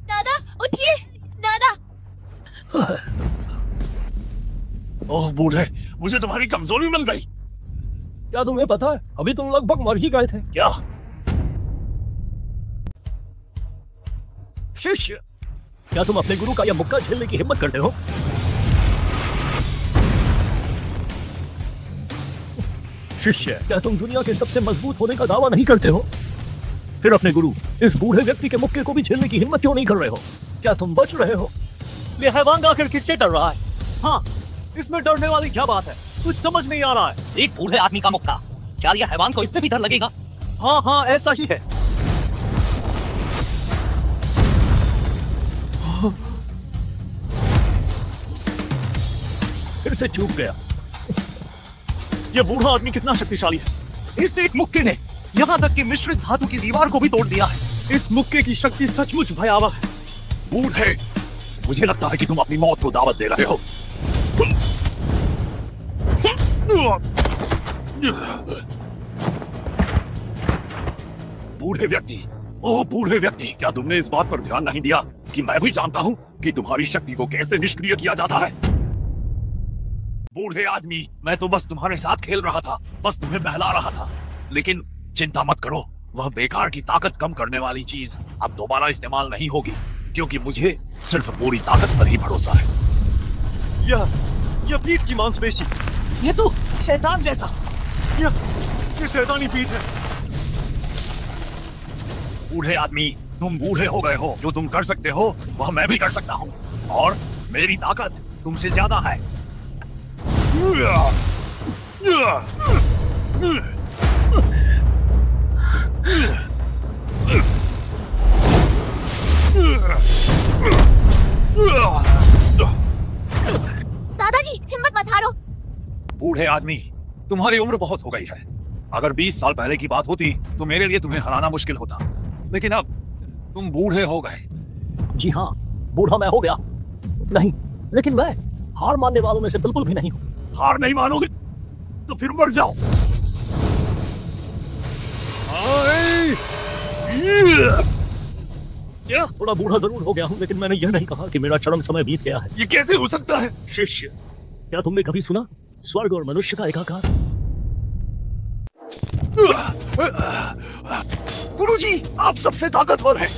दादा उठिए, दादा। ओह बूढ़े, मुझे तुम्हारी कमजोरी मिल गई। क्या तुम्हें पता है, अभी तुम लगभग मर ही गए थे। क्या? शिष्य, क्या तुम अपने गुरु का यह मुक्का झेलने की हिम्मत करते हो? शिष्य, क्या तुम दुनिया के सबसे मजबूत होने का दावा नहीं करते हो? फिर अपने गुरु, इस बूढ़े व्यक्ति के मुक्के को भी झेलने की हिम्मत क्यों नहीं कर रहे हो? क्या तुम बच रहे हो? ये हैवान आखिर किससे डर रहा है? हाँ, इसमें डरने वाली क्या बात है? कुछ समझ नहीं आ रहा है। एक बूढ़े आदमी का मुक्का, क्या यह हैवान को इससे भी डर लगेगा? हाँ हाँ, ऐसा ही है। फिर से चूक गया। ये बूढ़ा आदमी कितना शक्तिशाली है। इस एक मुक्के ने यहाँ तक कि मिश्रित धातु की दीवार को भी तोड़ दिया है। इस मुक्के की शक्ति सचमुच भयावह है। बूढ़े, मुझे लगता है कि तुम अपनी मौत को दावत दे रहे हो। बूढ़े व्यक्ति, ओह बूढ़े व्यक्ति, क्या तुमने इस बात पर ध्यान नहीं दिया कि मैं भी जानता हूँ कि तुम्हारी शक्ति को कैसे निष्क्रिय किया जाता है? बूढ़े आदमी, मैं तो बस तुम्हारे साथ खेल रहा था, बस तुम्हें बहला रहा था। लेकिन चिंता मत करो, वह बेकार की ताकत कम करने वाली चीज अब दोबारा इस्तेमाल नहीं होगी, क्योंकि मुझे सिर्फ पूरी ताकत पर ही भरोसा है। यह पीठ की मांसपेशी, ये तो शैतान जैसा। ये शैतानी पीठ है। बूढ़े आदमी, तुम बूढ़े हो गए हो, जो तुम कर सकते हो वह मैं भी कर सकता हूँ, और मेरी ताकत तुमसे ज्यादा है। दादाजी हिम्मत मत हारो। बूढ़े आदमी, तुम्हारी उम्र बहुत हो गई है। अगर 20 साल पहले की बात होती तो मेरे लिए तुम्हें हराना मुश्किल होता, लेकिन अब तुम बूढ़े हो गए। जी हाँ, बूढ़ा मैं हो गया। नहीं, लेकिन मैं हार मानने वालों में से बिल्कुल भी नहीं हूँ। हार नहीं मानोगे तो फिर मर जाओ। क्या थोड़ा बूढ़ा जरूर हो गया हूँ, लेकिन मैंने यह नहीं कहा कि मेरा चरम समय बीत गया है। ये कैसे हो सकता है? शिष्य, क्या तुमने कभी सुना स्वर्ग और मनुष्य का एकाकार? गुरुजी, आप सबसे ताकतवर हैं।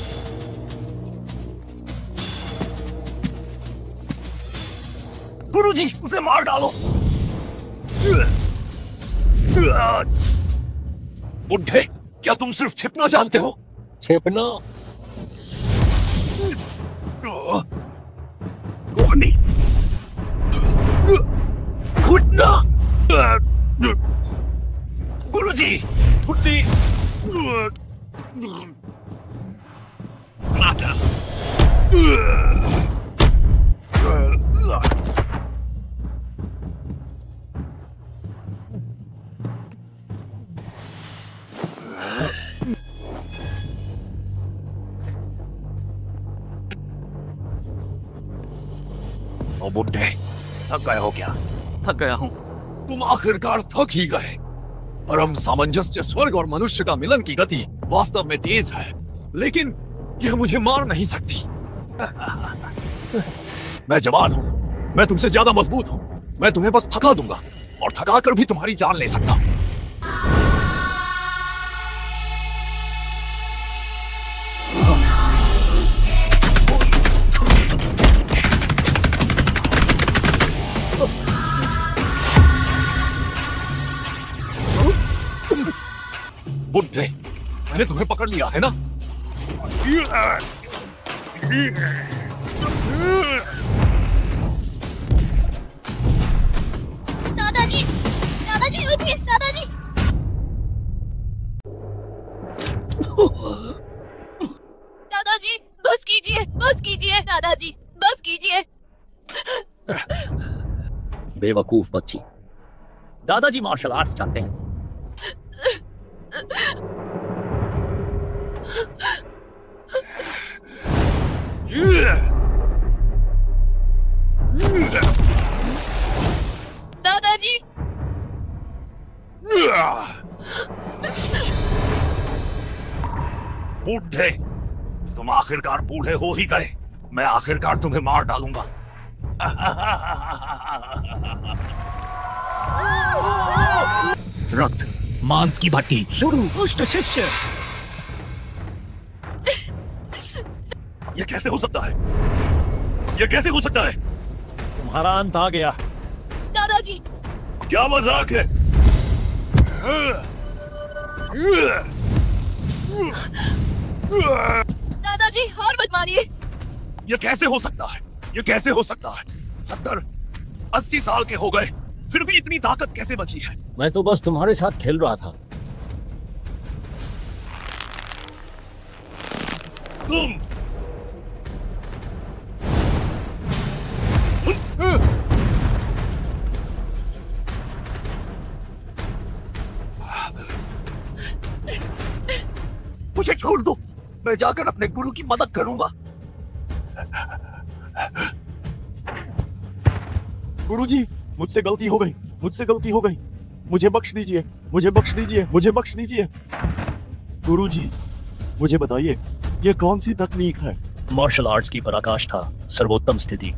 गुरुजी, उसे मार डालो। बुड्ढे, क्या तुम सिर्फ छिपना जानते हो? छिपना? नहीं, घुटना। गुरुजी, घुटनी। ओ बुड्ढे, थक गए हो क्या? थक गया हूँ। तुम आखिरकार थक ही गए। परम सामंजस्य स्वर्ग और मनुष्य का मिलन की गति वास्तव में तेज है, लेकिन यह मुझे मार नहीं सकती। मैं जवान हूँ, मैं तुमसे ज्यादा मजबूत हूँ। मैं तुम्हें बस थका दूंगा, और थका कर भी तुम्हारी जान ले सकता हूँ। बुड्ढे, मैंने तुम्हें पकड़ लिया है ना? दादाजी, दादाजी उठिए, दादाजी। दादाजी बस कीजिए, बस कीजिए, दादाजी बस कीजिए। बेवकूफ बच्ची, दादाजी मार्शल आर्ट्स जानते हैं। दादाजी, बुड्ढे, तुम आखिरकार बूढ़े हो ही गए। मैं आखिरकार तुम्हें मार डालूंगा। रक्त, मांस की भट्टी शुरू। दुष्ट शिष्य, यह कैसे हो सकता है? यह कैसे हो सकता है? तुम्हारा अंत आ गया। दादाजी, क्या मजाक है? दादाजी हार मत मानिए। यह कैसे हो सकता है? यह कैसे हो सकता है? 70-80 साल के हो गए, फिर भी इतनी ताकत कैसे बची है? मैं तो बस तुम्हारे साथ खेल रहा था। तुम मुझे छोड़ दो, मैं जाकर अपने गुरु की मदद करूंगा। गुरुजी, मुझसे गलती हो गई, मुझसे गलती हो गई। मुझे बख्श दीजिए, मुझे बख्श दीजिए, मुझे बख्श दीजिए। गुरुजी, मुझे बताइए, ये कौन सी तकनीक है? मार्शल आर्ट्स की पराकाष्ठा, सर्वोत्तम स्थिति।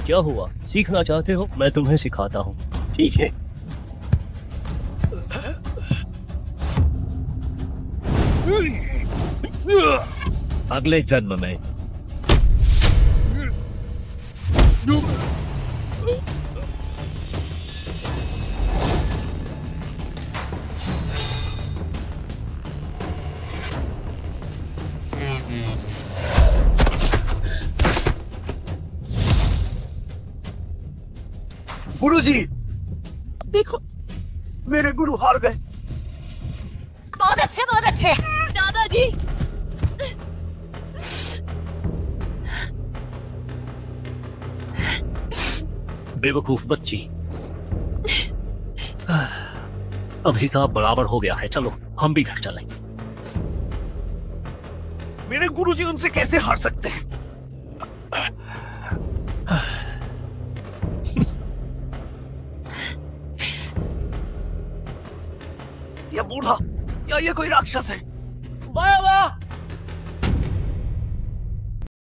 क्या हुआ, सीखना चाहते हो? मैं तुम्हें सिखाता हूँ। ठीक है। अगले जन्म में गुरुजी, देखो मेरे गुरु हार गए। बहुत अच्छे दादाजी। बेवकूफ बच्ची। अब हिसाब बराबर हो गया है, चलो हम भी घर चलें। मेरे गुरुजी उनसे कैसे हार सकते हैं? यह बूढ़ा या ये कोई राक्षस है?